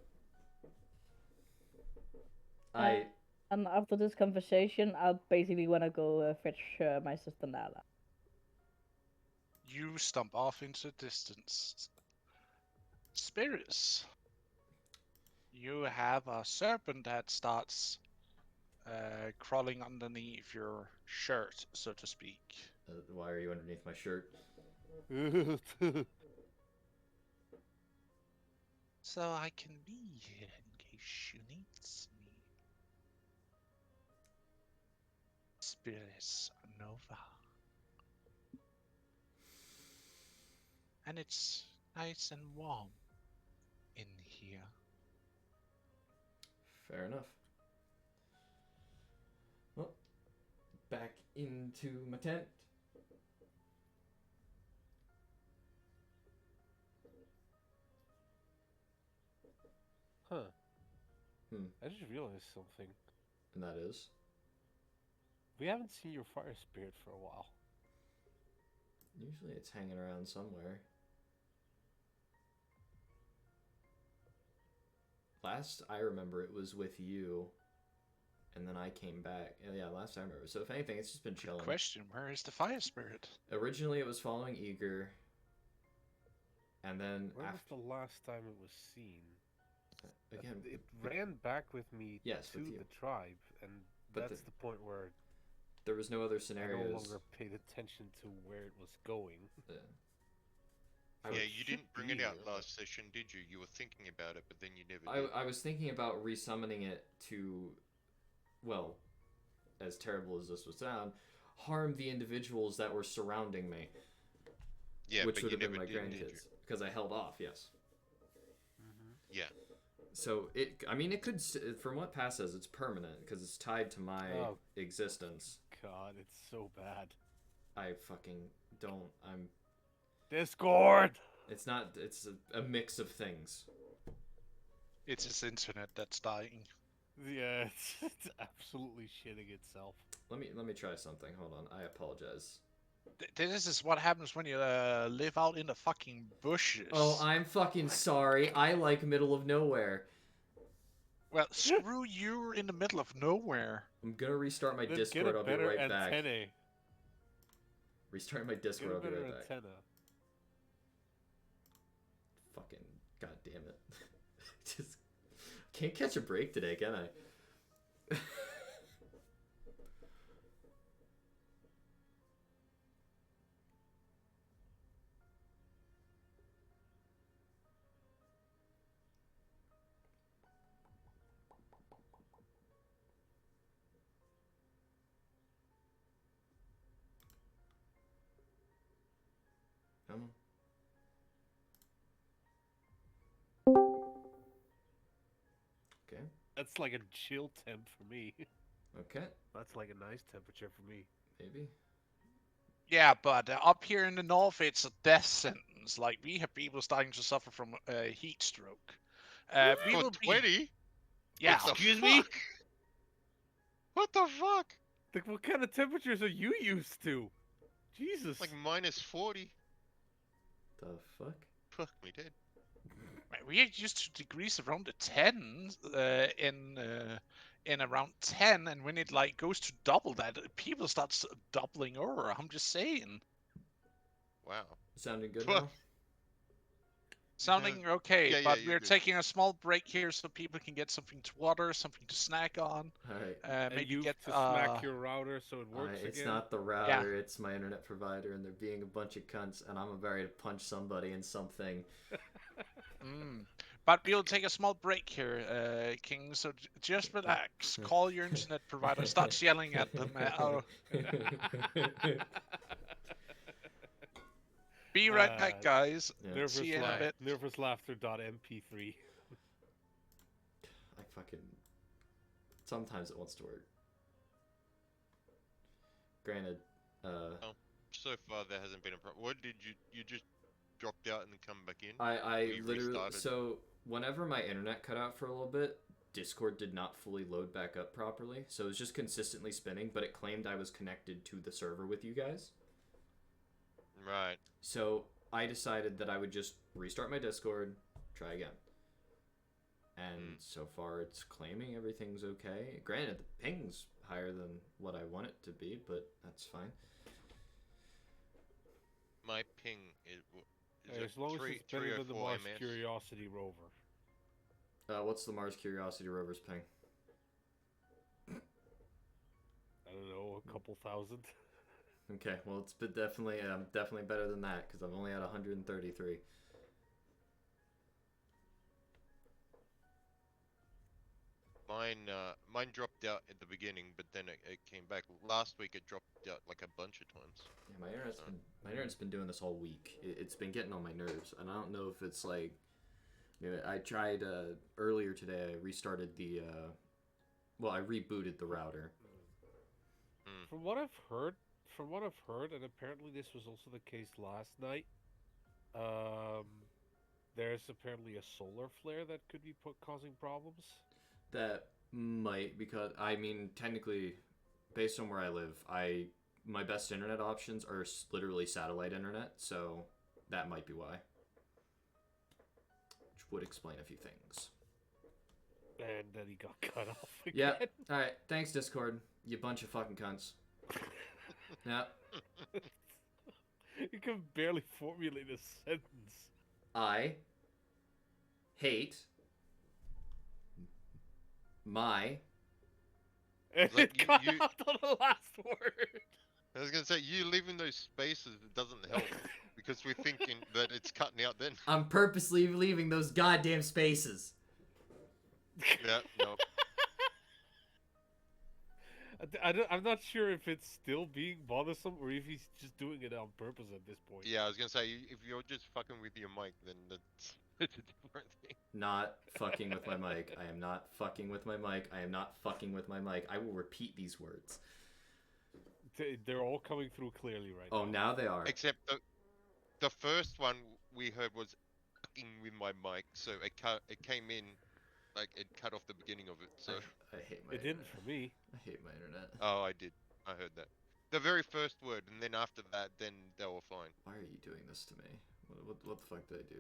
And after this conversation, I'll basically want to go fetch my sister Nala. You stump off into distance. Spirits. You have a serpent that starts crawling underneath your shirt, so to speak. Why are you underneath my shirt? So I can be here in case you need me. Spirits Nova. And it's nice and warm in here. Fair enough. Well, back into my tent. Huh. Hmm. I just realized something. And that is? We haven't seen your fire spirit for a while. Usually it's hanging around somewhere. Last I remember it was with you. And then I came back. Yeah, last I remember. So if anything, it's just been chilling. Good question. Where is the fire spirit? Originally it was following Eager. And then When was after... the last time it was seen? Again, It ran back with me Yes, to with you. the tribe, and But that's the point where there was no other I scenarios. no longer paid attention to where it was going. Yeah. Yeah, It you should didn't bring be it out here, but- last session, did you? You were thinking about it, but then you never did. I was thinking about resummoning it to, well, as terrible as this would sound, harm the individuals that were surrounding me. Yeah, which but would you have been never my did, did you? grandkids. Because I held off, yes. Yeah. So, it could, from what Pat says, it's permanent, because it's tied to my existence. God, it's so bad. I fucking don't, Discord! it's not, it's a mix of things. It's his internet that's dying. Yeah, it's absolutely shitting itself. Let me try something, hold on, I apologize. This is what happens when you live out in the fucking bushes. Oh, I'm fucking sorry, I like middle of nowhere. Well, screw you in the middle of nowhere. I'm gonna restart my Then Discord, get a I'll be better right back. antenna. Restart my Get Discord, a I'll be better right back. antenna. Fucking goddamn it. Just can't catch a break today, can I? Come on. Okay. That's like a chill temp for me. Okay, That's like a nice temperature for me. maybe. Yeah, but up here in the north, it's a death sentence. Like, we have people starting to suffer from heat stroke. We For will be. 20? Yeah. What the Excuse me? fuck? What the fuck? Like, what kind of temperatures are you used to? Jesus. Like minus 40? The fuck? Fuck me dead. We are used to degrees around the 10 in around 10, and when it like goes to double that, people start doubling over. I'm just saying. Wow. Sounding good Fuck. now? Sounding okay, Yeah, but you're we're good. taking a small break here so people can get something to water, something to snack on. Alright. And Maybe you get to smack your router so it works It's again. not the router, it's my internet provider, and they're being a bunch of cunts, and I'm about to punch somebody in something. But we'll take a small break here, King. So just relax. Call your internet provider. Start yelling at them. Be right back, guys. Yeah. See you in a bit. Nervouslaughter.mp3. I fucking... Sometimes it wants to work. Granted, So far there hasn't been a problem. What did you just dropped out and then come back in? I We literally... restarted. So, whenever my internet cut out for a little bit, Discord did not fully load back up properly, so it was just consistently spinning, but it claimed I was connected to the server with you guys. Right. So, I decided that I would just restart my Discord, try again. And so far it's claiming everything's okay. Granted, the ping's higher than what I want it to be, but that's fine. My ping is As long as it's better than the Mars Curiosity rover. What's the Mars Curiosity rover's ping? I don't know, a couple thousand. Okay, well it's definitely better than that because I'm only at 133. Mine dropped out at the beginning, but then it came back. Last week it dropped out like a bunch of times. Yeah, my internet's been doing this all week. It's been getting on my nerves, and I don't know if it's like. I tried earlier today. I restarted the. I rebooted the router. From what I've heard, and apparently this was also the case last night. There's apparently a solar flare that could be causing problems. That might, because I mean, technically, based on where I live, my best internet options are literally satellite internet, so that might be why. Which would explain a few things. And then he got cut off again. Yeah. All right. Thanks, Discord. You bunch of fucking cunts. Yeah. You can barely formulate a sentence. I hate my. And Like, it cut out on the last word. I was gonna say, you leaving those spaces, it doesn't help because we're thinking that it's cutting out then. I'm purposely leaving those goddamn spaces. Yeah, no. I'm not sure if it's still being bothersome or if he's just doing it on purpose at this point. Yeah, I was gonna say, if you're just fucking with your mic, then it's a different thing. Not fucking with my mic. I am not fucking with my mic. I am not fucking with my mic. I will repeat these words. They're all coming through clearly right now. Oh, now they are. Except the first one we heard was fucking with my mic, so it came in like it cut off the beginning of it. So I hate my It didn't for me. I hate my internet. oh, I did. I heard that. The very first word, and then after that, then they were fine. Why are you doing this to me? What the fuck did I do?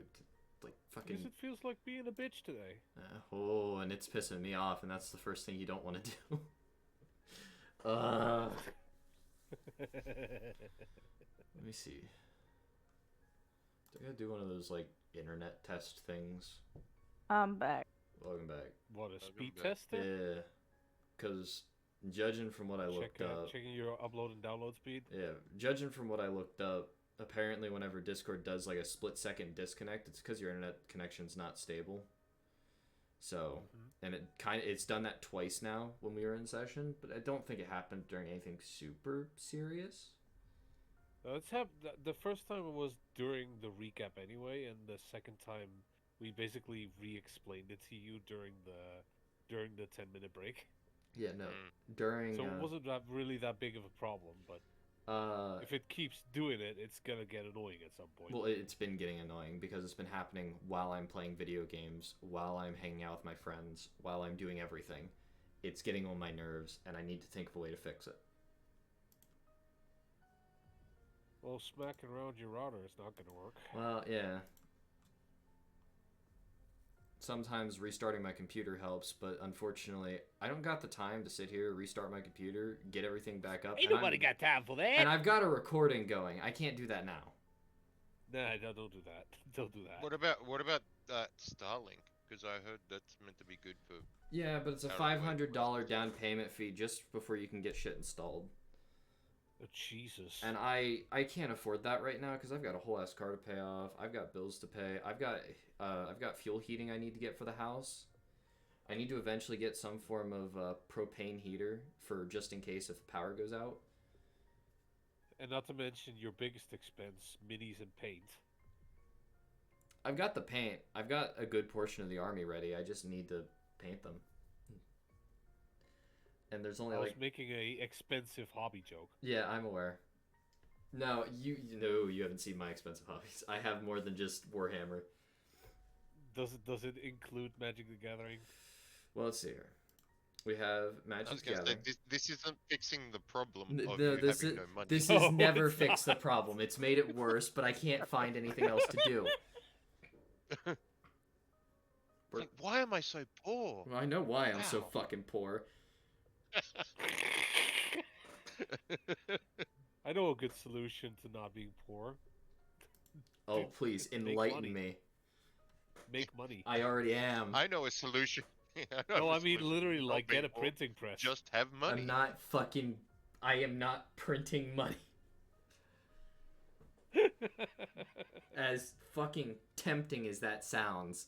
Like fucking. Because it feels like being a bitch today. And it's pissing me off, and that's the first thing you don't want to do. Let me see. Do I gotta do one of those like internet test things? I'm back. Welcome back. What, a speed back. test? Then? Yeah, because judging from what I looked up, Checking your upload and download speed? yeah, judging from what I looked up, apparently whenever Discord does like a split-second disconnect, it's because your internet connection's not stable. So, and it's done that twice now when we were in session, but I don't think it happened during anything super serious. The first time was during the recap anyway, and the second time we basically re-explained it to you during during the 10-minute break. Yeah, no. Mm. During So it wasn't really that big of a problem, but if it keeps doing it, it's gonna get annoying at some point. well, it's been getting annoying because it's been happening while I'm playing video games, while I'm hanging out with my friends, while I'm doing everything. It's getting on my nerves, and I need to think of a way to fix it. Well, smacking around your router is not gonna work. Well, yeah. Sometimes restarting my computer helps, but unfortunately, I don't got the time to sit here, restart my computer, get everything back up. Ain't nobody got time for that. And I've got a recording going. I can't do that now. Nah, don't do that. Don't do that. What about Starlink? Because I heard that's meant to be good for. Yeah, but it's a $500 down payment fee just before you can get shit installed. Oh, Jesus. And I can't afford that right now because I've got a whole ass car to pay off. I've got bills to pay. I've got fuel heating I need to get for the house. I need to eventually get some form of propane heater for just in case if power goes out. And not to mention your biggest expense, minis and paint. I've got the paint. I've got a good portion of the army ready. I just need to paint them. And there's only I was making a expensive hobby joke. Yeah, I'm aware. No, you haven't seen my expensive hobbies. I have more than just Warhammer. Does it include Magic the Gathering? Well, let's see here. We have Magic the Gathering. This isn't fixing the problem of No, you this having is no money. this No, has never it's fixed the problem. It's made it worse, but I can't find anything else to do. Like, why am I so poor? Well, I know why I'm so Wow. fucking poor. I know a good solution to not being poor. Oh, Dude, please make enlighten money. me. Make money. I already am. I know a solution. No, I mean literally, Not like, being get a poor. printing press. Just have money. I am not printing money. As fucking tempting as that sounds.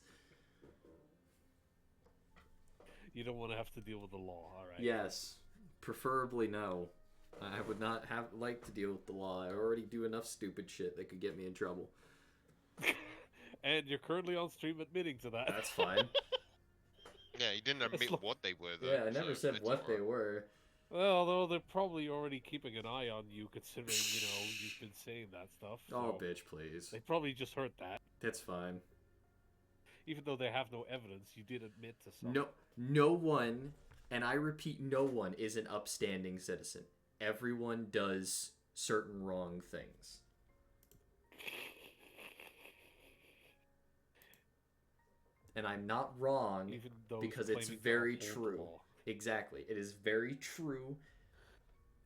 You don't want to have to deal with the law, alright? Yes. Preferably no. I would not like to deal with the law. I already do enough stupid shit that could get me in trouble. And you're currently on stream admitting to that. That's fine. Yeah, you didn't admit like- what they were, though. Yeah, I never so said it's what they alright. were. Well, although they're probably already keeping an eye on you, considering, you've been saying that stuff. Oh, so bitch, please. They probably just heard that. That's fine. Even though they have no evidence, you did admit to something. No one, and I repeat, no one is an upstanding citizen. Everyone does certain wrong things. And I'm not wrong Even those because it's claiming to very uphold the true. law. Exactly. It is very true.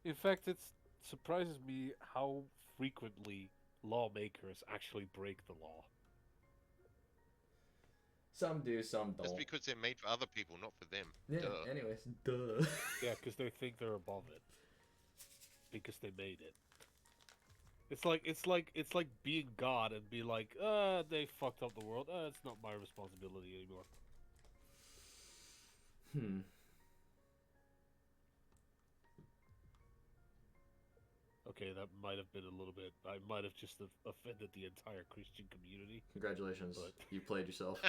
In fact, it surprises me how frequently lawmakers actually break the law. Some do, some That's don't. because they're made for other people, not for them. Yeah, Duh. anyways, duh. Yeah, because they think they're above it. Because they made it. It's like being God and be like, they fucked up the world. It's not my responsibility anymore. Okay, that might have been a little bit. I might have just offended the entire Christian community. Congratulations. But- You played yourself.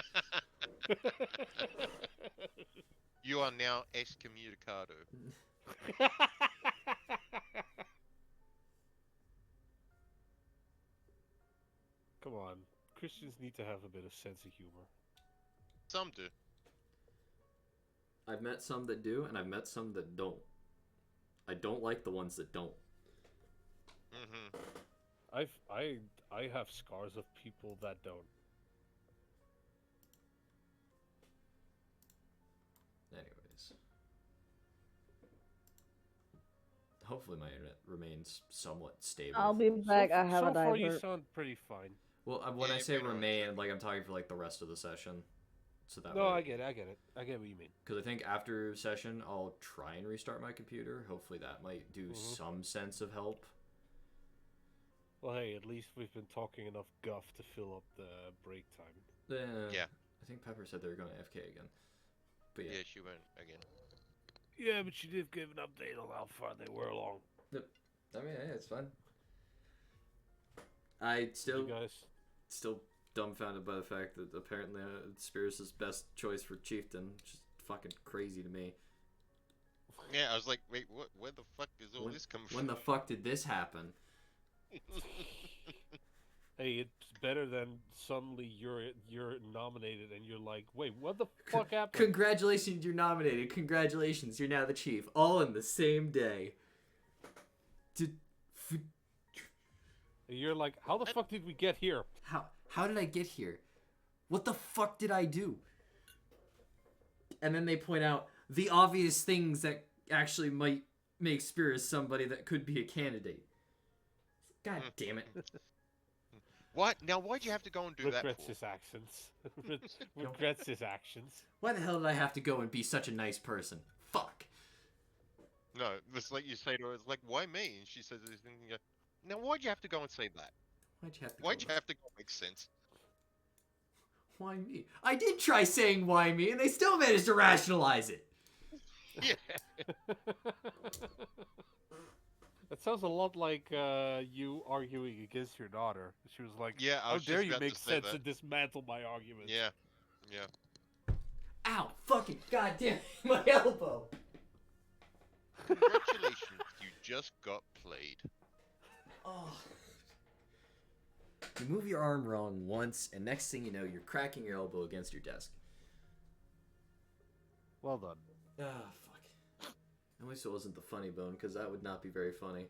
You are now excommunicado. Come on, Christians need to have a bit of sense of humor. Some do. I've met some that do, and I've met some that don't. I don't like the ones that don't. Mm-hmm. I have scars of people that don't. Anyways. Hopefully my internet remains somewhat stable. I'll be back. I have so a far, you divert. sound pretty fine. Well, when Yeah, I you've say been on remain, track. like I'm talking for like the rest of the session. So that No, way. I get it. I get what you mean. Because I think after session, I'll try and restart my computer. Hopefully that might do Mhm. some sense of help. Well, hey, at least we've been talking enough guff to fill up the break time. Yeah. I think Pepper said they were going to FK again. But yeah. Yeah, she went again. Yeah, but you did give an update on how far they were along. I mean, yeah, it's fine. I You guys, still dumbfounded by the fact that apparently Spears' best choice for chieftain just fucking crazy to me. Yeah, I was like, wait, what? Where the fuck is all this coming from? When the fuck did this happen? Hey, it's better than suddenly you're nominated and you're like, wait, what the fuck happened? Congratulations, you're nominated. Congratulations, you're now the chief. All in the same day. And you're like, how the fuck did we get here? How did I get here? What the fuck did I do? And then they point out the obvious things that actually might make Spears somebody that could be a candidate. God damn it. What? Now, why'd you have to go and do that Regrets for? his actions. Regrets his actions. Why the hell did I have to go and be such a nice person? Fuck. No, it's like you say to her, it's like, why me? And she says this thing. You go, now, why'd you have to go and say that? Why'd you have to Why'd go? you have to go make sense? Why me? I did try saying why me, and they still managed to rationalize it. Yeah. That sounds a lot like you arguing against your daughter. She was like, Yeah, I how was dare just you about to make say sense that. and dismantle my argument? Yeah. Yeah. Ow! Fucking goddamn my elbow! Congratulations, you just got played. Oh. You move your arm wrong once, and next thing you know, you're cracking your elbow against your desk. Well done. Ah, fuck. At least it wasn't the funny bone, because that would not be very funny.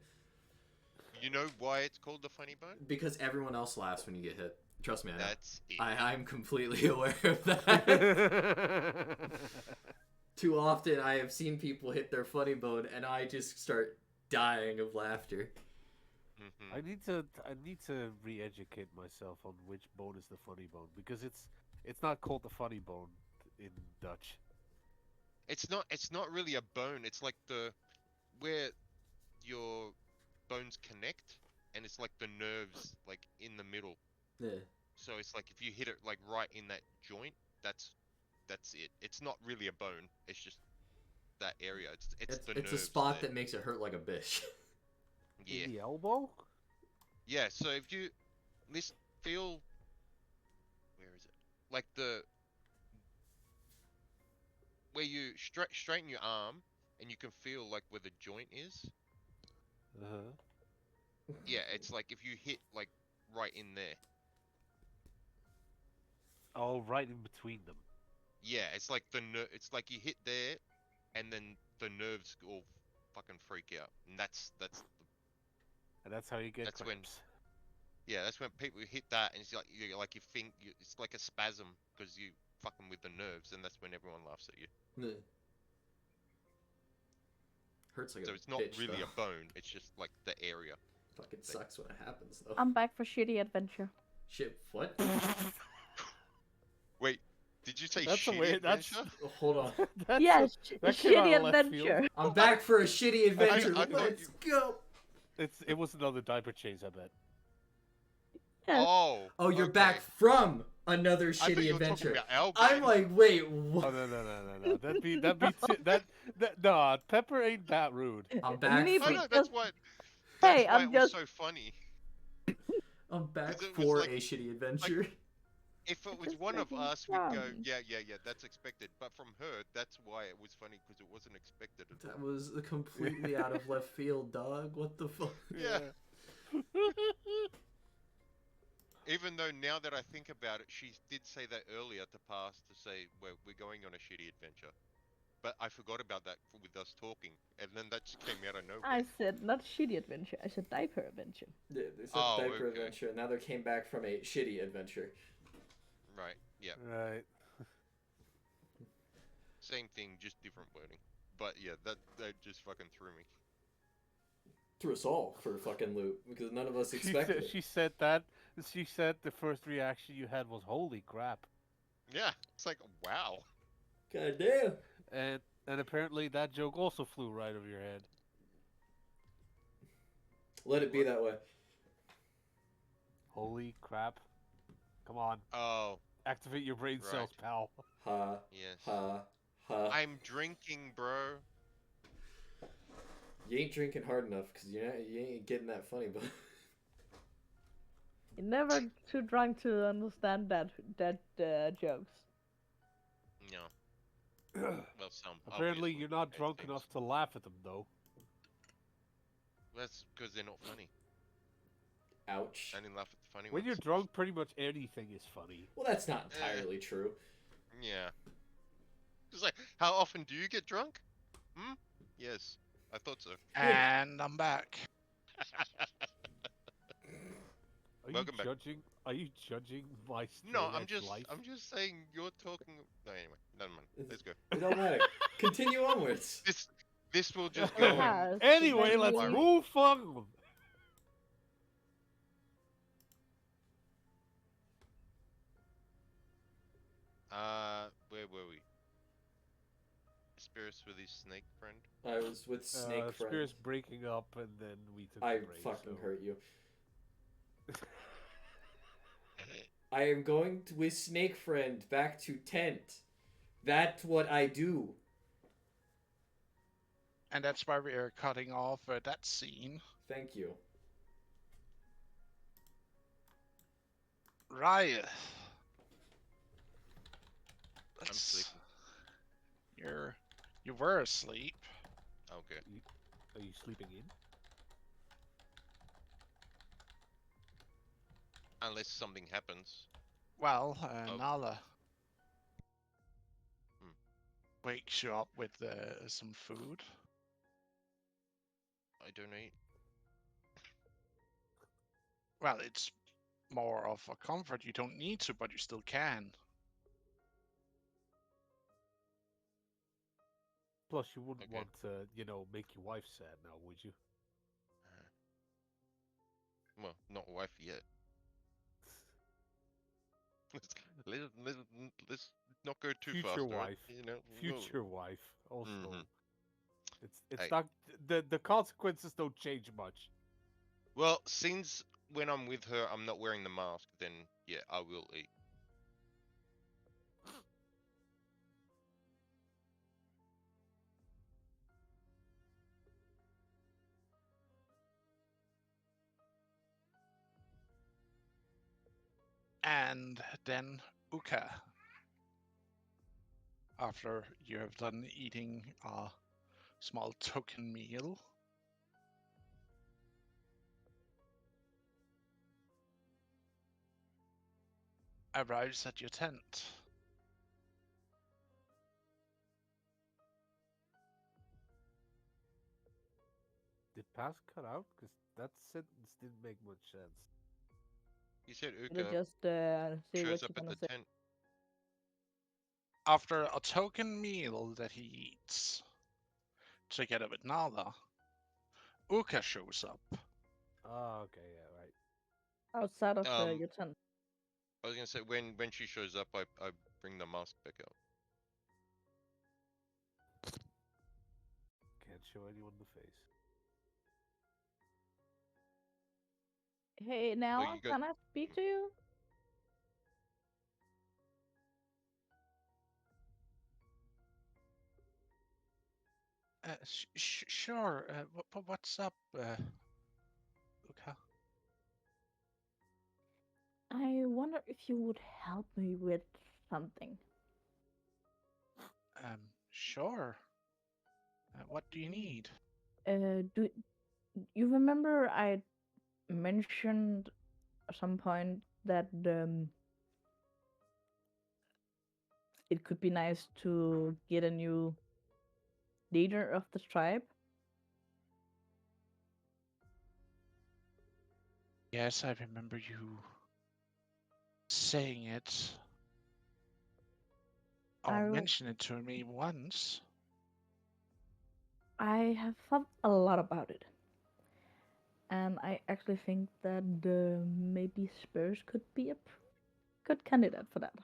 You know why it's called the funny bone? Because everyone else laughs when you get hit. Trust me, I know. That's it. I'm completely aware of that. Too often, I have seen people hit their funny bone, and I just start dying of laughter. Mm-hmm. I need to re-educate myself on which bone is the funny bone, because it's not called the funny bone in Dutch. It's not really a bone. It's like where your bones connect, and it's like the nerves like in the middle. Yeah. So it's like if you hit it like right in that joint, that's it. It's not really a bone. It's just that area. It's the It's a nerves spot there. that makes it hurt like a bitch. Yeah. In the elbow? Yeah. So if you feel, where is it? Like where you straighten your arm and you can feel like where the joint is. Yeah, it's like if you hit like right in there. Oh, right in between them. Yeah, it's like it's like you hit there, and then the nerves all fucking freak out, and And that's how you get That's cramps. that's when people hit that, and it's like you think it's like a spasm because you fucking with the nerves, and that's when everyone laughs at you. Yeah. Hurts like So a it's not bitch, really though. a bone; it's just like the area. Fucking sucks when it happens, though. I'm back for shitty adventure. Shit, what? Wait, did you say That's a shitty weird- that's- adventure? Oh, hold on. That's Yes, that came out shitty of left field. adventure. I'm back for a shitty adventure. I thought Let's go. It was another diaper change, I bet. Yes. Oh, you're okay. back from another I thought shitty you were talking adventure. about our I'm game. like, wait, Oh what? no. That nah, Pepper ain't that rude. I'm back. Me I For, know because- that's Hey, why I'm it was just so funny. I'm back 'Cause it was for like- a shitty adventure. If it was Just one of making us, we'd go, fun. yeah, that's expected. But from her, that's why it was funny, because it wasn't expected at That all. was completely out of left field, dog. What the fuck? Yeah. Even though now that I think about it, she did say that earlier to pass to say we're going on a shitty adventure. But I forgot about that with us talking, and then that just came out of nowhere. I said not shitty adventure. I said diaper adventure. Yeah, they said Oh, diaper okay. adventure, and now they came back from a shitty adventure. Right, yeah. Right. Same thing, just different wording. But yeah, that just fucking threw me. Threw us all for a fucking loop because none of us expected it. She said that. She said the first reaction you had was "Holy crap!" Yeah, it's like, wow. God damn. And apparently that joke also flew right over your head. Let it be that way. Holy crap! Come on, Oh, activate your brain cells, pal. Ha, yes. ha, ha. I'm drinking, bro. You ain't drinking hard enough because you ain't getting that funny, but You're never too drunk to understand that jokes. No. some. Apparently, Obviously, you're not it drunk seems. enough to laugh at them, though. That's because they're not funny. Ouch. I only laugh at the funny When ones. you're drunk, pretty much anything is funny. Well, that's not Eh, entirely true. yeah. It's like, how often do you get drunk? Hmm? Yes, I thought so. And I'm back. Are you Welcome back. judging? Are you judging my No, straight edge life? I'm just saying you're talking. No, anyway, never mind. Let's go. It don't matter. Continue onwards. This will just go and Yes, Anyway, then let's we- move on. where were we? Spirits with his snake friend. I was with Snake Friend. Spears breaking up, and then we took I a break. fucking so... hurt you. I am going with Snake Friend back to tent. That's what I do. And that's why we are cutting off that scene. Thank you. Riot. I'm sleeping. You were asleep. Okay. Are you sleeping in? Unless something happens. Well, Oh. Nala Hmm. wakes you up with some food. I don't eat. Well, it's more of a comfort. You don't need to, but you still can. Plus, you wouldn't Okay. want to, make your wife sad now, would you? Well, not wife yet. Let's not go too fast. Future alright? wife. You know. Future wife. Also, Mhm. it's Hey. not the consequences don't change much. Well, since when I'm with her, I'm not wearing the mask. Then yeah, I will eat. And then Uka, after you have done eating a small token meal, arrives at your tent. Did pass cut out? Because that sentence didn't make much sense. You said you Uka just say shows what up you're at gonna the say. tent. After a token meal that he eats, together with Nala, Uka shows up. Oh, okay, yeah, right. Outside of Um, your tent. I was gonna say when she shows up, I bring the mask back out. Can't show anyone the face. Hey, Well, now you got. can I speak to you? Sure. What's up, Uka? I wonder if you would help me with something. Sure. What do you need? Do you remember I mentioned at some point that it could be nice to get a new leader of the tribe? Yes, I remember you saying it or I mention it to me once. I have thought a lot about it, and I actually think that maybe Spurs could be a good candidate for that.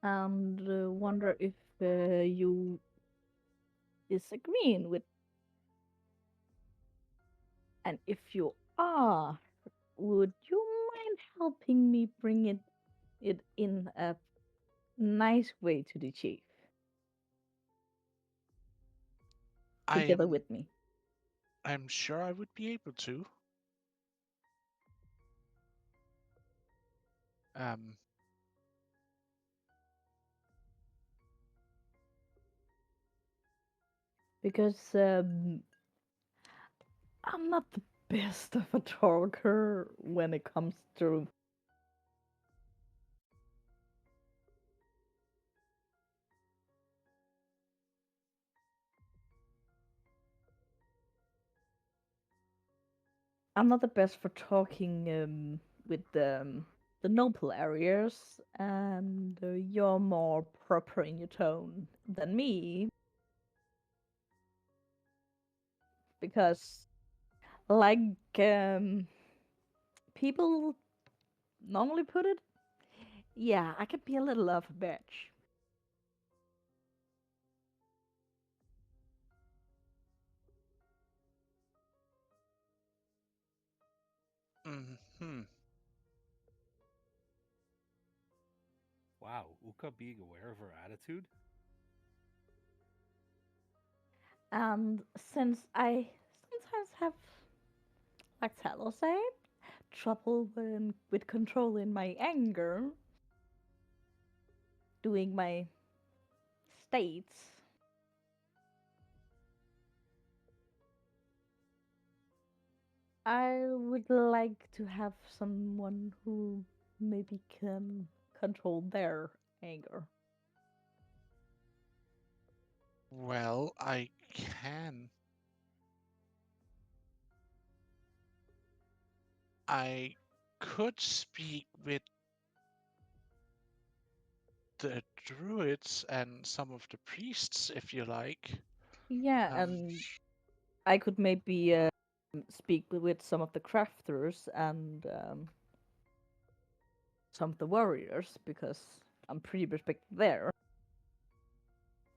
And wonder if you disagreeing with, and if you are, would you mind helping me bring it in a nice way to the chief together I'm with me? I'm sure I would be able to. Um, Because I'm not the best of a talker when it comes to. I'm not the best for talking with the noble areas, and you're more proper in your tone than me. Because, like um, people normally put it, yeah, I can be a little of a bitch. hmm. Wow, Uka being aware of her attitude? And since I sometimes have, like Taylor said, trouble with controlling my anger, doing my states, I would like to have someone who maybe can control their anger. Well, I can. I could speak with the druids and some of the priests if you like. Yeah, Um, and I could maybe speak with some of the crafters and some of the warriors because I'm pretty respected there.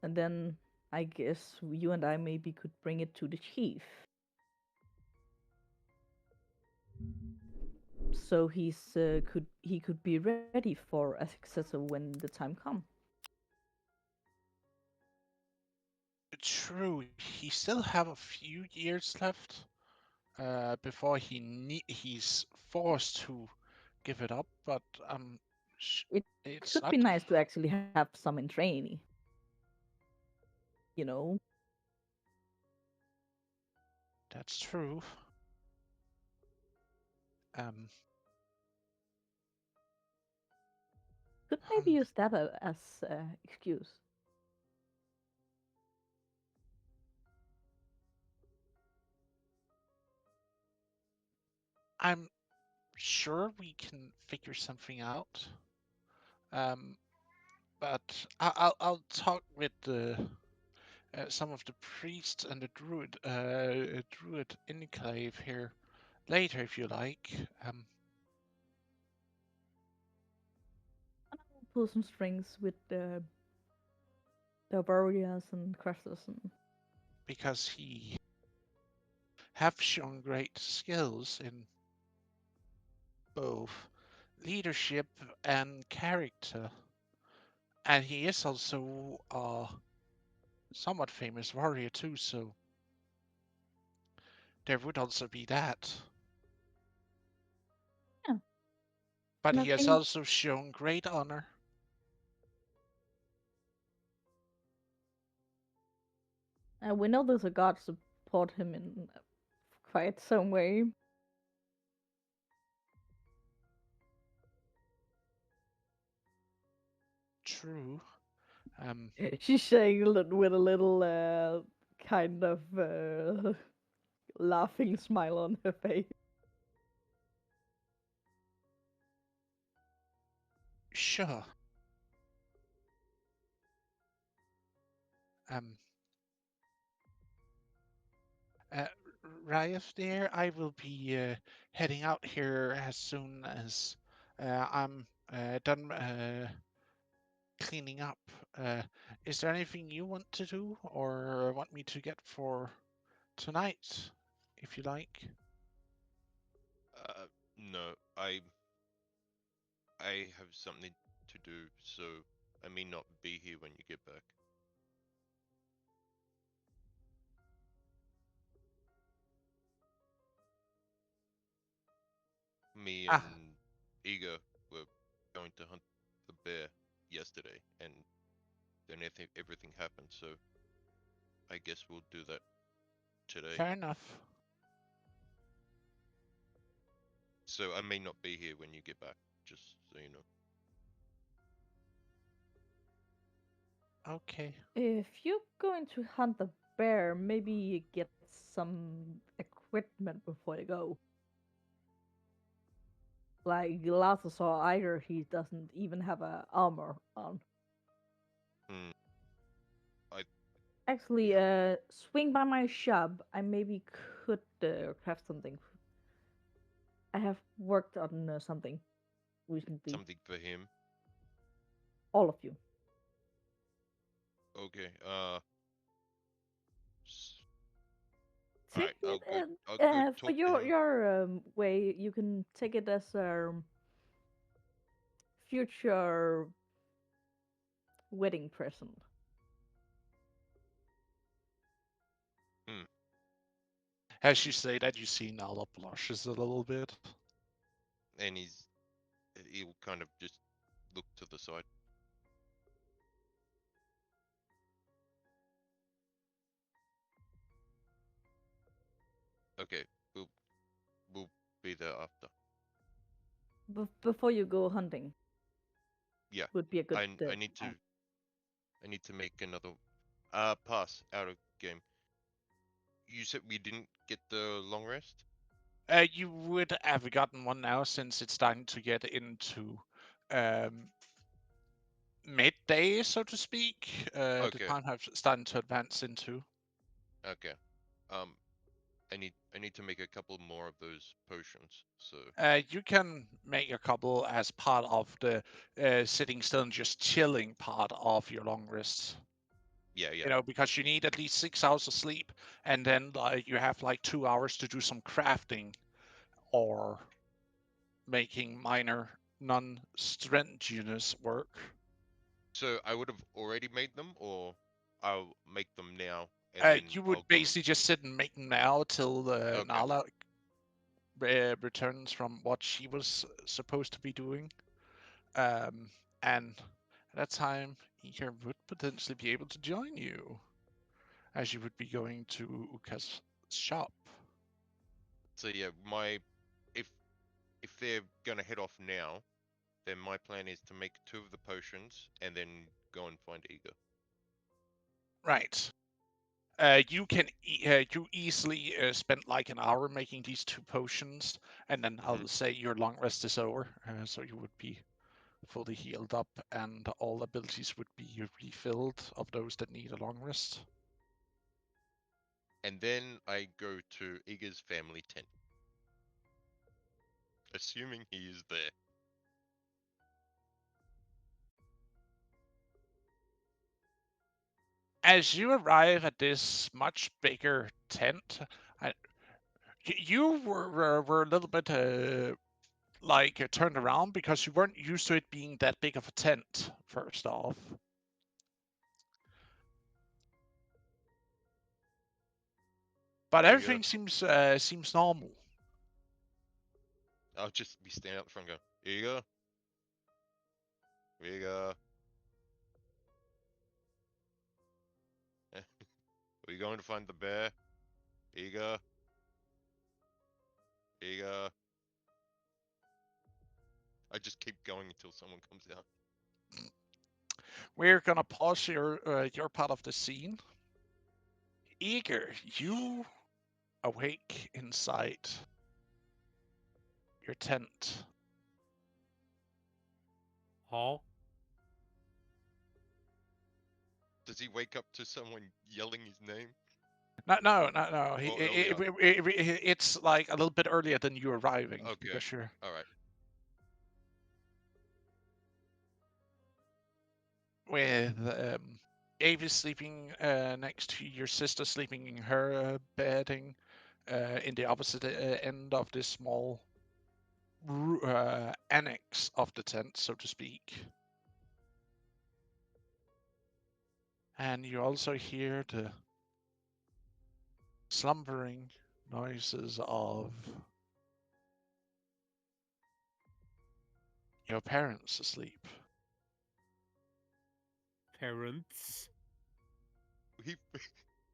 And then I guess you and I maybe could bring it to the chief, so he could be ready for a successor when the time comes. true, he still have a few years left before he's forced to give it up. But It it's could not. be nice to actually have some in training, you know. That's true. Um, Could maybe um, use that as excuse. I'm sure we can figure something out. Um, but I'll talk with the some of the priests and the druid enclave here later if you like. And I will pull some strings with the warriors and crafters and Because he have shown great skills in both leadership and character, and he is also a somewhat famous warrior too. So there would also be that. yeah. But And I he has think also shown great honor. we know there's a god support him in quite some way. True. Um, She's saying with a little kind of laughing smile on her face. sure. Um, uh, Riot there, I will be heading out here as soon as I'm done cleaning up. Uh, is there anything you want to do or want me to get for tonight, if you like? No, I have something to do, so I may not be here when you get back. Me Ah, and Ego were. going to hunt the bear yesterday, and then everything happened. So I guess we'll do that today. Fair enough. So I may not be here when you get back, just so you know. Okay. If you're going to hunt the bear, maybe get some equipment before you go. Like Lathasaur, either he doesn't even have a armor on. Hmm. I Actually, yeah. swing by my shop. I maybe could craft something. I have worked on something recently. Something for him. All of you. Okay. All Take right. it I'll go for talk to him. your way. You can take it as a future wedding present. Hmm. As you say that, you see Nala blushes a little bit. And he'll kind of just look to the side. Okay. We'll be there after. Before you go hunting, Yeah. would be a good I need to time. make another pass out of game. You said we didn't get the long rest? You would have gotten one now since it's starting to get into um, midday, so to speak. The Okay. time has started to advance into. Okay. Um I need to make a couple more of those potions. So You can make a couple as part of the sitting still and just chilling part of your long rest. yeah, yeah. You know, because you need at least 6 hours of sleep, and then you have like 2 hours to do some crafting or making minor non-strenuous work. So I would have already made them, or I'll make them now and then You would I'll go. basically just sit and make them now till Okay. Nala returns from what she was supposed to be doing. And at that time, Iker would potentially be able to join you, as you would be going to Uka's shop. So yeah, if if they're gonna head off now, then my plan is to make 2 of the potions and then go and find Eager. Right. You easily spend like an hour making these 2 potions, and then Hmm. I'll say your long rest is over, so you would be fully healed up, and all abilities would be refilled of those that need a long rest. And then I go to Eager's family tent, assuming he is there. As you arrive at this much bigger tent, I, you were a little bit turned around because you weren't used to it being that big of a tent. First off, but Eager, everything seems normal. I'll just be standing out the front going, Eager, Eager, are you going to find the bear? Eager, Eager. I just keep going until someone comes out. We're gonna pause your part of the scene. Eager, you awake inside your tent. Huh? Does he wake up to someone yelling his name? No. Or earlier? It's like a little bit earlier than you arriving Okay, because you're alright. with Avis sleeping next to your sister sleeping in her bedding in the opposite end of this small annex of the tent, so to speak. And you also hear the slumbering noises of your parents asleep. Parents. He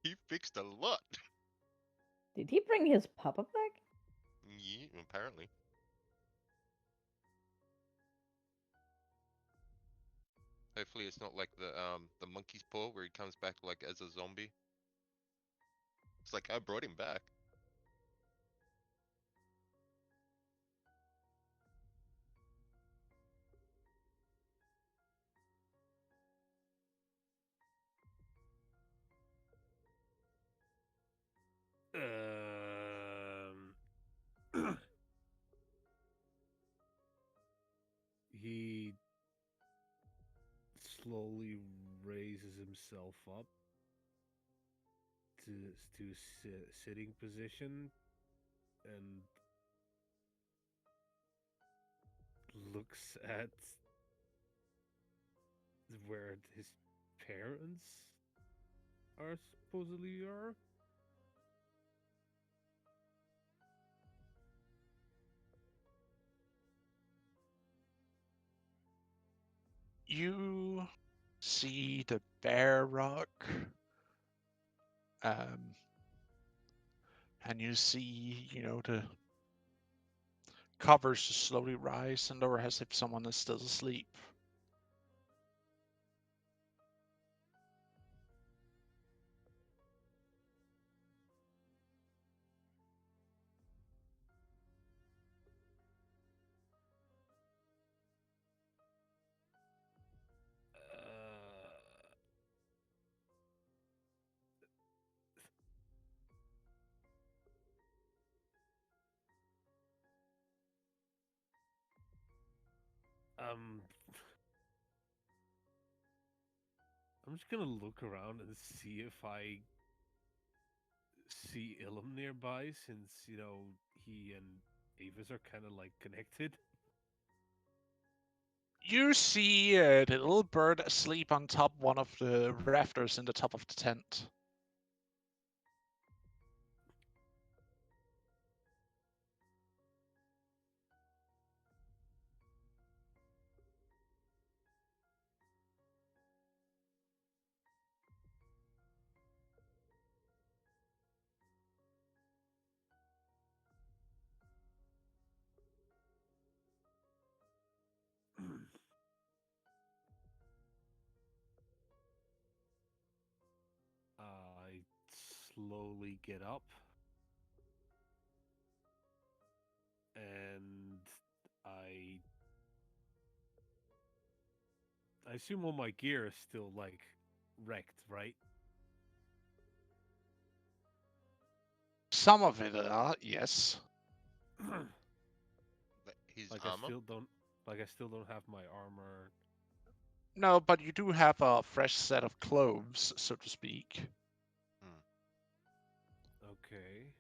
he fixed a lot. Did he bring his puppet back? Yeah, apparently. Hopefully, it's not like the monkey's paw where he comes back like as a zombie. It's like I brought him back. He slowly raises himself up to sitting position and looks at where his parents are supposedly are. You see the bear rock, um, and you see, the covers slowly rise and lower as if someone is still asleep. Um, I'm just gonna look around and see if I see Ilum nearby, since he and Avis are kind of like connected. You see the little bird asleep on top one of the rafters in the top of the tent. I slowly get up and I I assume all my gear is still like wrecked, right? Some of it yes. His like I armor. still don't I still don't have my armor. No, but you do have a fresh set of clothes, so to speak. Hmm. Okay.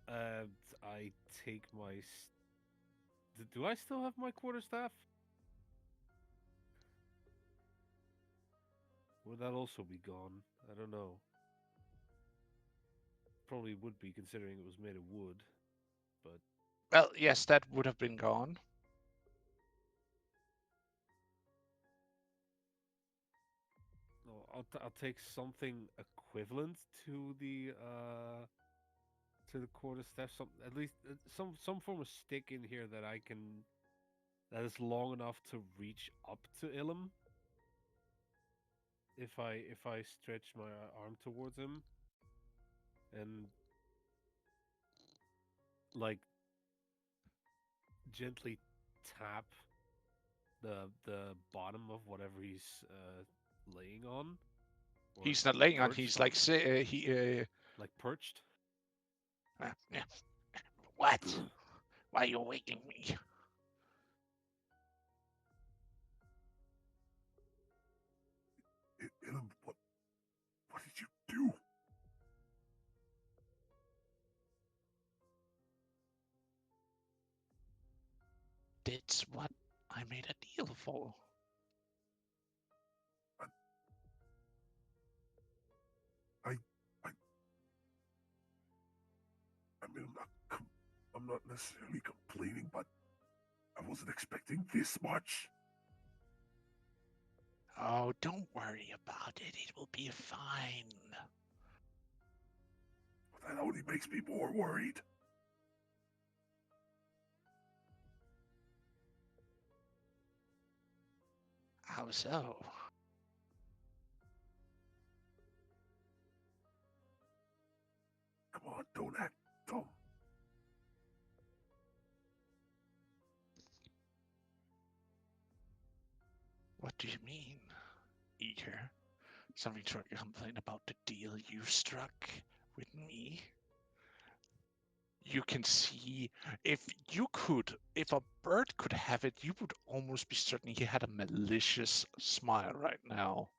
And I take my. Do I still have my quarterstaff? Would that also be gone? I don't know. Probably would be, considering it was made of wood. But Well, yes, that would have been gone. no, I'll take something equivalent to the quarterstaff. Some, at least some form of stick in here that I can, that is long enough to reach up to Ilum. If I stretch my arm towards him and like gently tap the bottom of whatever he's laying on, or He's not laying on. perched He's like on, like perched. yeah. What? Why are you waking me? Ilum, what did you do? That's what I made a deal for. not necessarily complaining, but I wasn't expecting this much. Oh, don't worry about it. It will be fine. That only makes me more worried. How so? Come on, don't act dumb. What do you mean, Eager? Something to complain about the deal you struck with me? You can see, if a bird could have it, you would almost be certain he had a malicious smile right now.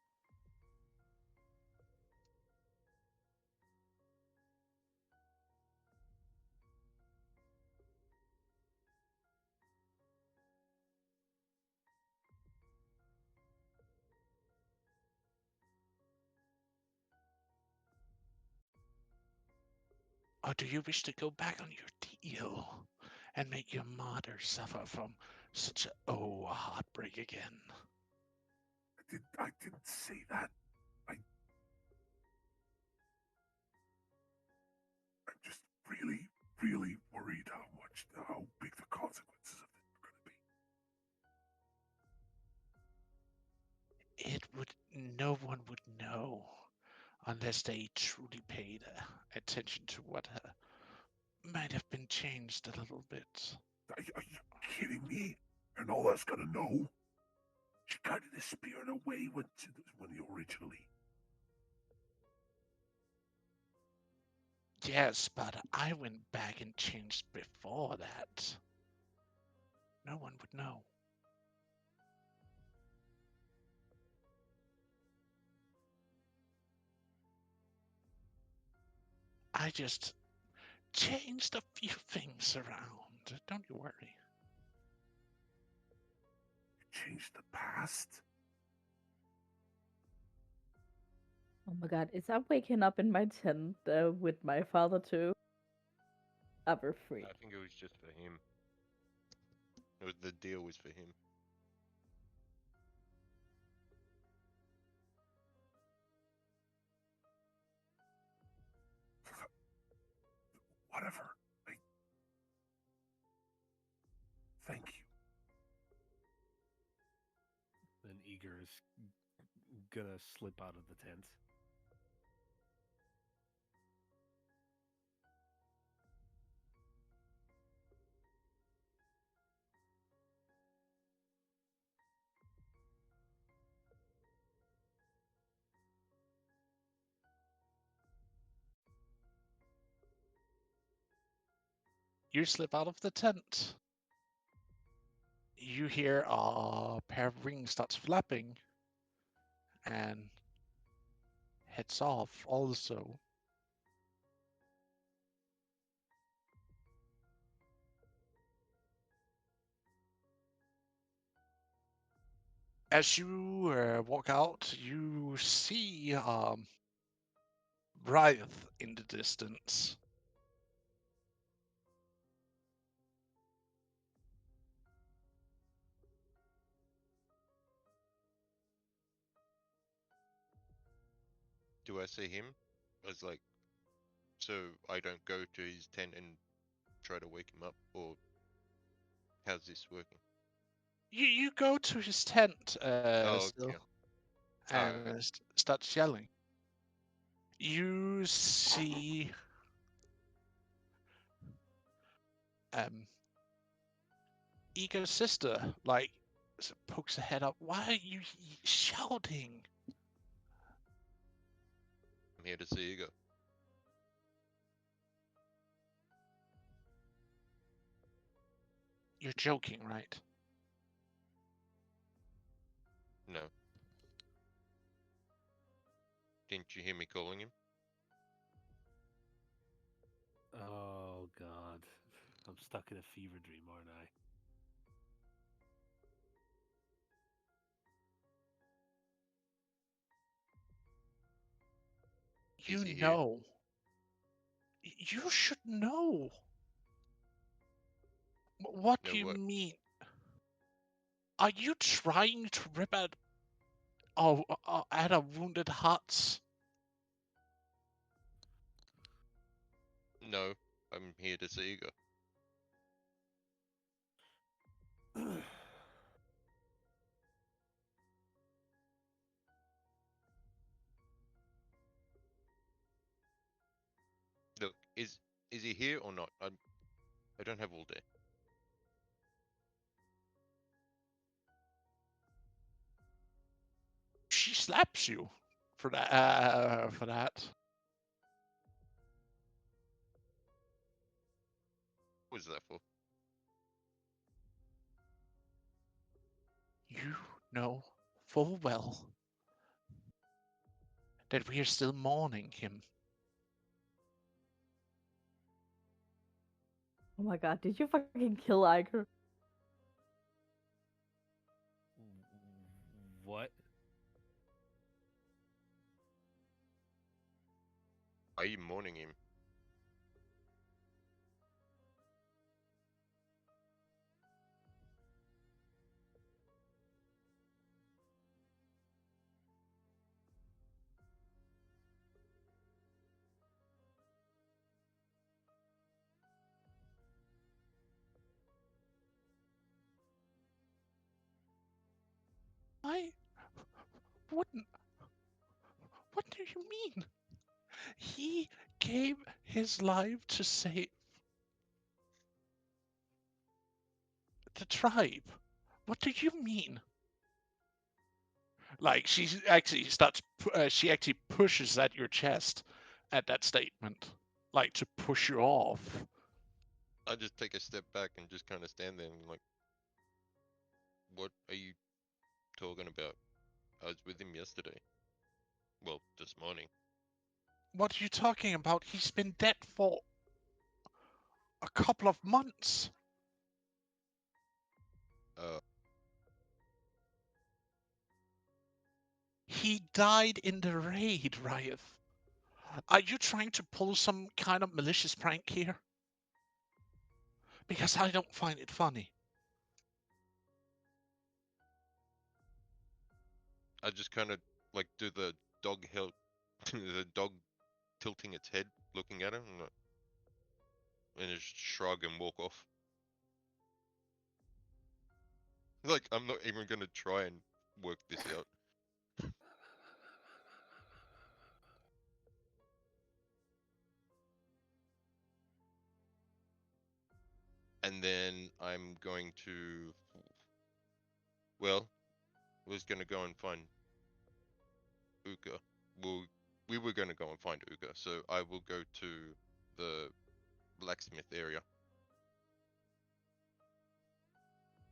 Or do you wish to go back on your deal and make your mother suffer from such a heartbreak again? I didn't say that. I'm just really, really worried how big the consequences of this are going to be. It would, no one would know unless they truly paid attention to what might have been changed a little bit. Are you kidding me? And all that's gonna know? She kind of disappeared away when you originally. Yes, but I went back and changed before that. No one would know. I just changed a few things around. Don't you worry. Changed the past? Oh my god, is I waking up in my tent with my father too? Ever free. I think it was just for him. The deal was for him. Whatever. Thank you. Then Eager is gonna slip out of the tent. You slip out of the tent. You hear a pair of wings starts flapping and heads off also. As you walk out, you see Wraith in the distance. Do I see him? As like, so I don't go to his tent and try to wake him up, or how's this working? You go to his tent Oh, still okay. and Okay. starts yelling. You see Ego's sister like pokes her head up. Why are you shouting? I'm here to see Ego. You're joking, right? No. Didn't you hear me calling him? Oh god. I'm stuck in a fever dream, aren't I? Is You he here? know. You should know. What No, do you what? mean? Are you trying to rip at a wounded hut? No, I'm here to see Uga. Look, is he here or not? I don't have all day. She slaps you for that. For that. What was that for? You know full well that we are still mourning him. Oh my god, did you fucking kill Iger? What? Why are you mourning him? I wouldn't. What do you mean? He gave his life to save the tribe. What do you mean? Like she actually starts. She actually pushes at your chest at that statement, like to push you off. I just take a step back and just kind of stand there and like, what are you talking about? I was with him yesterday. Well, this morning. What are you talking about? He's been dead for a couple of months. Uh, He died in the raid, Ryeth. Are you trying to pull some kind of malicious prank here? Because I don't find it funny. I just kind of like do the dog hill, the dog tilting its head, looking at him, and just shrug and walk off. Like I'm not even gonna try and work this out. And then I'm going to, well, was gonna go and find Uka. Well, we were gonna go and find Uka, so I will go to the blacksmith area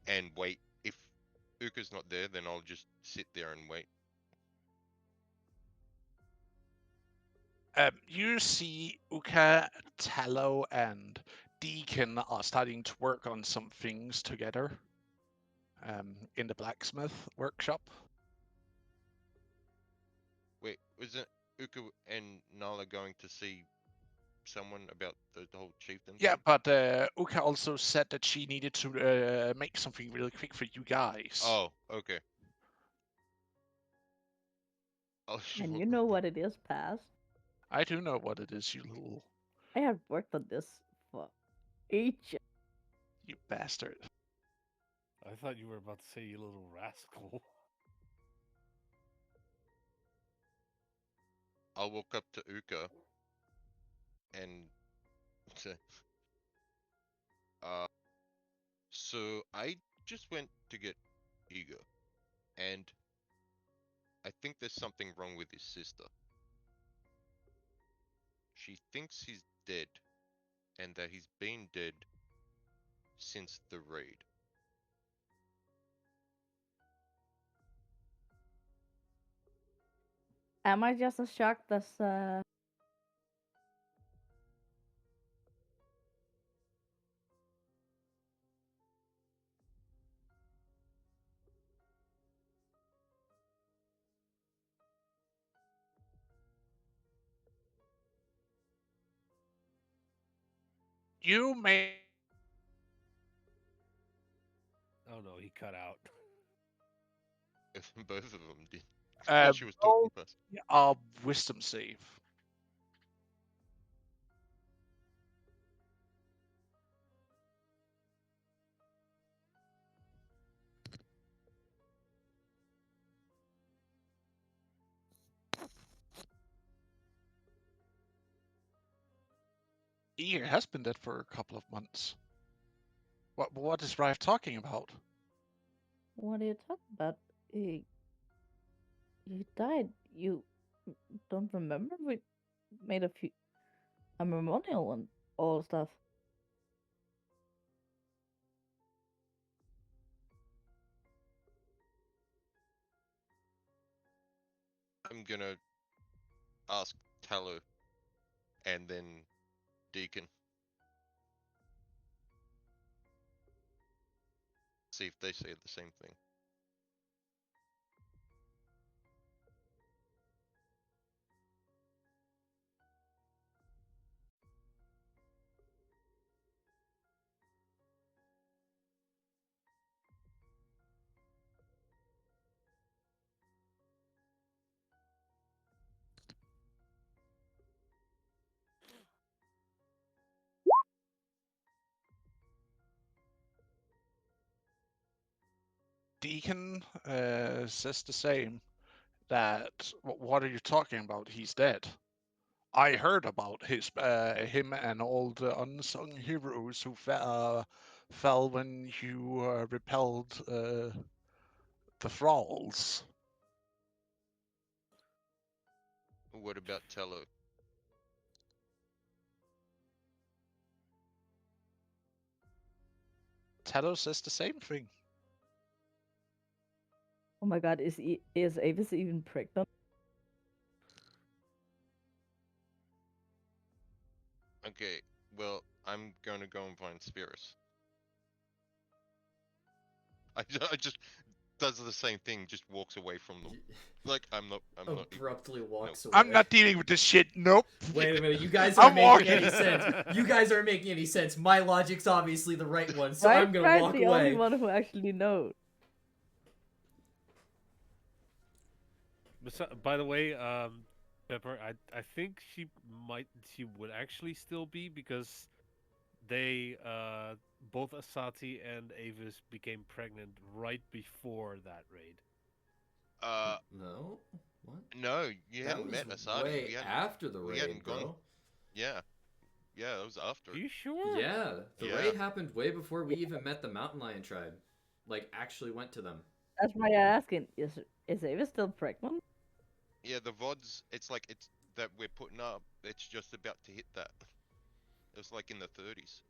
and wait. If Uka's not there, then I'll just sit there and wait. You see Uka, Tallow, and Deacon are starting to work on some things together in the blacksmith workshop. Wait, wasn't Uka and Nala going to see someone about the whole chieftain Yeah, thing? but Uka also said that she needed to make something really quick for you guys. Oh, okay. And you know what it is, Paz? I do know what it is, you little... I have worked on this for ages. You bastard. I thought you were about to say you little rascal. I'll walk up to Uka and say, uh, so I just went to get Ego, and I think there's something wrong with his sister. She thinks he's dead, and that he's been dead since the raid. Am I just as shocked as You may Oh no, he cut out. Both of them did. While she was talking Roll first. a wisdom save. Ear has been dead for a couple of months. What is Rife talking about? What are you talking about? You died. You don't remember? We made a memorial and all stuff. I'm gonna ask Tallow and then Deacon. See if they say the same thing. Deacon says the same. That what are you talking about? He's dead. I heard about him and all the unsung heroes who fell when you repelled the thralls. What about Tallow? Talos says the same thing. Oh my god, is Avis even pregnant? Okay, well, I'm gonna go and find Spirus. I just does the same thing, just walks away from them. Like I'm not Abruptly walks away. I'm not dealing with this shit. Nope. Wait a minute, you guys I'm aren't making walking. any sense. You guys aren't making any sense. My logic's obviously the right one, so Right? I'm gonna Right, walk the away. only one who actually knows. By the way, Pepper, I think she would actually still be, because they both Asati and Avis became pregnant right before that raid. No? What? No, you That hadn't was met Asati. way after the we raid, hadn't gone. bro. Yeah, that was after. Are you sure? Yeah, the Yeah. raid happened way before we even met the Mountain Lion tribe. Like, actually went to them. That's why I'm asking. Is Avis still pregnant? Yeah, the VODs. It's like it's that we're putting up. It's just about to hit that. It was like in the 30s.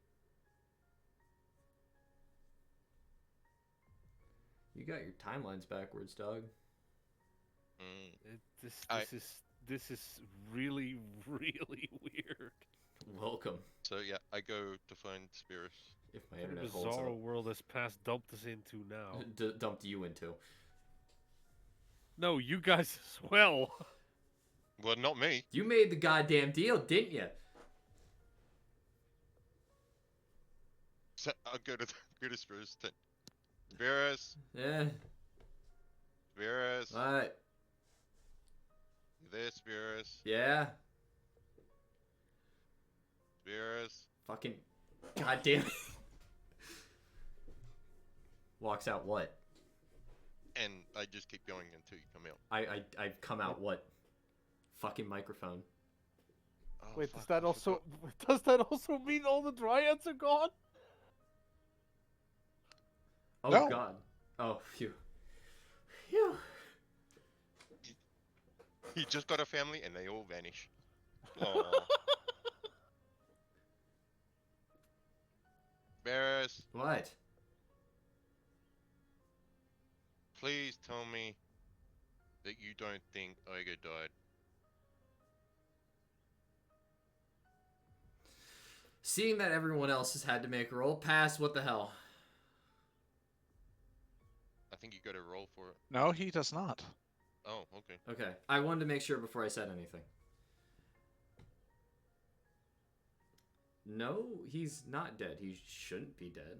You got your timelines backwards, dog. Mm. This is really really weird. Welcome. So yeah, I go to find Spirus. If my What a internet holds bizarre up. world this past dumped us into now. Dumped you into. No, you guys as well. Well, not me. You made the goddamn deal, didn't you? So I'll go to Spirus. Spirus. Eh. Spirus. What? You there, Spirus? Yeah. Spirus. Fucking goddamn. Walks out what? And I just keep going until you come out. I come out what? Fucking microphone. Oh, Wait, fuck, does that also mean all the dryads are gone? Oh No. god. Oh phew. Phew. He just got a family and they all vanish. Aww. Barris, What? please tell me that you don't think Iga died. Seeing that everyone else has had to make a roll, pass, what the hell? I think you got to roll for it. No, he does not. Oh, okay. Okay. I wanted to make sure before I said anything. No, he's not dead. He shouldn't be dead.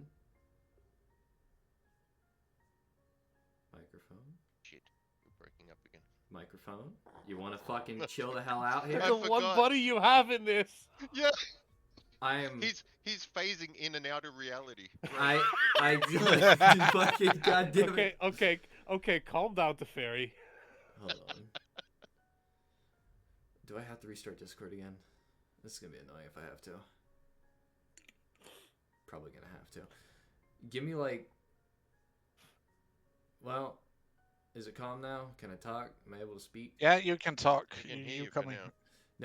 Microphone. Shit, you're breaking up again. Microphone. You want to fucking chill the hell out here? You're I the one forgot. buddy you have in this. Yeah, I'm. he's phasing in and out of reality. I fucking goddamn it. Okay. Calm down, Teferi. Hold on. Do I have to restart Discord again? This is gonna be annoying if I have to. Probably gonna have to. Give me like. Well, is it calm now? Can I talk? Am I able to speak? Yeah, you can talk. I can hear You you for coming? now.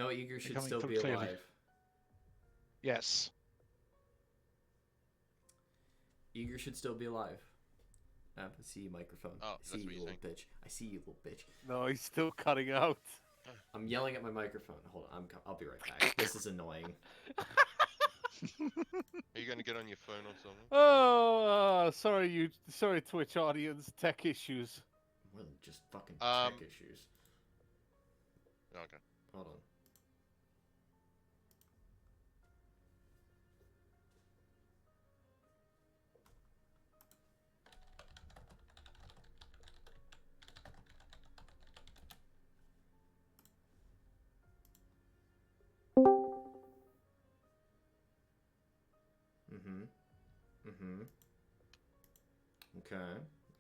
No, Eager should coming still through be clearly. alive. Yes. Eager should still be alive. I see you, microphone. Oh, I that's see you, what you're little bitch. I see you, little bitch. No, he's still cutting out. I'm yelling at my microphone. Hold on, I'll be right back. This is annoying. Are you gonna get on your phone or something? Oh, sorry, Twitch audience. Tech issues. More than just fucking tech issues. Okay. Hold on.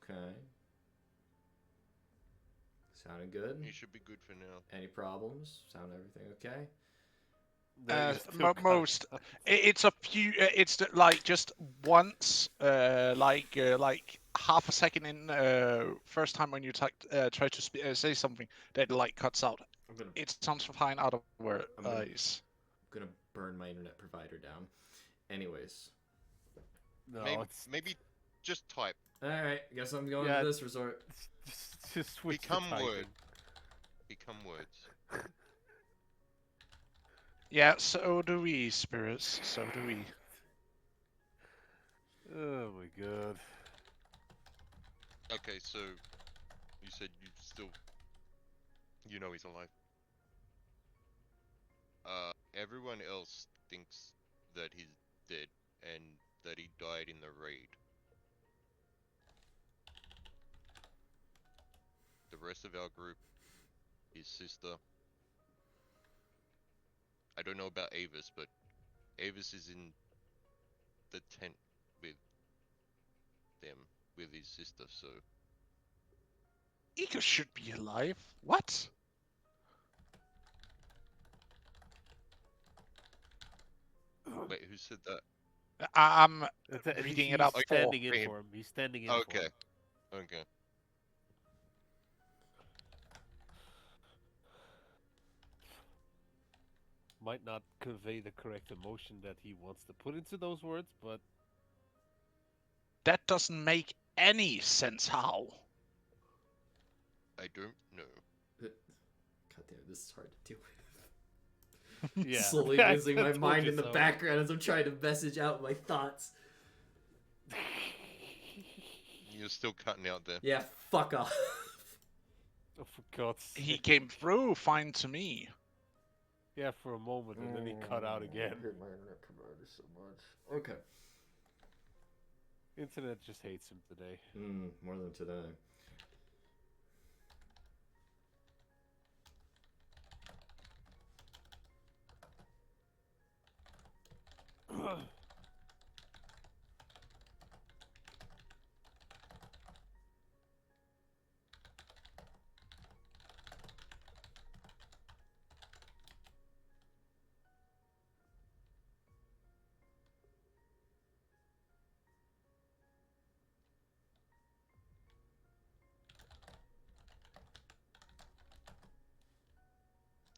Okay. Sounding good? You should be good for now. Any problems? Sound everything okay? No, you're still cutting Most. out. It's a few. Like just once. Like half a second in. First time when you try to say something, that like cuts out. It sounds fine otherwise. I'm gonna burn my internet provider down. Anyways. No, maybe just type. Alright, guess I'm going to this resort. Just switch Become to typing. word. Become words. Yeah, so do we, spirits. So do we. Oh my god. Okay, so you said you know he's alive. Everyone else thinks that he's dead and that he died in the raid. The rest of our group, his sister. I don't know about Avis, but Avis is in the tent with them, with his sister, so... Ego should be alive. What? Wait, who said that? I'm reading He's it up. standing for in him. for him. He's standing in for Okay. him. Okay. Might not convey the correct emotion that he wants to put into those words, but That doesn't make any sense. How? I don't know. God damn, this is hard to deal with. yeah. Slowly I losing my told mind you in the so. background as I'm trying to message out my thoughts. You're still cutting out there. Yeah, fuck off. Oh, for God's sake. He came through fine to me. Yeah, for a moment, and then he cut out again. I hate my internet provider so much. Okay. Internet just hates him today. More than today.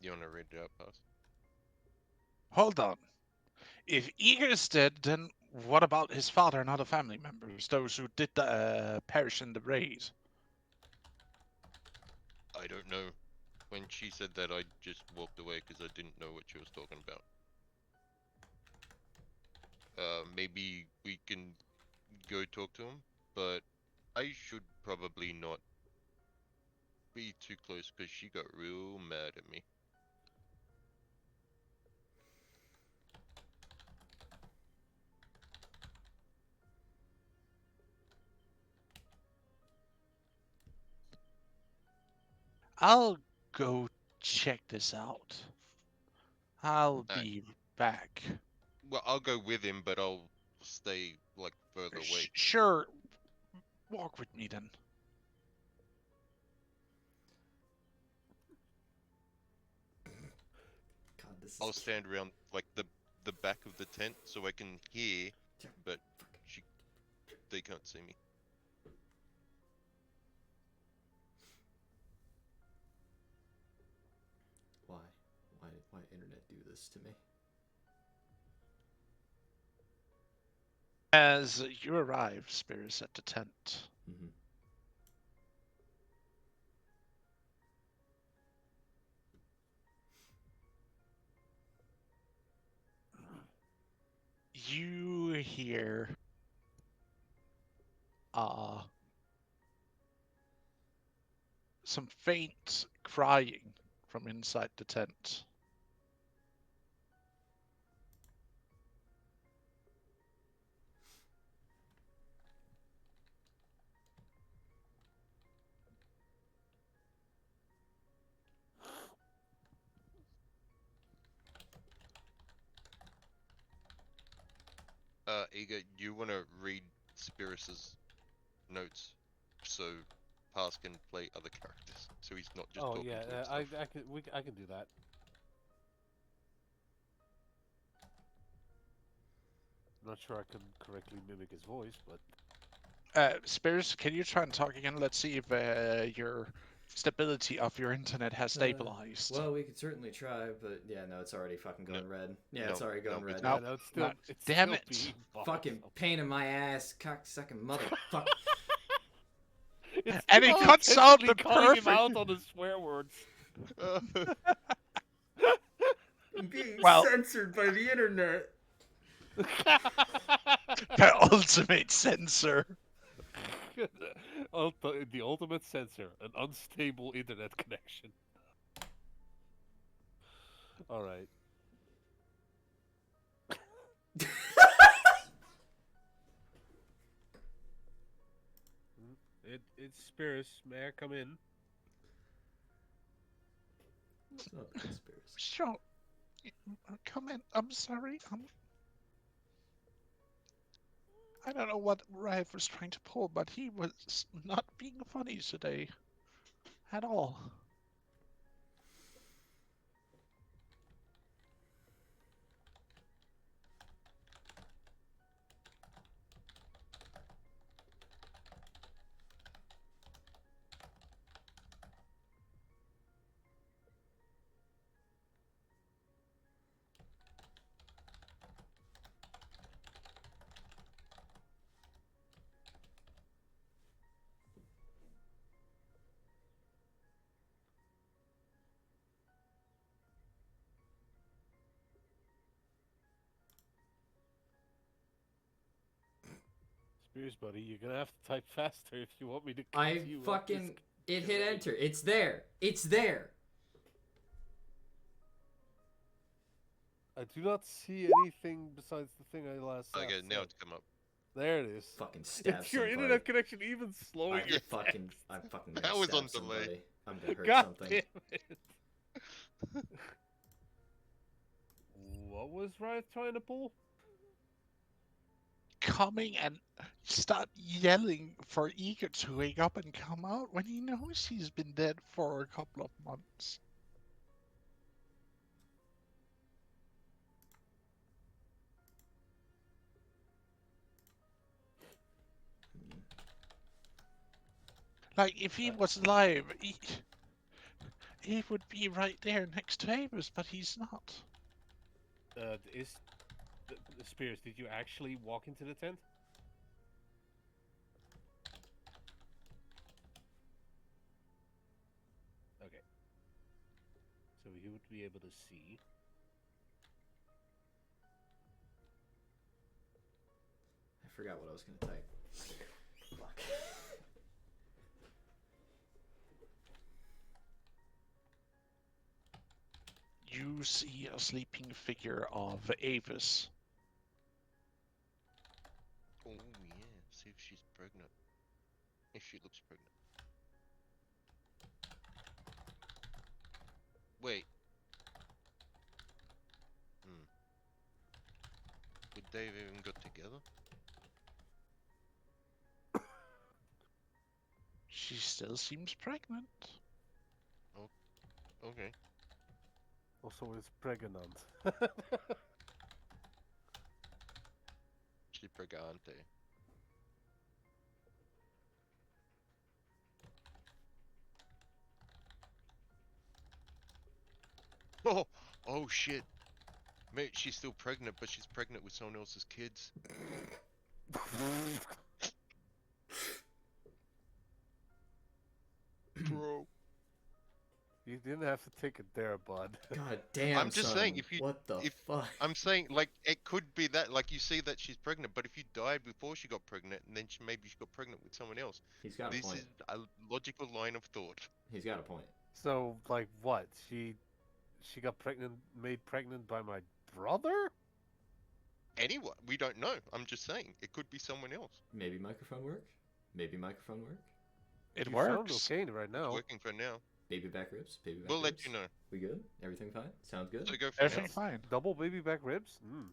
You wanna read it out, Pass? Hold on. If Eager is dead, then what about his father and other family members, those who did perish in the raid? I don't know. When she said that, I just walked away because I didn't know what she was talking about. Maybe we can go talk to him, but I should probably not be too close because she got real mad at me. I'll go check this out. I'll Alright. be back. Well, I'll go with him, but I'll stay like further away. Sure. Walk with me then. God, this is. I'll stand around like the back of the tent so I can hear, but they can't see me. Why? Why internet do this to me? As you arrive, Spears, at the tent, Mm-hmm. you hear some faint crying from inside the tent. Ega, you want to read Spirus's notes so Pass can play other characters, so he's not just Oh talking yeah, to himself. I can do that. I'm not sure I can correctly mimic his voice, but Spears, can you try and talk again? Let's see if your stability of your internet has stabilized. Well, we could certainly try, but yeah, no, it's already fucking going red. Yeah, it's no, already going red. it's yeah, not. no, No. it's Damn still it. being bothered. Fucking pain in my ass, cocksucking motherfucker. It's And he cuts out intentionally the calling him perfect. out on the swear words. I'm being Well- censored by the internet. The ultimate censor. The ultimate censor, an unstable internet connection. All right. It's Spears. May I come in? It's not the conspiracy. Sure. Come in. I'm sorry. I don't know what Rife was trying to pull, but he was not being funny today. At all. Spears, buddy, you're gonna have to type faster if you want me to I continue. fucking. It hit enter. It's there. It's there. I do not see anything besides the thing I last saw. Okay, now it's come up. There it is. Fucking stab Is your somebody. internet connection even slowing your I'm fucking gonna That was stab on delay. somebody. I'm gonna hurt God something. damn it. What was Riot trying to pull? Coming and start yelling for Eager to wake up and come out when he knows he's been dead for a couple of months. Like, if he was alive, he would be right there next to Avis, but he's not. Spears, did you actually walk into the tent? Okay. So you would be able to see. I forgot what I was gonna type. Fuck. You see a sleeping figure of Avis. Oh yeah, see if she's pregnant. If she looks pregnant. they've even got together. She still seems pregnant. Okay. Also, is pregnant. She's pregante. Oh, oh shit. Mate, she's still pregnant, but she's pregnant with someone else's kids. Bro. You didn't have to take it there, bud. God damn, I'm just son. saying, if you, What the if fuck? I'm saying, like, it could be that, like, you see that she's pregnant, but if you died before she got pregnant, and then maybe she got pregnant with someone else, He's got a this point. is a logical line of thought. He's got a point. So, like, what? She got made pregnant by my brother? Anyone, we don't know. I'm just saying, it could be someone else. Maybe microphone work? Maybe microphone work? It You works. sound okay right It's now. working for now. Baby back ribs? Baby back We'll ribs? let you know. We good? Everything fine? Sounds good? So go for now. Everything fine. Double baby back ribs? Mm.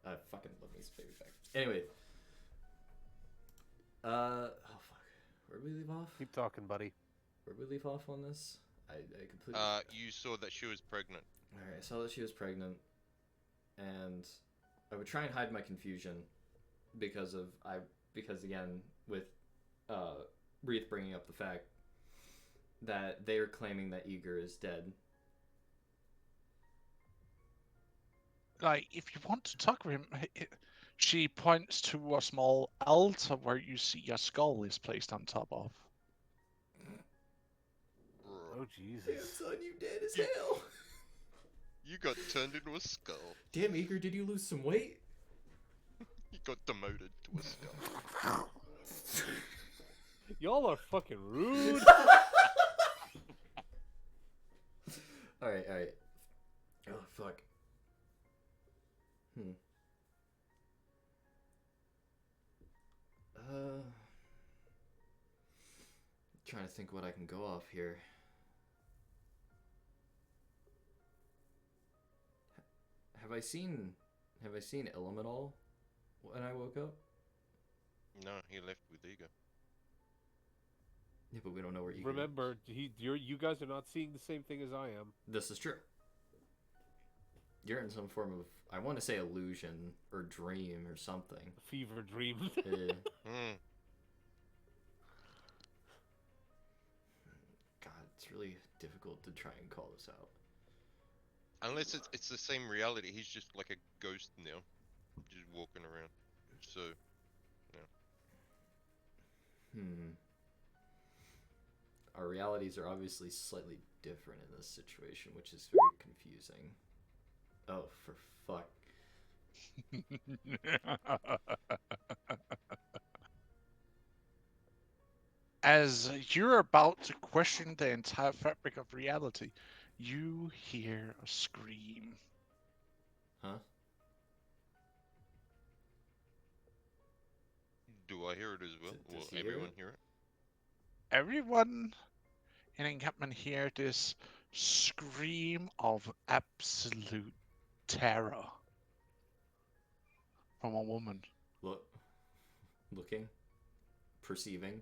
I fucking love me some baby back ribs. Anyway. Oh fuck. Where'd we leave off? Keep talking, buddy. Where'd we leave off on this? I completely... You saw that she was pregnant. Alright, I saw that she was pregnant, and I would try and hide my confusion because again, with Wreath bringing up the fact that they are claiming that Eager is dead. Like, if you want to talk with him, she points to a small altar where you see a skull is placed on top of. Oh, Jesus. son, you dead as hell! You got turned into a skull. Damn, Eager, did you lose some weight? You got demoted to a skull. Y'all are fucking rude. Alright. Oh, fuck. Trying to think what I can go off here. Have I seen Ilum at all when I woke up? No, he left with Ego. Yeah, but we don't know where Eager Remember, is. you guys are not seeing the same thing as I am. This is true. You're in some form of, I want to say, illusion or dream or something. Fever dream. Yeah. God, it's really difficult to try and call this out. Unless it's the same reality. He's just like a ghost now, just walking around. So, yeah. Our realities are obviously slightly different in this situation, which is very confusing. Oh, for fuck. As you're about to question the entire fabric of reality, you hear a scream. Huh? Do I hear it as well? Does he Will hear everyone it? hear it? Everyone in encampment hear this scream of absolute terror from a woman. Looking, perceiving,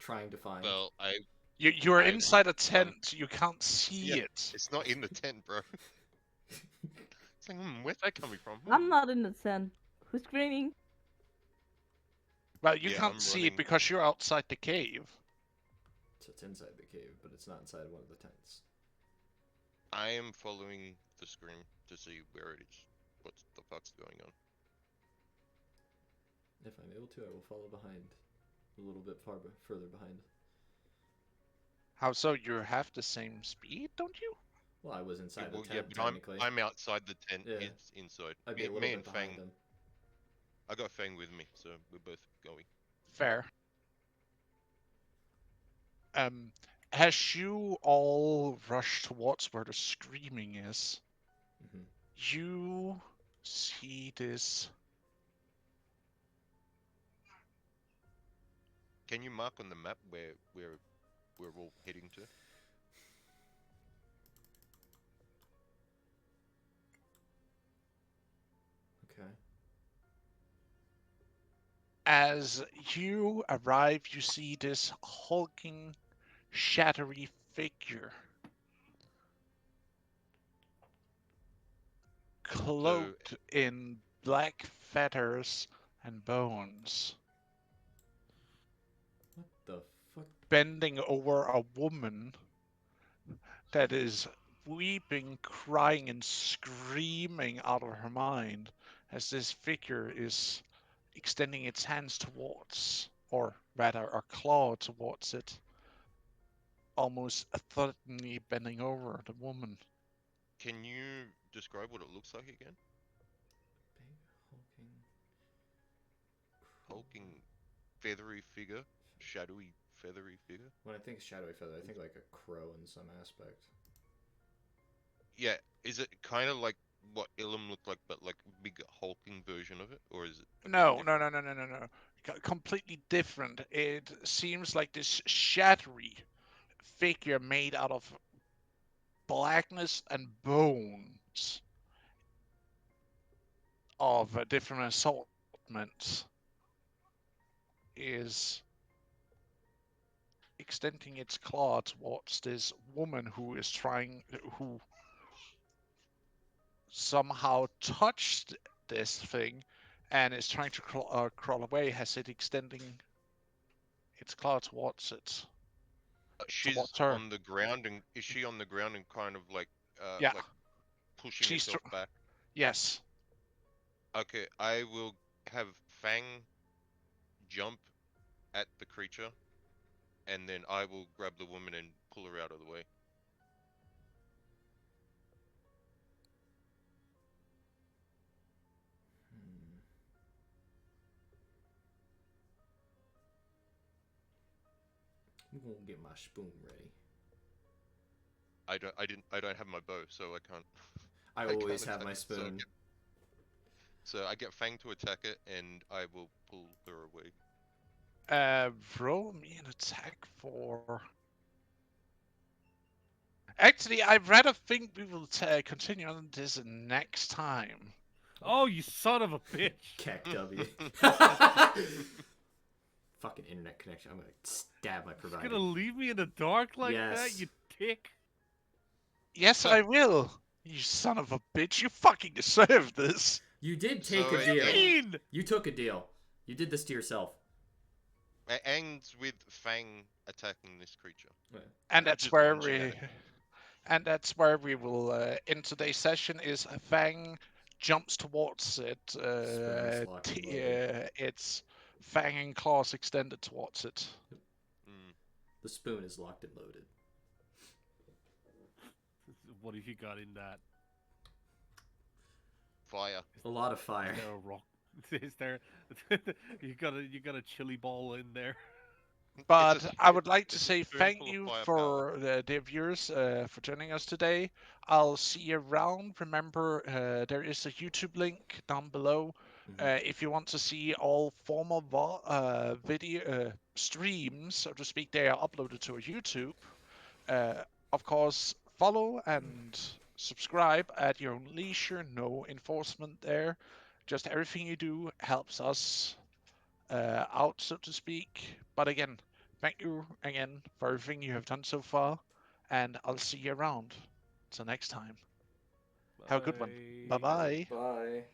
trying to find. Well, You're inside a tent. You can't see yeah, it. it's not in the tent, bro. It's like, where's that coming from? I'm not in the tent. Who's screaming? Well, you Yeah, can't I'm see running. it because you're outside the cave. So it's inside the cave, but it's not inside one of the tents. I am following the scream to see where it is. What the fuck's going on? If I'm able to, I will follow behind. A little bit further behind. How so? You have the same speed, don't you? Well, I was inside the Well, tent, yeah, but technically. I'm outside the tent. Yeah. He's inside. I'd be a little Me bit and behind Fang. him. I got Fang with me, so we're both going. Fair. As you all rush towards where the screaming is, you see this. Can you mark on the map where we're all heading to? Okay. As you arrive, you see this hulking, shattery figure, So cloaked in black feathers and bones, What the fuck? bending over a woman that is weeping, crying, and screaming out of her mind as this figure is extending its hands towards, or rather, a claw towards it, almost threateningly bending over the woman. can you describe what it looks like again? Big hulking. Hulking, feathery figure, shadowy, feathery figure. When I think shadowy feather, I think like a crow in some aspect. Yeah, is it kind of like what Ilum looked like, but like a big hulking version of it, or is it a bit No, no, different? no, no, no, no, no. Completely different. It seems like this shattery figure made out of blackness and bones of different assortments is extending its claw towards this woman who somehow touched this thing and is trying to crawl away, has it extending its claw She's towards her. on the ground, and is she on the ground and kind of Yeah, like pushing she's herself back? yes. Okay, I will have Fang jump at the creature, and then I will grab the woman and pull her out of the way. Hmm. I'm gonna get my spoon ready. I don't have my bow, so I can't. I I can't always have attack my it. spoon. So I get Fang to attack it, and I will pull her away. Roll me an attack for. Actually, I'd rather think we will continue on this next time. Oh, you son of a bitch! Keck W. Fucking internet connection. I'm gonna stab my Just provider. gonna leave me in the dark like that, Yes. you tick? Yes, I will. You son of a bitch! You fucking deserve this. You did take So a What do it you deal. ends. mean? You took a deal. You did this to yourself. It ends with Fang attacking this creature. Yeah. And that's Just where lunging at we it. and that's where we will end today's session. Is Fang jumps towards it. Spoon is locked and loaded. Its Fang and claws extended towards it. Mm, The spoon is locked and loaded. What have you got in that? fire. A lot of Is fire. there a rock? Is there? You got a chili ball in there. But I would like to It's a say thank spoonful of you firepower. for the viewers for joining us today. I'll see you around. Remember, there is a YouTube link down below. If you want to see all former video streams, so to speak, they are uploaded to YouTube. Uh, of course, follow and subscribe at your own leisure. No enforcement there. Just everything you do helps us out, so to speak. But again, thank you again for everything you have done so far, and I'll see you around. Till next time. Have a good one. Bye Bye. bye. Bye.